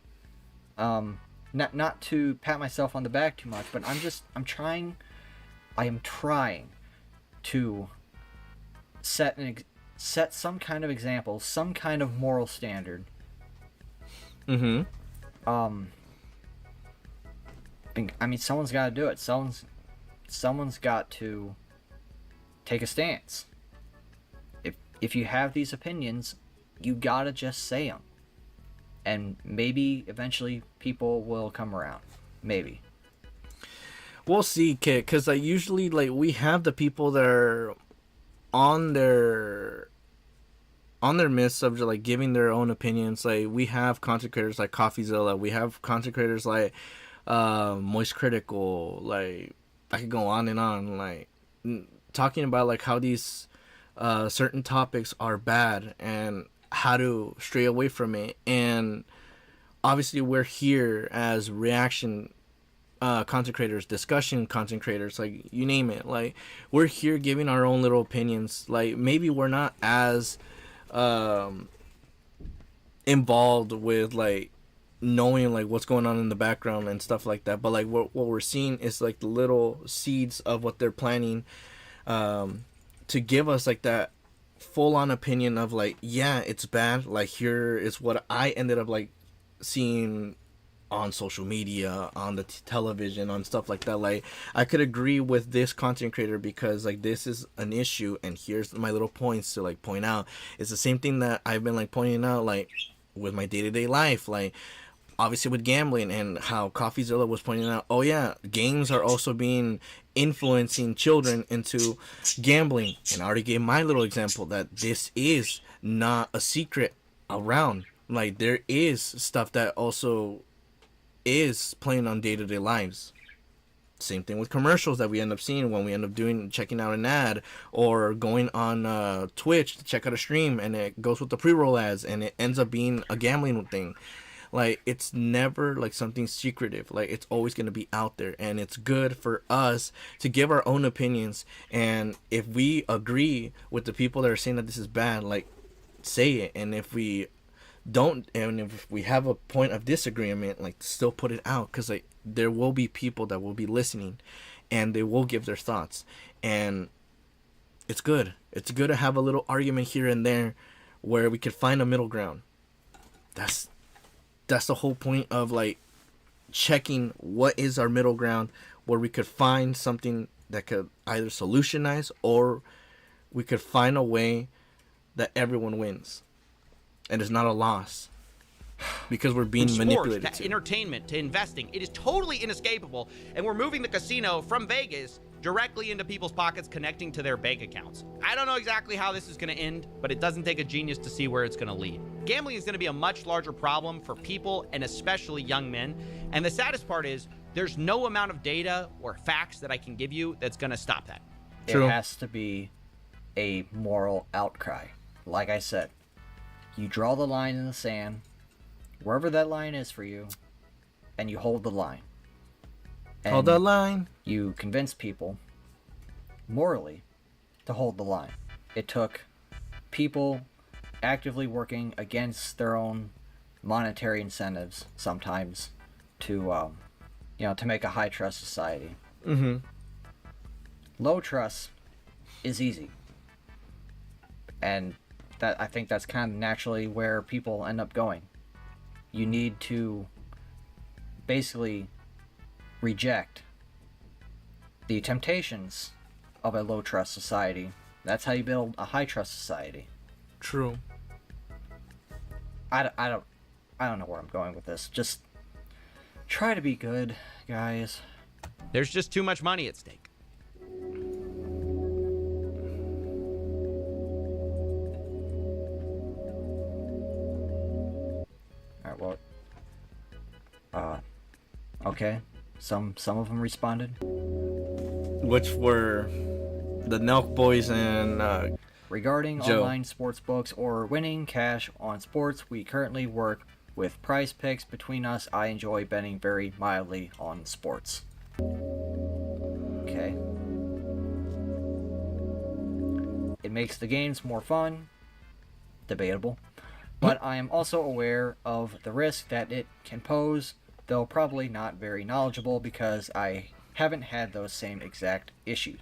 Not to pat myself on the back too much, but I am trying to set some kind of example, some kind of moral standard. Mm-hmm. I mean, someone's got to do it. Someone's got to take a stance. If you have these opinions, you gotta just say them, and maybe eventually people will come around. Maybe. We'll see, kid. Because like usually, like we have the people that are on their midst of like giving their own opinions. Like we have content creators like Coffeezilla. We have content creators like Moist Critical. Like I could go on and on. Like talking about like how these certain topics are bad and how to stray away from it. And obviously we're here as reaction content creators, discussion content creators, like you name it. Like we're here giving our own little opinions. Like maybe we're not as involved with like knowing like what's going on in the background and stuff like that, but like what we're seeing is like the little seeds of what they're planning to give us like that full-on opinion of like, yeah, it's bad. Like here is what I ended up like seeing on social media, on the television, on stuff like that. Like I could agree with this content creator because like this is an issue, and here's my little points to like point out. It's the same thing that I've been like pointing out like with my day-to-day life, like obviously with gambling, and how Coffeezilla was pointing out, oh yeah, games are also being influencing children into gambling. And I already gave my little example that this is not a secret around. Like there is stuff that also is playing on day-to-day lives. Same thing with commercials that we end up seeing when we end up checking out an ad, or going on Twitch to check out a stream, and it goes with the pre-roll ads and it ends up being a gambling thing. Like it's never like something secretive. Like it's always going to be out there, and it's good for us to give our own opinions. And if we agree with the people that are saying that this is bad, like say it. And if we don't, and if we have a point of disagreement, like still put it out, because like there will be people that will be listening and they will give their thoughts. And it's good to have a little argument here and there where we could find a middle ground. That's the whole point of like checking what is our middle ground, where we could find something that could either solutionize, or we could find a way that everyone wins and it's not a loss because we're being From manipulated. Sports to entertainment to investing, it is totally inescapable, and we're moving the casino from Vegas directly into people's pockets, connecting to their bank accounts. I don't know exactly how this is going to end, but it doesn't take a genius to see where it's going to lead. Gambling is going to be a much larger problem for people, and especially young men. And the saddest part is there's no amount of data or facts that I can give you that's going to stop that. True. It has to be a moral outcry. Like I said, you draw the line in the sand, wherever that line is for you, and you hold the line. And hold the line. You convince people morally to hold the line. It took people actively working against their own monetary incentives sometimes to to make a high trust society. Mm-hmm. Low trust is easy, and that I think that's kind of naturally where people end up going. You need to basically reject the temptations of a low trust society. That's how you build a high trust society. True. I don't know where I'm going with this. Just try to be good, guys. There's just too much money at stake. Alright, well, okay. Some of them responded. Which were the Nelk Boys and regarding Joe. Online sports books or winning cash on sports, we currently work with Prize Picks. Between us, I enjoy betting very mildly on sports. Okay. It makes the games more fun. Debatable. But I am also aware of the risk that it can pose, though probably not very knowledgeable because I haven't had those same exact issues.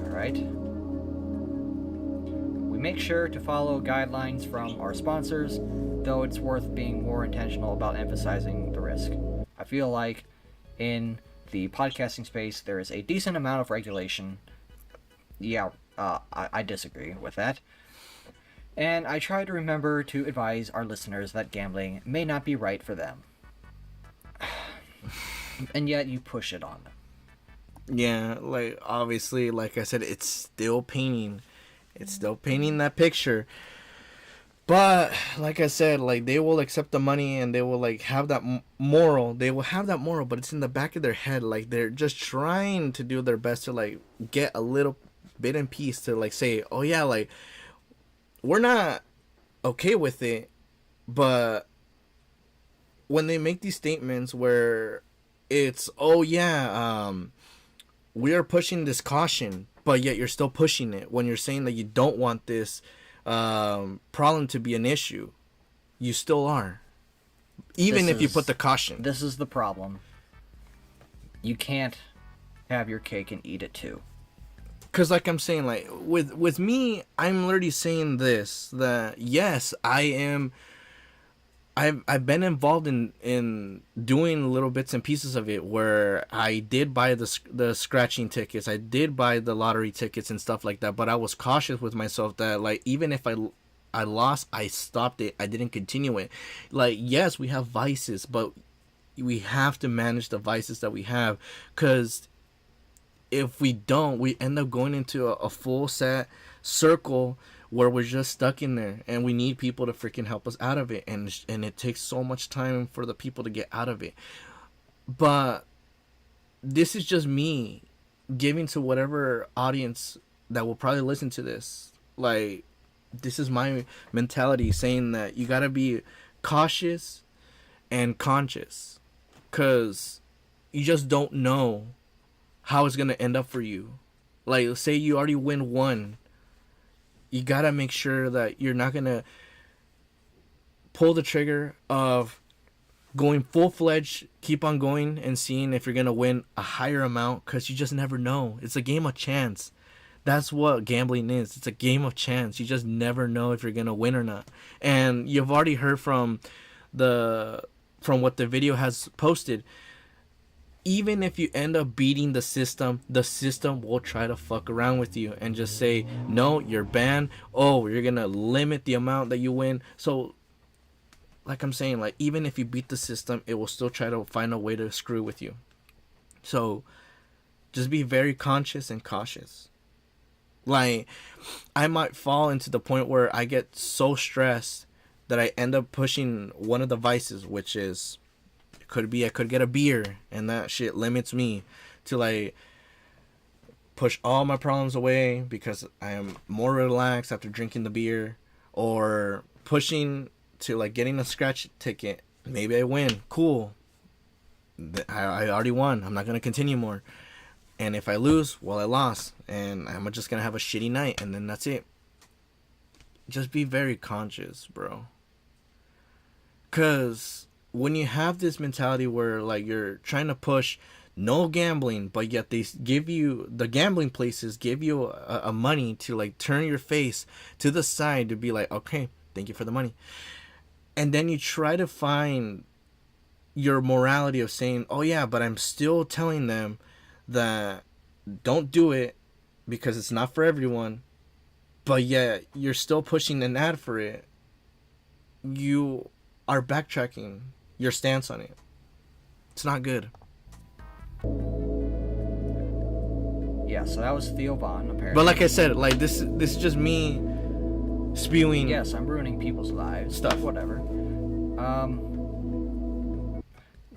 Alright. We make sure to follow guidelines from our sponsors, though it's worth being more intentional about emphasizing the risk. I feel like in the podcasting space there is a decent amount of regulation. Yeah, I disagree with that. And I try to remember to advise our listeners that gambling may not be right for them. And yet you push it on them. Yeah, like, obviously, like I said, it's still painting. It's still painting that picture. But, like I said, like, they will accept the money and they will, like, have that moral. They will have that moral, but it's in the back of their head. Like, they're just trying to do their best to, like, get a little bit in peace to, like, say, oh, yeah, like, we're not okay with it. But when they make these statements where it's, oh, yeah, we are pushing this caution, but yet you're still pushing it when you're saying that you don't want this problem to be an issue. You still are, even if you put the caution. This is the problem. You can't have your cake and eat it too. Because, like I'm saying, like, with me, I'm literally saying this, that yes, I've been involved in doing little bits and pieces of it where I did buy the scratching tickets, I did buy the lottery tickets and stuff like that, but I was cautious with myself that, like, even if I lost, I stopped it, I didn't continue it. Like, yes, we have vices, but we have to manage the vices that we have, because if we don't, we end up going into a full set circle where we're just stuck in there, and we need people to freaking help us out of it, and it takes so much time for the people to get out of it. But this is just me giving to whatever audience that will probably listen to this. Like, this is my mentality, saying that you gotta be cautious and conscious, because you just don't know how it's gonna end up for you. Like, say you already win one, you gotta make sure that you're not gonna pull the trigger of going full-fledged, keep on going and seeing if you're gonna win a higher amount, because you just never know. It's a game of chance. That's what gambling is. It's a game of chance. You just never know if you're gonna win or not. And you've already heard from what the video has posted. Even if you end up beating the system will try to fuck around with you and just say, no, you're banned. Oh, you're gonna limit the amount that you win. So, like I'm saying, like, even if you beat the system, it will still try to find a way to screw with you. So, just be very conscious and cautious. Like, I might fall into the point where I get so stressed that I end up pushing one of the vices, which is, I could get a beer, and that shit limits me to, like, push all my problems away because I am more relaxed after drinking the beer, or pushing to, like, getting a scratch ticket. Maybe I win. Cool. I already won. I'm not going to continue more. And if I lose, well, I lost. And I'm just going to have a shitty night. And then that's it. Just be very conscious, bro. Because when you have this mentality where, like, you're trying to push no gambling, but yet they give you, the gambling places give you a money to, like, turn your face to the side to be like, okay, thank you for the money. And then you try to find your morality of saying, oh yeah, but I'm still telling them that don't do it because it's not for everyone, but yet you're still pushing an ad for it. You are backtracking your stance on it. It's not good. Yeah, so that was Theo Vaughn, apparently. But like I said, like this is just me spewing. Yes, I'm ruining people's lives. Stuff. Whatever.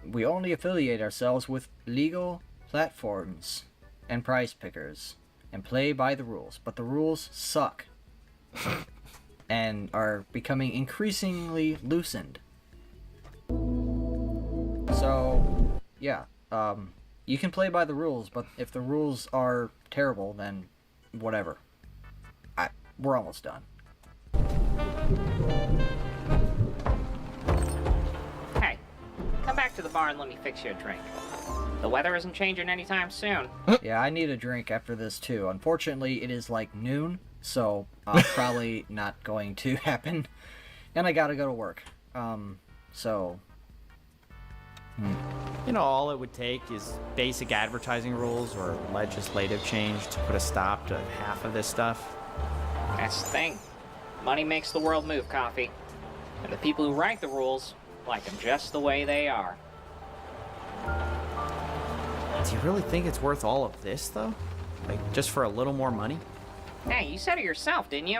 We only affiliate ourselves with legal platforms and prize pickers and play by the rules, but the rules suck and are becoming increasingly loosened. So, yeah, you can play by the rules, but if the rules are terrible, then whatever. We're almost done. Hey, come back to the bar and let me fix you a drink. The weather isn't changing anytime soon. Yeah, I need a drink after this too. Unfortunately, it is like noon, so probably not going to happen. And I gotta go to work. You know, all it would take is basic advertising rules or legislative change to put a stop to half of this stuff. That's the thing. Money makes the world move, Coffee. And the people who write the rules like them just the way they are. Do you really think it's worth all of this, though? Like, just for a little more money? Hey, you said it yourself, didn't you?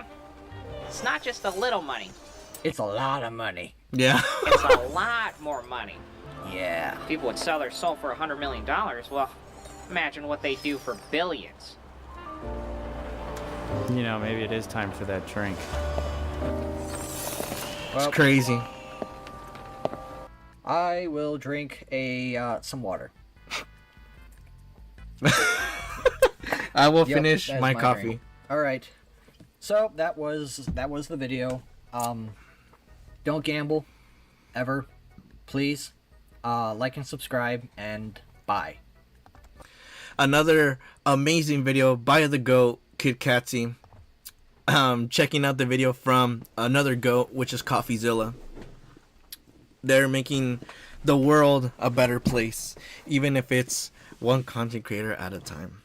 It's not just a little money. It's a lot of money. Yeah. It's a lot more money. Yeah. If people would sell their soul for $100 million, well, imagine what they do for billions. You know, maybe it is time for that drink. Well, it's crazy. I will drink some water. I will finish my coffee. Drink. All right. So that was the video. Don't gamble, ever, please. Like and subscribe, and bye. Another amazing video by the GOAT, Kid Katzyy. Checking out the video from another GOAT, which is Coffeezilla. They're making the world a better place, even if it's one content creator at a time.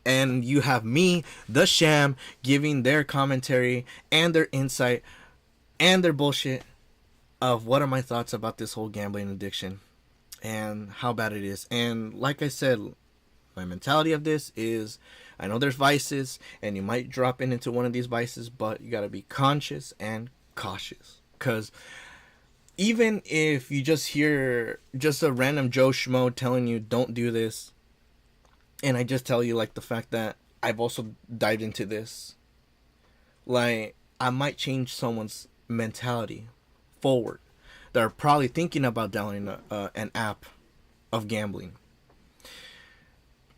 And you have me, the Sham, giving their commentary and their insight and their bullshit of what are my thoughts about this whole gambling addiction and how bad it is. And like I said, my mentality of this is, I know there's vices and you might drop into one of these vices, but you got to be conscious and cautious. Because even if you just hear just a random Joe Schmo telling you don't do this, and I just tell you, like, the fact that I've also dived into this, like, I might change someone's mentality forward. They're probably thinking about downloading an app of gambling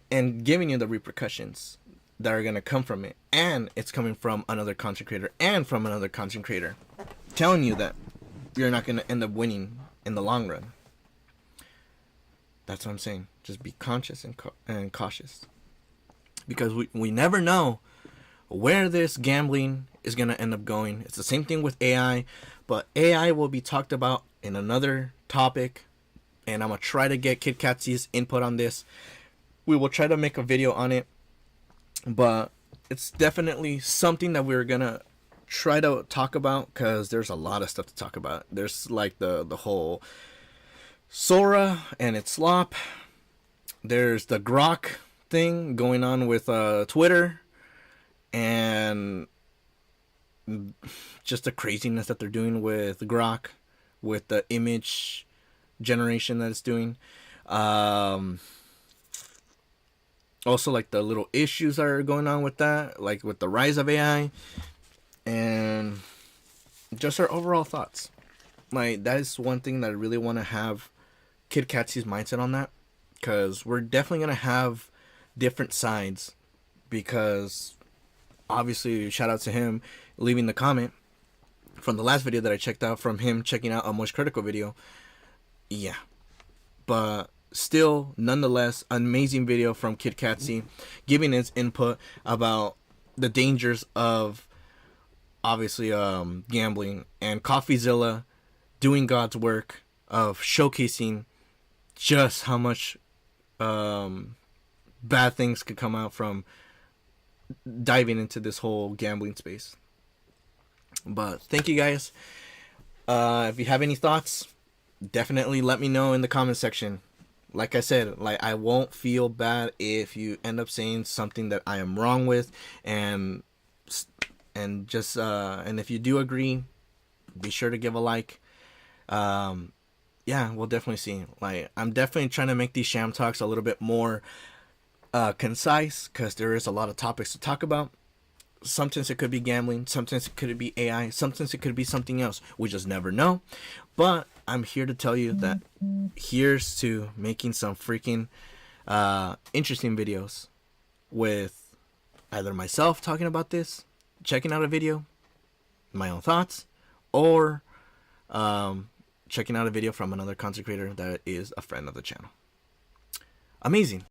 and giving you the repercussions that are going to come from it. And it's coming from another content creator and from another content creator telling you that you're not going to end up winning in the long run. That's what I'm saying. Just be conscious and cautious. Because we never know where this gambling is going to end up going. It's the same thing with AI. But AI will be talked about in another topic. And I'm going to try to get Kid Katzy's input on this. We will try to make a video on it. But it's definitely something that we're going to try to talk about. Because there's a lot of stuff to talk about. There's like the whole Sora and its slop. There's the Grok thing going on with Twitter. And just the craziness that they're doing with Grok, with the image generation that it's doing. Also, like, the little issues that are going on with that, like with the rise of AI, and just our overall thoughts. Like, that is one thing that I really want to have Kid Katzy's mindset on that, because we're definitely going to have different sides, because obviously shout out to him leaving the comment from the last video that I checked out, from him checking out a Most Critical video. Yeah, but still, nonetheless, amazing video from Kid Katzyy, giving his input about the dangers of obviously gambling, and Coffeezilla doing God's work of showcasing just how much bad things could come out from diving into this whole gambling space. But thank you guys. If you have any thoughts, definitely let me know in the comment section. Like I said, like, I won't feel bad if you end up saying something that I am wrong with, and just and if you do agree, be sure to give a like. Yeah, we'll definitely see. Like, I'm definitely trying to make these Sham talks a little bit more concise, because there is a lot of topics to talk about. Sometimes it could be gambling, sometimes it could be AI, sometimes it could be something else. We just never know. But I'm here to tell you that here's to making some freaking interesting videos with either myself talking about this, checking out a video, my own thoughts, or checking out a video from another content creator that is a friend of the channel. Amazing.